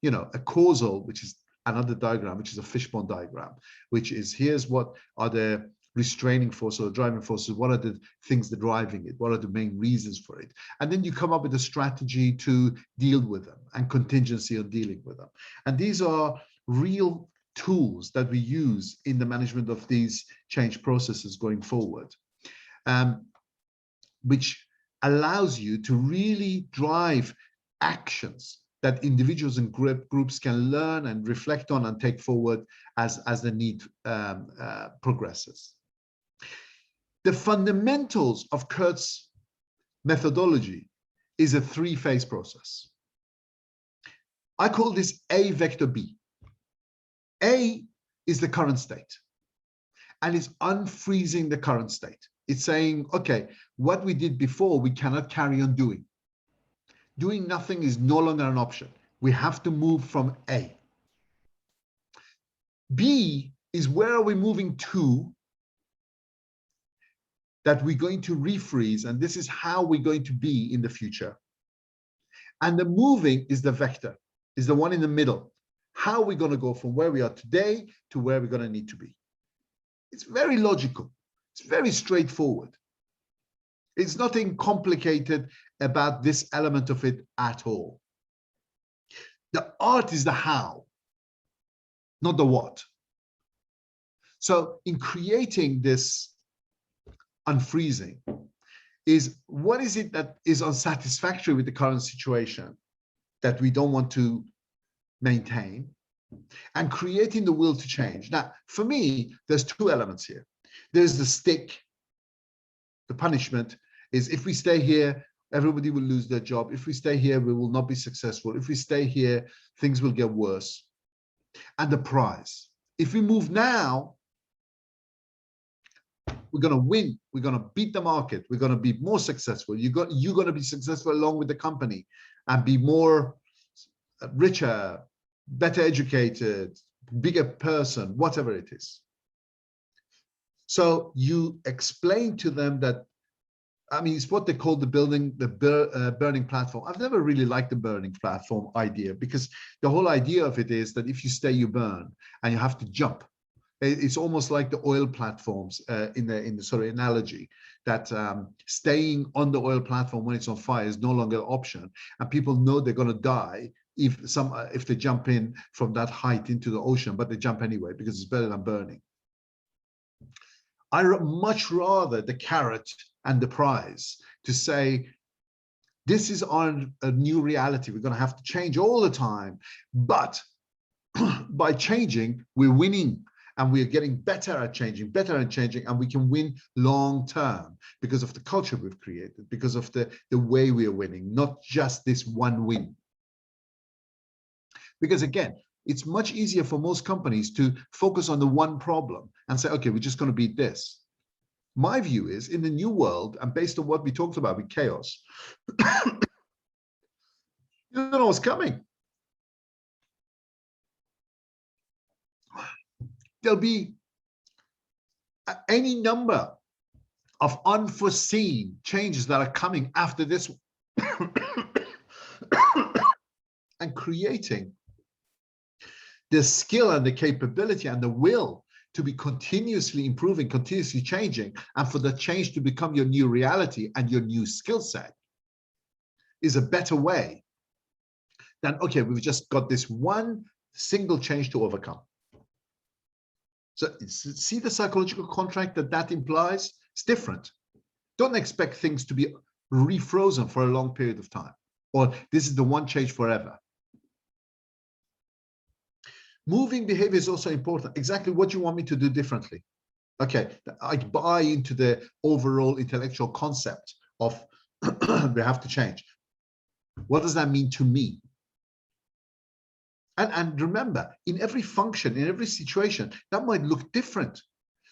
You know, a causal, which is another diagram, which is a fishbone diagram, which is here's what are the restraining forces or driving forces, what are the things that are driving it, what are the main reasons for it, and then you come up with a strategy to deal with them and contingency on dealing with them. And these are real tools that we use in the management of these change processes going forward. which allows you to really drive actions that individuals and groups can learn and reflect on and take forward as the need progresses. The fundamentals of Kurt's methodology is a three-phase process. I call this A vector B. A is the current state, and it's unfreezing the current state. It's saying, okay, what we did before, we cannot carry on doing. Doing nothing is no longer an option. We have to move from A. B is where are we moving to that we're going to refreeze, and this is how we're going to be in the future. And the moving is the vector, is the one in the middle. How are we going to go from where we are today to where we're going to need to be? It's very logical. It's very straightforward. It's nothing complicated about this element of it at all. The art is the how, not the what. So in creating this unfreezing is what is it that is unsatisfactory with the current situation that we don't want to maintain, and creating the will to change. Now, for me, there's two elements here. There's the stick. The punishment is if we stay here, everybody will lose their job. If we stay here, we will not be successful. If we stay here, things will get worse. And the prize. If we move now, we're going to win. We're going to beat the market. We're going to be more successful. You're going to be successful along with the company and be more richer, better educated, bigger person, whatever it is. So you explain to them that, I mean, it's what they call the burning platform. I've never really liked the burning platform idea, because the whole idea of it is that if you stay, you burn, and you have to jump. It's almost like the oil platforms in the sort of analogy that staying on the oil platform when it's on fire is no longer an option, and people know they're going to die if they jump in from that height into the ocean, but they jump anyway because it's better than burning. I much rather the carrot and the prize to say, this is a new reality. We're going to have to change all the time, but by changing, we're winning. And we are getting better at changing, and we can win long term because of the culture we've created, because of the way we are winning, not just this one win. Because again, it's much easier for most companies to focus on the one problem and say, okay, we're just going to beat this. My view is, in the new world, and based on what we talked about with chaos, you don't know what's coming. There'll be any number of unforeseen changes that are coming after this and creating the skill and the capability and the will to be continuously improving, continuously changing, and for the change to become your new reality and your new skill set is a better way than, okay, we've just got this one single change to overcome. So see the psychological contract that implies? It's different. Don't expect things to be refrozen for a long period of time, or this is the one change forever. Moving behavior is also important. Exactly what you want me to do differently. Okay, I buy into the overall intellectual concept of we have to change. What does that mean to me? And remember, in every function, in every situation, that might look different.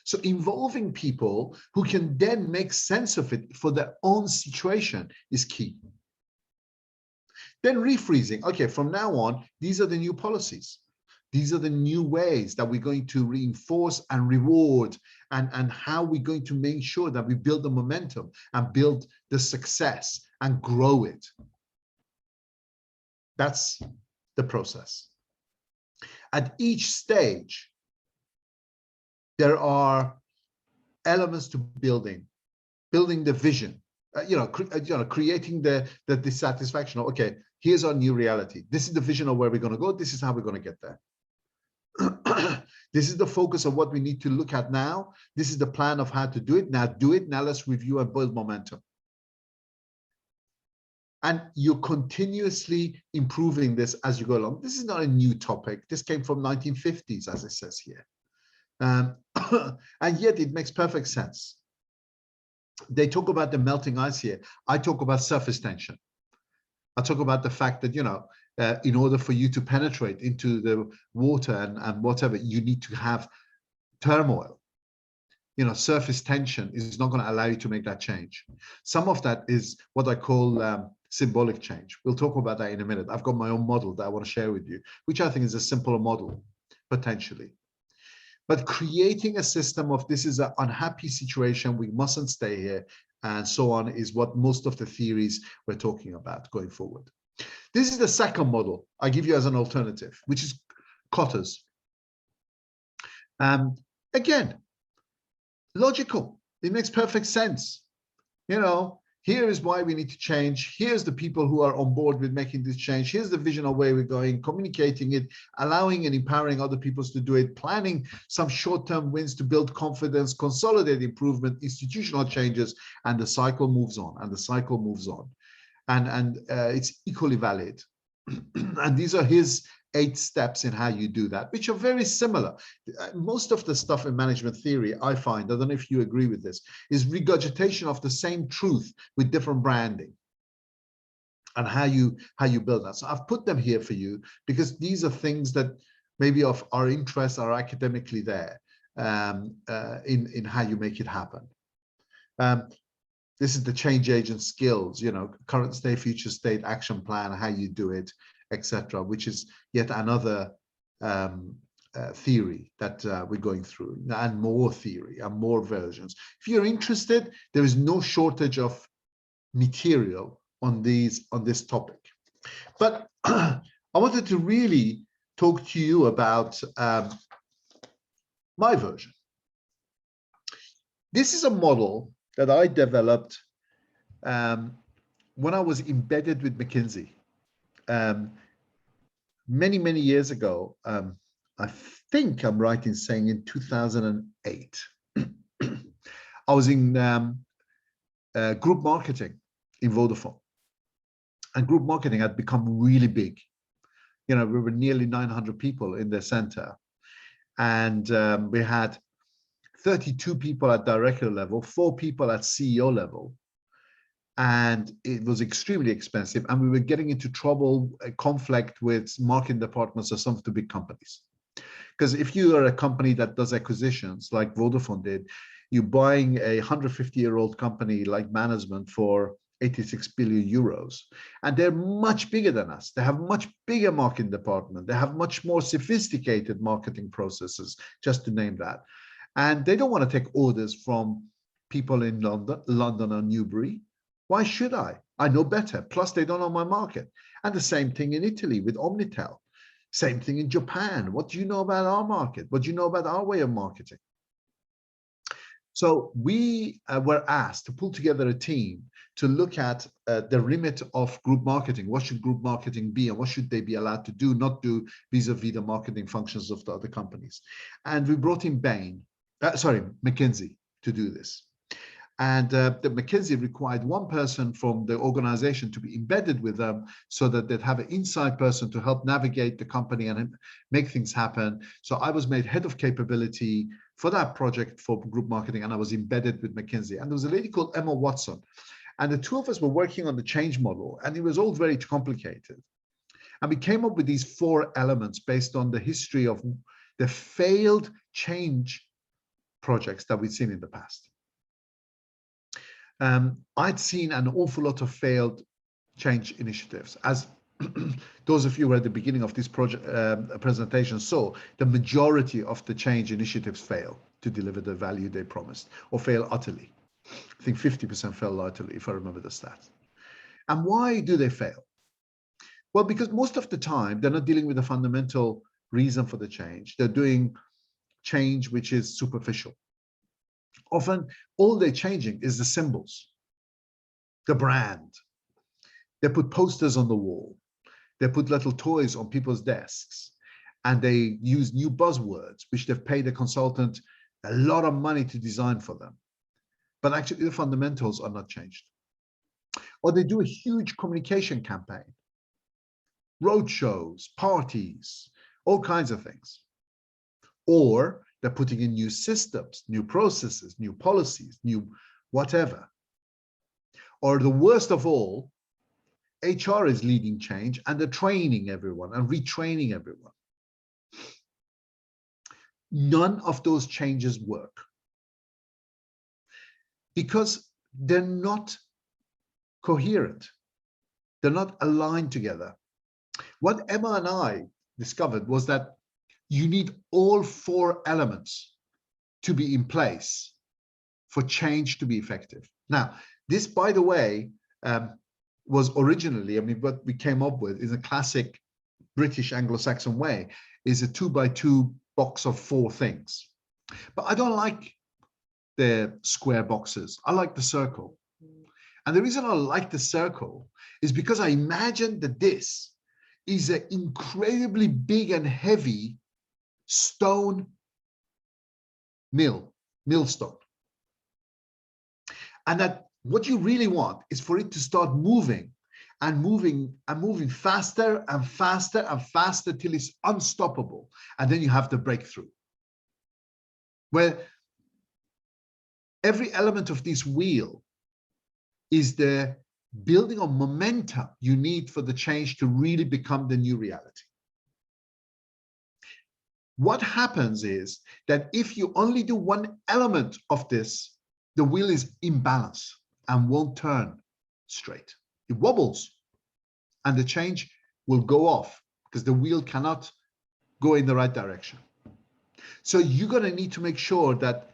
So involving people who can then make sense of it for their own situation is key. Then refreezing. Okay, from now on, these are the new policies. These are the new ways that we're going to reinforce and reward, and how we're going to make sure that we build the momentum and build the success and grow it. That's the process. At each stage, there are elements to building the vision, creating the dissatisfaction. Okay, here's our new reality. This is the vision of where we're going to go. This is how we're going to get there. This is the focus of what we need to look at now. This is the plan of how to do it. Now do it. Now let's review and build momentum. And you're continuously improving this as you go along. This is not a new topic. This came from 1950s, as it says here. And yet it makes perfect sense. They talk about the melting ice here. I talk about surface tension. I talk about the fact that, in order for you to penetrate into the water and whatever, you need to have turmoil. Surface tension is not going to allow you to make that change. Some of that is what I call symbolic change. We'll talk about that in a minute. I've got my own model that I want to share with you, which I think is a simpler model, potentially. But creating a system of this is an unhappy situation, we mustn't stay here, and so on, is what most of the theories we're talking about going forward. This is the second model I give you as an alternative, which is Kotter's. Again, logical. It makes perfect sense. Here is why we need to change. Here's the people who are on board with making this change. Here's the vision of where we're going, communicating it, allowing and empowering other people to do it, planning some short-term wins to build confidence, consolidate improvement, institutional changes, and the cycle moves on, and the cycle moves on. And it's equally valid. And these are his 8 steps in how you do that, which are very similar. Most of the stuff in management theory, I find, I don't know if you agree with this, is regurgitation of the same truth with different branding and how you build that. So I've put them here for you because these are things that maybe of our interest are academically there in how you make it happen. This is the change agent skills, current state, future state, action plan, how you do it, etc., which is yet another theory that we're going through, and more theory and more versions. If you're interested, there is no shortage of material on this topic. But I wanted to really talk to you about my version. This is a model that I developed when I was embedded with McKinsey. Many years ago, I think I'm right in saying in 2008, I was in group marketing in Vodafone, and group marketing had become really big. We were nearly 900 people in the center, and we had 32 people at director level, 4 people at CEO level. And it was extremely expensive, and we were getting into trouble, conflict with marketing departments of some of the big companies. Because if you are a company that does acquisitions like Vodafone did, you're buying a 150-year-old company like management for 86 billion euros, and they're much bigger than us. They have much bigger marketing department. They have much more sophisticated marketing processes, just to name that. And they don't want to take orders from people in London or Newbury. Why should I? I know better. Plus, they don't know my market. And the same thing in Italy with Omnitel. Same thing in Japan. What do you know about our market? What do you know about our way of marketing? So we were asked to pull together a team to look at the remit of group marketing. What should group marketing be, and what should they be allowed to do, not do vis-a-vis the marketing functions of the other companies? And we brought in McKinsey to do this. And the McKinsey required one person from the organization to be embedded with them so that they'd have an inside person to help navigate the company and make things happen. So I was made head of capability for that project for group marketing, and I was embedded with McKinsey. And there was a lady called Emma Watson. And the two of us were working on the change model, and it was all very complicated. And we came up with these 4 elements based on the history of the failed change projects that we'd seen in the past. I'd seen an awful lot of failed change initiatives. As those of you who are at the beginning of this project presentation saw, the majority of the change initiatives fail to deliver the value they promised, or fail utterly. I think 50% fail utterly, if I remember the stats. And why do they fail? Well, because most of the time, they're not dealing with the fundamental reason for the change. They're doing change which is superficial. Often, all they're changing is the symbols, the brand. They put posters on the wall. They put little toys on people's desks. and they use new buzzwords, which they've paid a consultant a lot of money to design for them. But actually the fundamentals are not changed. Or they do a huge communication campaign, road shows, parties, all kinds of things. Or they're putting in new systems, new processes, new policies, new whatever. Or the worst of all, HR is leading change and they're training everyone and retraining everyone. None of those changes work because they're not coherent. They're not aligned together. What Emma and I discovered was that you need all 4 elements to be in place for change to be effective. Now, this, by the way, was originally, I mean, what we came up with is a classic British Anglo-Saxon way, is a 2x2 box of 4 things. But I don't like the square boxes. I like the circle. And the reason I like the circle is because I imagine that this is an incredibly big and heavy stone millstone. And that what you really want is for it to start moving and moving and moving faster and faster and faster till it's unstoppable. And then you have the breakthrough, where every element of this wheel is the building of momentum you need for the change to really become the new reality. What happens is that if you only do one element of this, the wheel is imbalanced and won't turn straight. It wobbles and the change will go off because the wheel cannot go in the right direction. So you're going to need to make sure that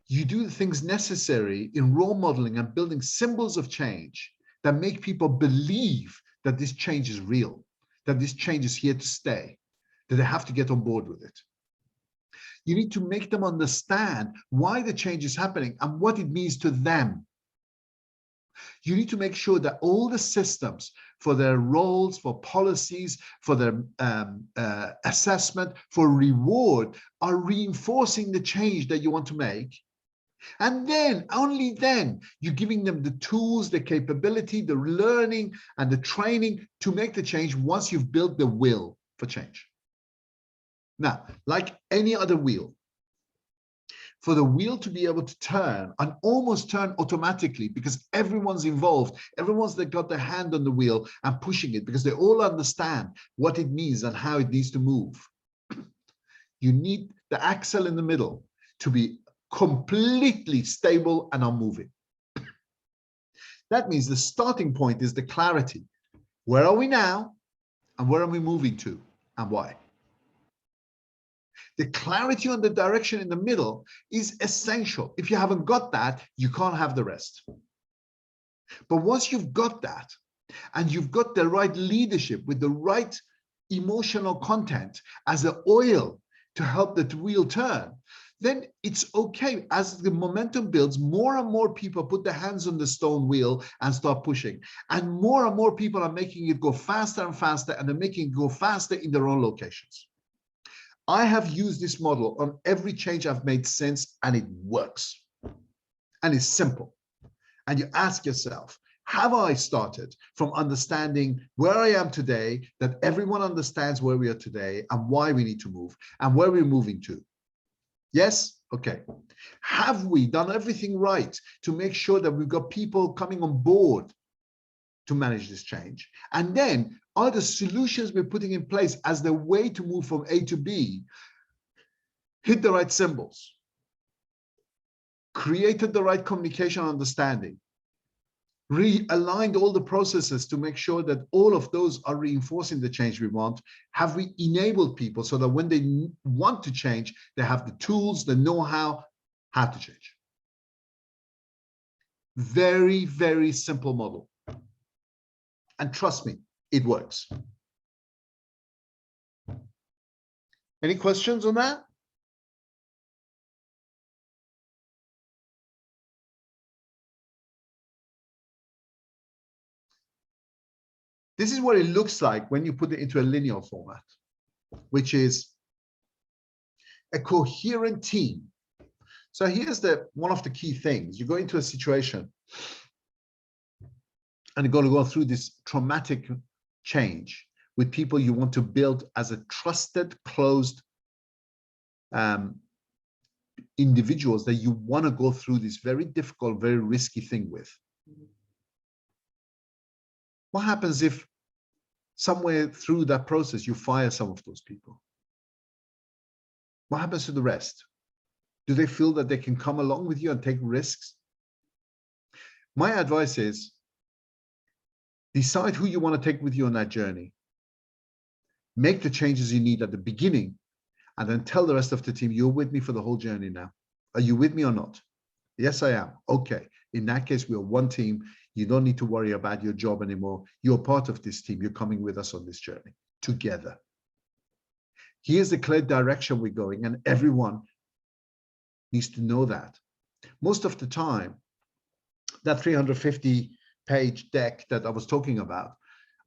you do the things necessary in role modeling and building symbols of change that make people believe that this change is real, that this change is here to stay, that they have to get on board with it. You need to make them understand why the change is happening and what it means to them. You need to make sure that all the systems for their roles, for policies, for their assessment, for reward are reinforcing the change that you want to make. And then, only then, you're giving them the tools, the capability, the learning, and the training to make the change once you've built the will for change. Now, like any other wheel, for the wheel to be able to turn and almost turn automatically because everyone's involved, everyone's that got their hand on the wheel and pushing it because they all understand what it means and how it needs to move. You need the axle in the middle to be completely stable and unmoving. That means the starting point is the clarity. Where are we now and where are we moving to and why? The clarity on the direction in the middle is essential. If you haven't got that, you can't have the rest. But once you've got that, and you've got the right leadership with the right emotional content as the oil to help the wheel turn, then it's okay. As the momentum builds, more and more people put their hands on the stone wheel and start pushing. And more people are making it go faster and faster, and they're making it go faster in their own locations. I have used this model on every change I've made since, and it works. And it's simple. And you ask yourself, have I started from understanding where I am today, that everyone understands where we are today and why we need to move and where we're moving to? Yes? Okay. Have we done everything right to make sure that we've got people coming on board to manage this change? And then are the solutions we're putting in place as the way to move from A to B hit the right symbols, created the right communication understanding, realigned all the processes to make sure that all of those are reinforcing the change we want? Have we enabled people so that when they want to change, they have the tools, the know-how, how to change? Very, very simple model. And trust me, it works. Any questions on that? This is what it looks like when you put it into a linear format. which is a coherent team. So here's one of the key things. You go into a situation and you're going to go through this traumatic change with people you want to build as a trusted, closed individuals that you want to go through this very difficult, very risky thing with. What happens if somewhere through that process you fire some of those people? What happens to the rest? Do they feel that they can come along with you and take risks? My advice is decide who you want to take with you on that journey. Make the changes you need at the beginning, and then tell the rest of the team, you're with me for the whole journey now. Are you with me or not? Yes, I am. Okay. In that case, we are one team. You don't need to worry about your job anymore. You're part of this team. You're coming with us on this journey together. Here's the clear direction we're going, and everyone needs to know that. Most of the time, that 350-page deck that I was talking about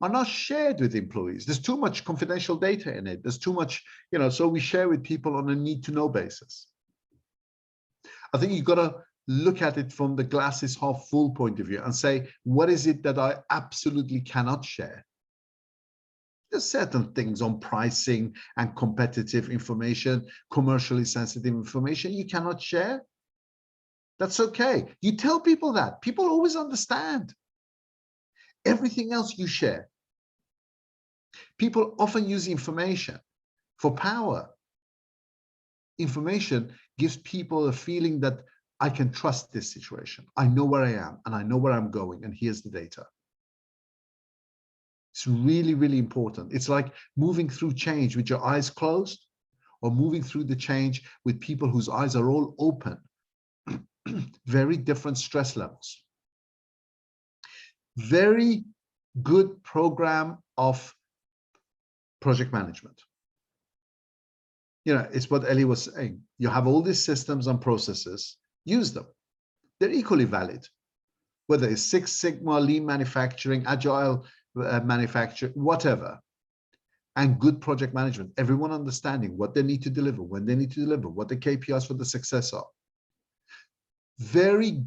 are not shared with employees. There's too much confidential data in it. There's too much, so we share with people on a need-to-know basis. I think you've got to look at it from the glass is half full point of view and say, what is it that I absolutely cannot share? There's certain things on pricing and competitive information, commercially sensitive information you cannot share. That's okay. You tell people that. People always understand. Everything else you share. People often use information for power. Information gives people a feeling that I can trust this situation. I know where I am and I know where I'm going, and here's the data. It's really, really important. It's like moving through change with your eyes closed, or moving through the change with people whose eyes are all open. Very different stress levels. Very good program of project management. It's what Ellie was saying. You have all these systems and processes, use them. They're equally valid. Whether it's Six Sigma, lean manufacturing, agile manufacturing, whatever. And good project management, everyone understanding what they need to deliver, when they need to deliver, what the KPIs for the success are. Very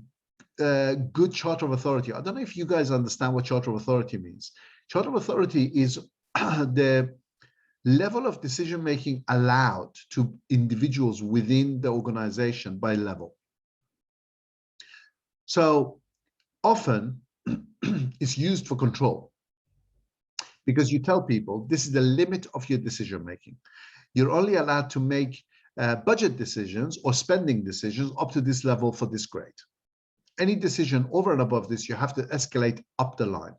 good charter of authority. I don't know if you guys understand what charter of authority means. Charter of authority is the level of decision-making allowed to individuals within the organization by level. So often it's used for control, because you tell people this is the limit of your decision-making. You're only allowed to make budget decisions or spending decisions up to this level for this grade. Any decision over and above this, you have to escalate up the line.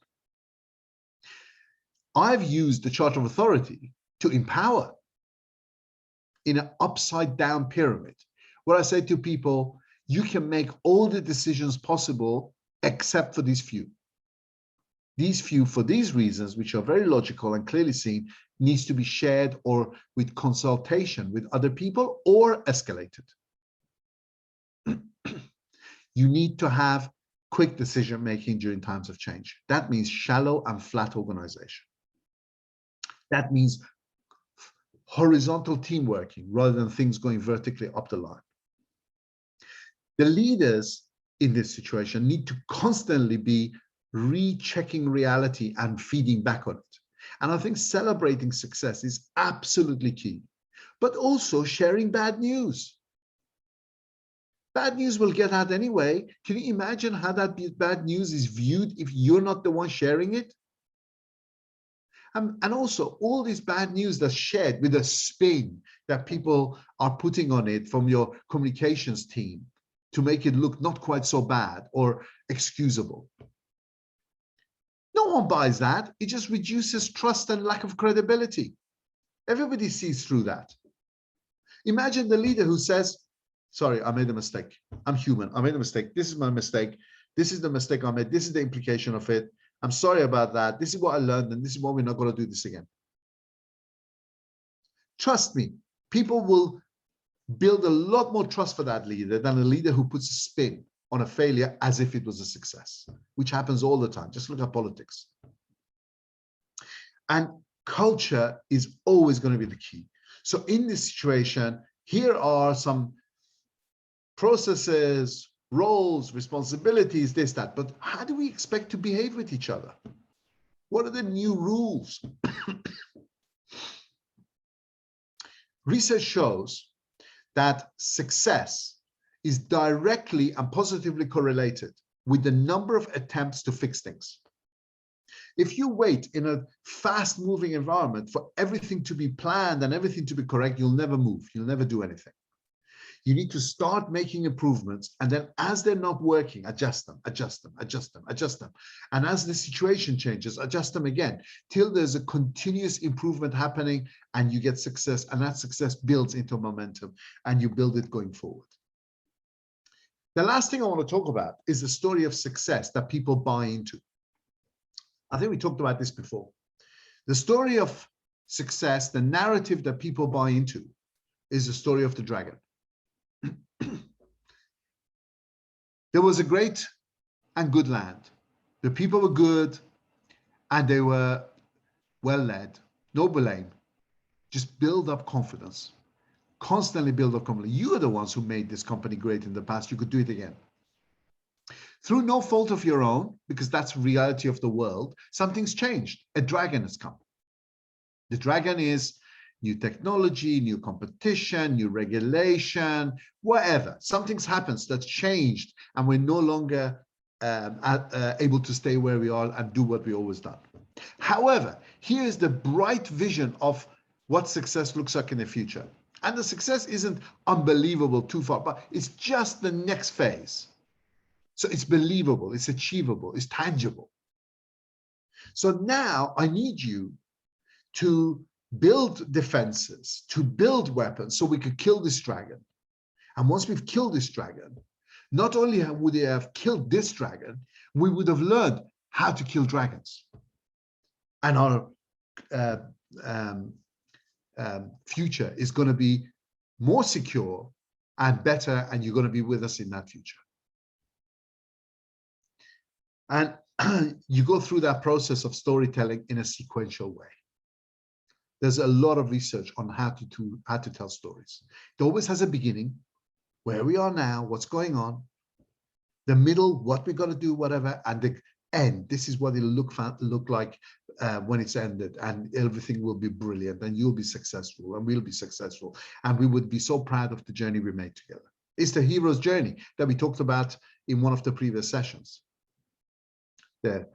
I've used the Charter of Authority to empower in an upside down pyramid, where I say to people, you can make all the decisions possible except for these few. These few, for these reasons, which are very logical and clearly seen, needs to be shared or with consultation with other people or escalated. You need to have quick decision-making during times of change. That means shallow and flat organization. That means horizontal team working rather than things going vertically up the line. The leaders in this situation need to constantly be rechecking reality and feeding back on it. And I think celebrating success is absolutely key, but also sharing bad news. Bad news will get out anyway. Can you imagine how that bad news is viewed if you're not the one sharing it? And also all this bad news that's shared with a spin that people are putting on it from your communications team to make it look not quite so bad or excusable. No one buys that. It just reduces trust and lack of credibility. Everybody sees through that. Imagine the leader who says, sorry, I made a mistake. I'm human. I made a mistake. This is my mistake. This is the mistake I made. This is the implication of it. I'm sorry about that. This is what I learned, and this is why we're not going to do this again. Trust me, people will build a lot more trust for that leader than a leader who puts a spin on a failure as if it was a success, which happens all the time. Just look at politics. And culture is always going to be the key. So in this situation, here are some processes, roles, responsibilities, this, that, but how do we expect to behave with each other? What are the new rules? Research shows that success is directly and positively correlated with the number of attempts to fix things. If you wait in a fast-moving environment for everything to be planned and everything to be correct, you'll never move, you'll never do anything. You need to start making improvements, and then as they're not working, adjust them, adjust them, adjust them, adjust them. And as the situation changes, adjust them again, till there's a continuous improvement happening and you get success, and that success builds into momentum and you build it going forward. The last thing I want to talk about is the story of success that people buy into. I think we talked about this before. The story of success, the narrative that people buy into, is the story of the dragon. There was a great and good land. The people were good and they were well led, no blame. Just build up confidence, constantly build up confidence. You are the ones who made this company great in the past. You could do it again. Through no fault of your own, because that's reality of the world, something's changed. A dragon has come. The dragon is new technology, new competition, new regulation, whatever. Something's happens that's changed, and we're no longer able to stay where we are and do what we always done. However, here is the bright vision of what success looks like in the future. And the success isn't unbelievable too far, but it's just the next phase. So it's believable, it's achievable, it's tangible. So now I need you to build defenses, to build weapons so we could kill this dragon. And once we've killed this dragon, not only would they have killed this dragon, we would have learned how to kill dragons. And our future is going to be more secure and better, and you're going to be with us in that future. And you go through that process of storytelling in a sequential way. There's a lot of research on how to tell stories. It always has a beginning, where we are now, what's going on, the middle, what we got to do, whatever, and the end. This is what it'll look like when it's ended, and everything will be brilliant, and you'll be successful, and we'll be successful, and we would be so proud of the journey we made together. It's the hero's journey that we talked about in one of the previous sessions. There,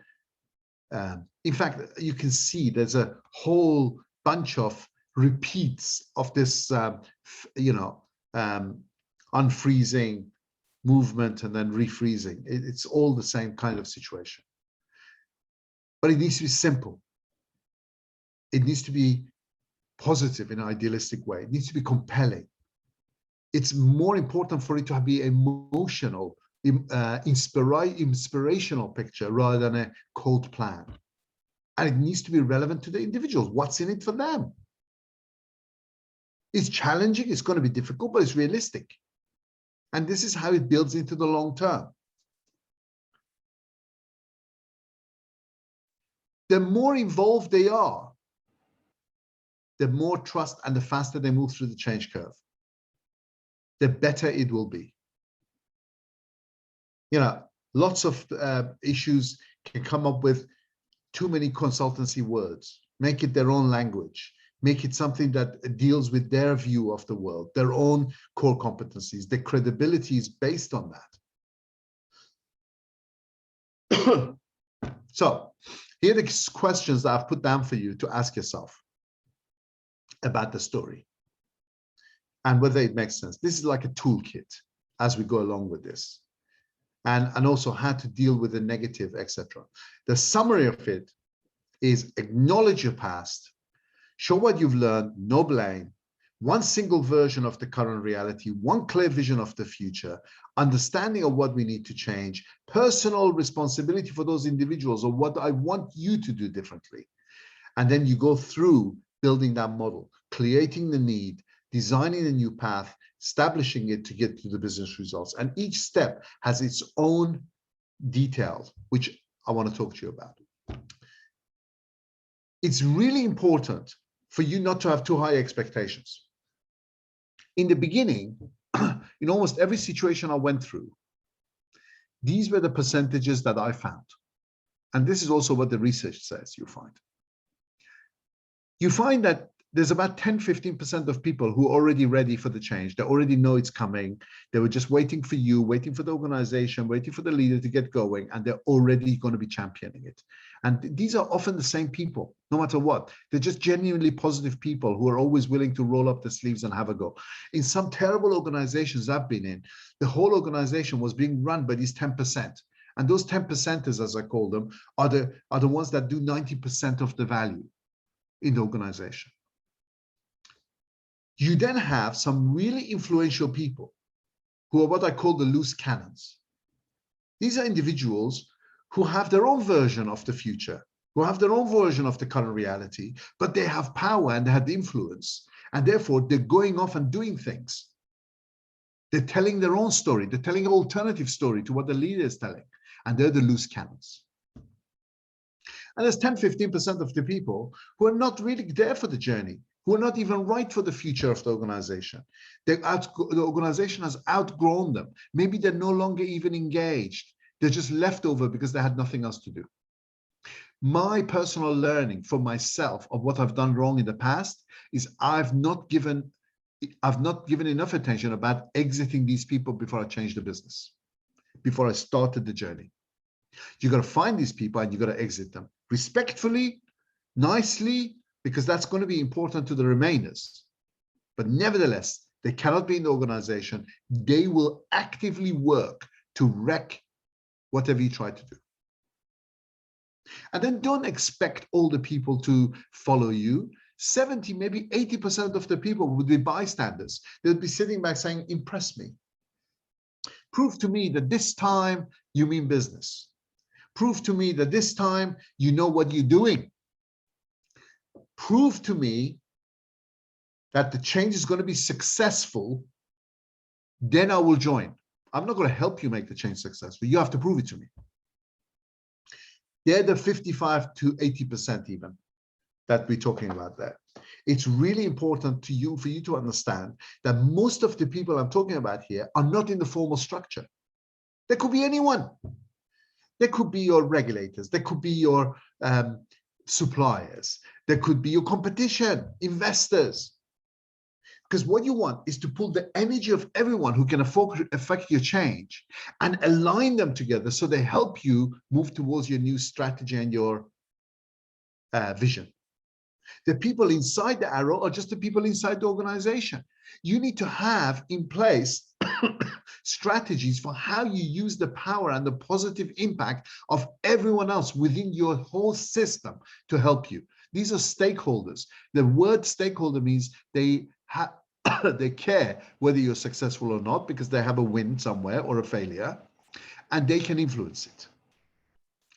in fact, you can see there's a whole bunch of repeats of this, unfreezing movement and then refreezing. It's all the same kind of situation. But it needs to be simple. It needs to be positive in an idealistic way. It needs to be compelling. It's more important for it to be emotional, inspirational picture rather than a cold plan. And it needs to be relevant to the individuals. What's in it for them? It's challenging, it's going to be difficult, but it's realistic. And this is how it builds into the long term. The more involved they are, the more trust and the faster they move through the change curve, the better it will be. Lots of issues can come up with too many consultancy words. Make it their own language. Make it something that deals with their view of the world, their own core competencies. The credibility is based on that. So here are the questions that I've put down for you to ask yourself about the story and whether it makes sense. This is like a toolkit as we go along with this. And also how to deal with the negative, etc. The summary of it is acknowledge your past, show what you've learned, no blame, one single version of the current reality, one clear vision of the future, understanding of what we need to change, personal responsibility for those individuals or what I want you to do differently. And then you go through building that model, creating the need, designing a new path, establishing it to get to the business results. And each step has its own details, which I want to talk to you about. it's really important for you not to have too high expectations. In the beginning, in almost every situation I went through, these were the percentages that I found. And this is also what the research says you find. You find that there's about 10-15% of people who are already ready for the change. They already know it's coming. They were just waiting for you, waiting for the organization, waiting for the leader to get going, and they're already going to be championing it. And these are often the same people, no matter what. They're just genuinely positive people who are always willing to roll up their sleeves and have a go. In some terrible organizations I've been in, the whole organization was being run by these 10%. And those 10%ers, as I call them, are the ones that do 90% of the value in the organization. You then have some really influential people who are what I call the loose cannons. These are individuals who have their own version of the future, who have their own version of the current reality, but they have power and they have the influence, and therefore they're going off and doing things. They're telling their own story. They're telling an alternative story to what the leader is telling, and they're the loose cannons. And there's 10-15% of the people who are not really there for the journey, who are not even right for the future of the organization. The organization has outgrown them. Maybe they're no longer even engaged. They're just left over because they had nothing else to do. My personal learning for myself of what I've done wrong in the past is I've not given enough attention about exiting these people before I changed the business, before I started the journey. You got to find these people and you got to exit them respectfully, nicely, because that's going to be important to the remainers. But nevertheless, they cannot be in the organization. They will actively work to wreck whatever you try to do. And then don't expect all the people to follow you. 70, maybe 80% of the people would be bystanders. They'll be sitting back saying, impress me. Prove to me that this time you mean business. Prove to me that this time you know what you're doing. Prove to me that the change is going to be successful, then I will join. I'm not going to help you make the change successful. You have to prove it to me. They're the 55 to 80% even that we're talking about there. It's really important to you, for you to understand that most of the people I'm talking about here are not in the formal structure. There could be anyone. There could be your regulators. There could be your suppliers. There could be your competition, investors. Because what you want is to pull the energy of everyone who can affect your change and align them together so they help you move towards your new strategy and your vision. The people inside the arrow are just the people inside the organization. You need to have in place strategies for how you use the power and the positive impact of everyone else within your whole system to help you. These are stakeholders. The word stakeholder means they care whether you're successful or not because they have a win somewhere or a failure, and they can influence it.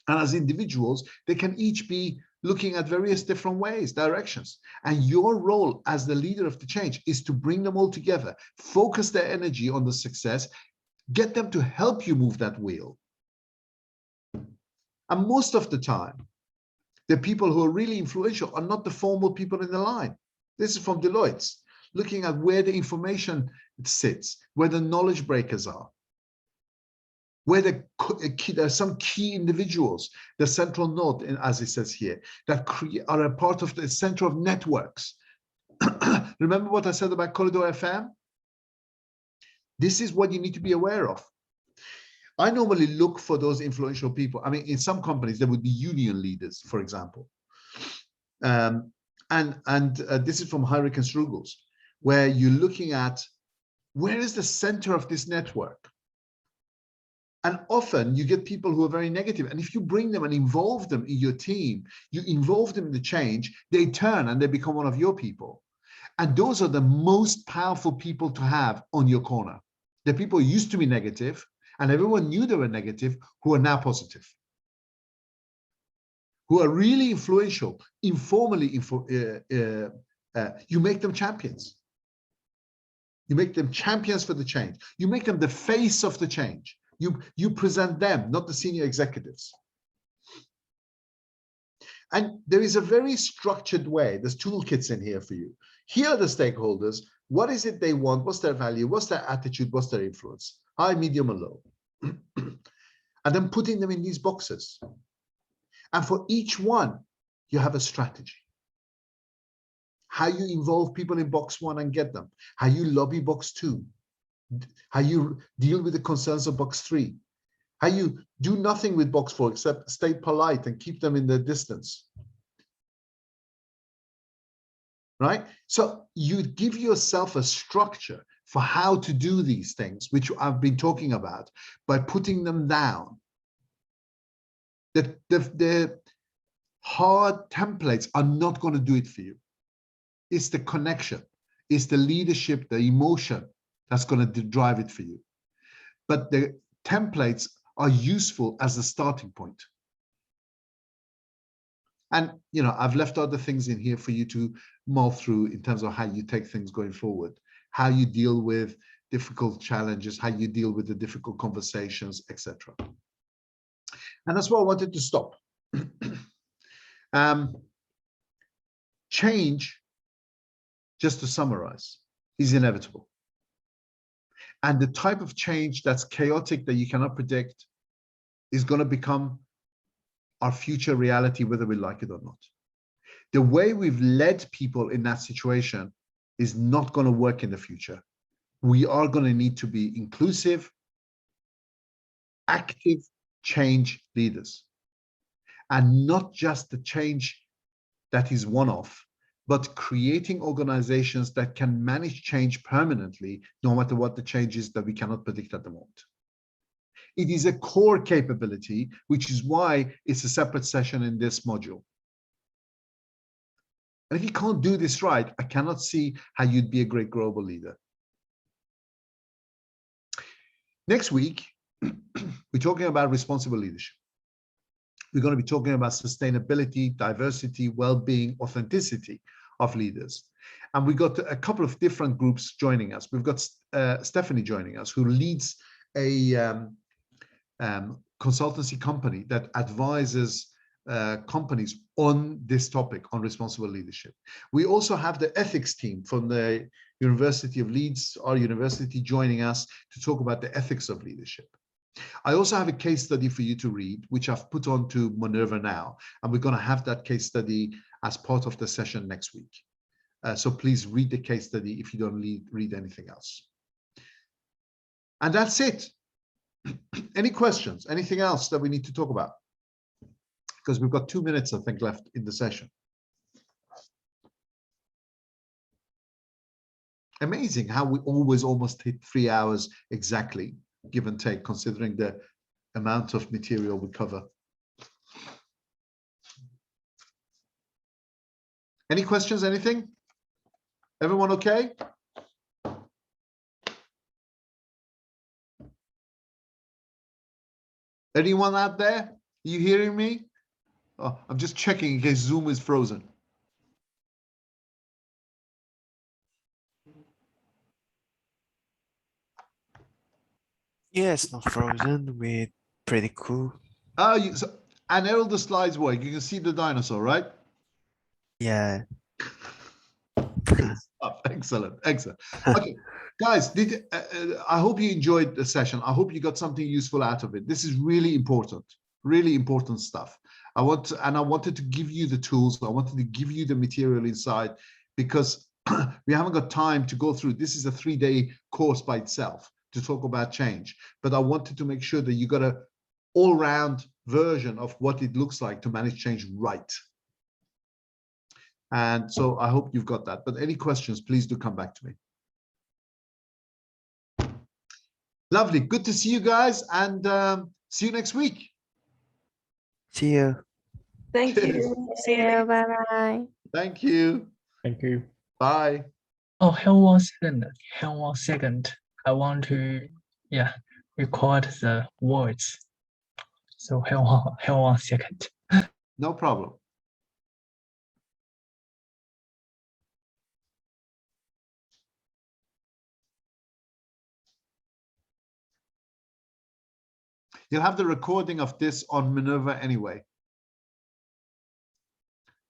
And as individuals, they can each be looking at various different ways, directions. And your role as the leader of the change is to bring them all together, focus their energy on the success, get them to help you move that wheel. And most of the time, the people who are really influential are not the formal people in the line. This is from Deloitte, looking at where the information sits, where the knowledge breakers are, where there are some key individuals, the central node, as it says here, that are a part of the center of networks. Remember what I said about Corridor FM? This is what you need to be aware of. I normally look for those influential people. I mean, in some companies, there would be union leaders, for example. This is from Heinrich and Strugels, where you're looking at where is the center of this network? And often you get people who are very negative. And if you bring them and involve them in your team, you involve them in the change, they turn and they become one of your people. And those are the most powerful people to have on your corner. The people who used to be negative, and everyone knew they were negative, who are now positive, who are really influential, informally. You make them champions. You make them champions for the change. You make them the face of the change. You present them, not the senior executives. And there is a very structured way. There's toolkits in here for you. Here are the stakeholders. What is it they want? What's their value? What's their attitude? What's their influence? High, medium, or low. And then putting them in these boxes. And for each one, you have a strategy. How you involve people in box 1 and get them. How you lobby box 2. How you deal with the concerns of box 3. How you do nothing with box 4 except stay polite and keep them in the distance. Right? So you give yourself a structure for how to do these things, which I've been talking about, by putting them down. The hard templates are not going to do it for you. It's the connection, it's the leadership, the emotion that's going to drive it for you. But the templates are useful as a starting point. And, you know, I've left other things in here for you to mull through in terms of how you take things going forward, how you deal with difficult challenges, how you deal with the difficult conversations, etc. And that's where I wanted to stop. Change, just to summarize, is inevitable. And the type of change that's chaotic, that you cannot predict, is going to become our future reality, whether we like it or not. The way we've led people in that situation is not going to work in the future. We are going to need to be inclusive, active change leaders. And not just the change that is one-off, but creating organizations that can manage change permanently, no matter what the change is that we cannot predict at the moment. It is a core capability, which is why it's a separate session in this module. And if you can't do this right, I cannot see how you'd be a great global leader. Next week, we're talking about responsible leadership. We're going to be talking about sustainability, diversity, well-being, authenticity of leaders. And we got a couple of different groups joining us. We've got Stephanie joining us, who leads a consultancy company that advises companies on this topic, on responsible leadership. We also have the ethics team from the University of Leeds, our university, joining us to talk about the ethics of leadership. I also have a case study for you to read, which I've put onto Minerva now, and we're going to have that case study as part of the session next week. So please read the case study if you don't read anything else. And that's it. Any questions? Anything else that we need to talk about? Because we've got 2 minutes, I think, left in the session. Amazing how we always almost hit 3 hours exactly, give and take, considering the amount of material we cover. Any questions, anything? Everyone okay? Anyone out there? Are you hearing me? Oh, I'm just checking in case Zoom is frozen. Yeah, it's not frozen. We're pretty cool. Oh, and all the slides work. You can see the dinosaur, right? Yeah. Excellent, excellent. Okay, guys, I hope you enjoyed the session. I hope you got something useful out of it. This is really important stuff. I wanted to give you the tools. I wanted to give you the material inside, because we haven't got time to go through. This is a 3-day course by itself to talk about change. But I wanted to make sure that you got a all-round version of what it looks like to manage change right. And so I hope you've got that. But any questions, please do come back to me. Lovely. Good to see you guys, and see you next week. See you. Thank Cheers. you. See you Yeah, later. bye-bye. Thank you. Thank you. Bye. Oh, hold 1 second. Hold 1 second. I want to, record the words. So hold 1 second. No problem. You'll have the recording of this on Minerva anyway.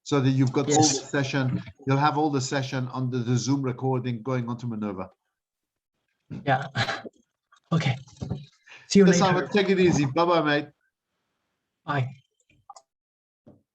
so that you've got all Yes. the session. You'll have all the session under the Zoom recording going on to Minerva. Yeah. Okay. See you Yes, later. Simon, take it easy. Bye bye, mate. Bye.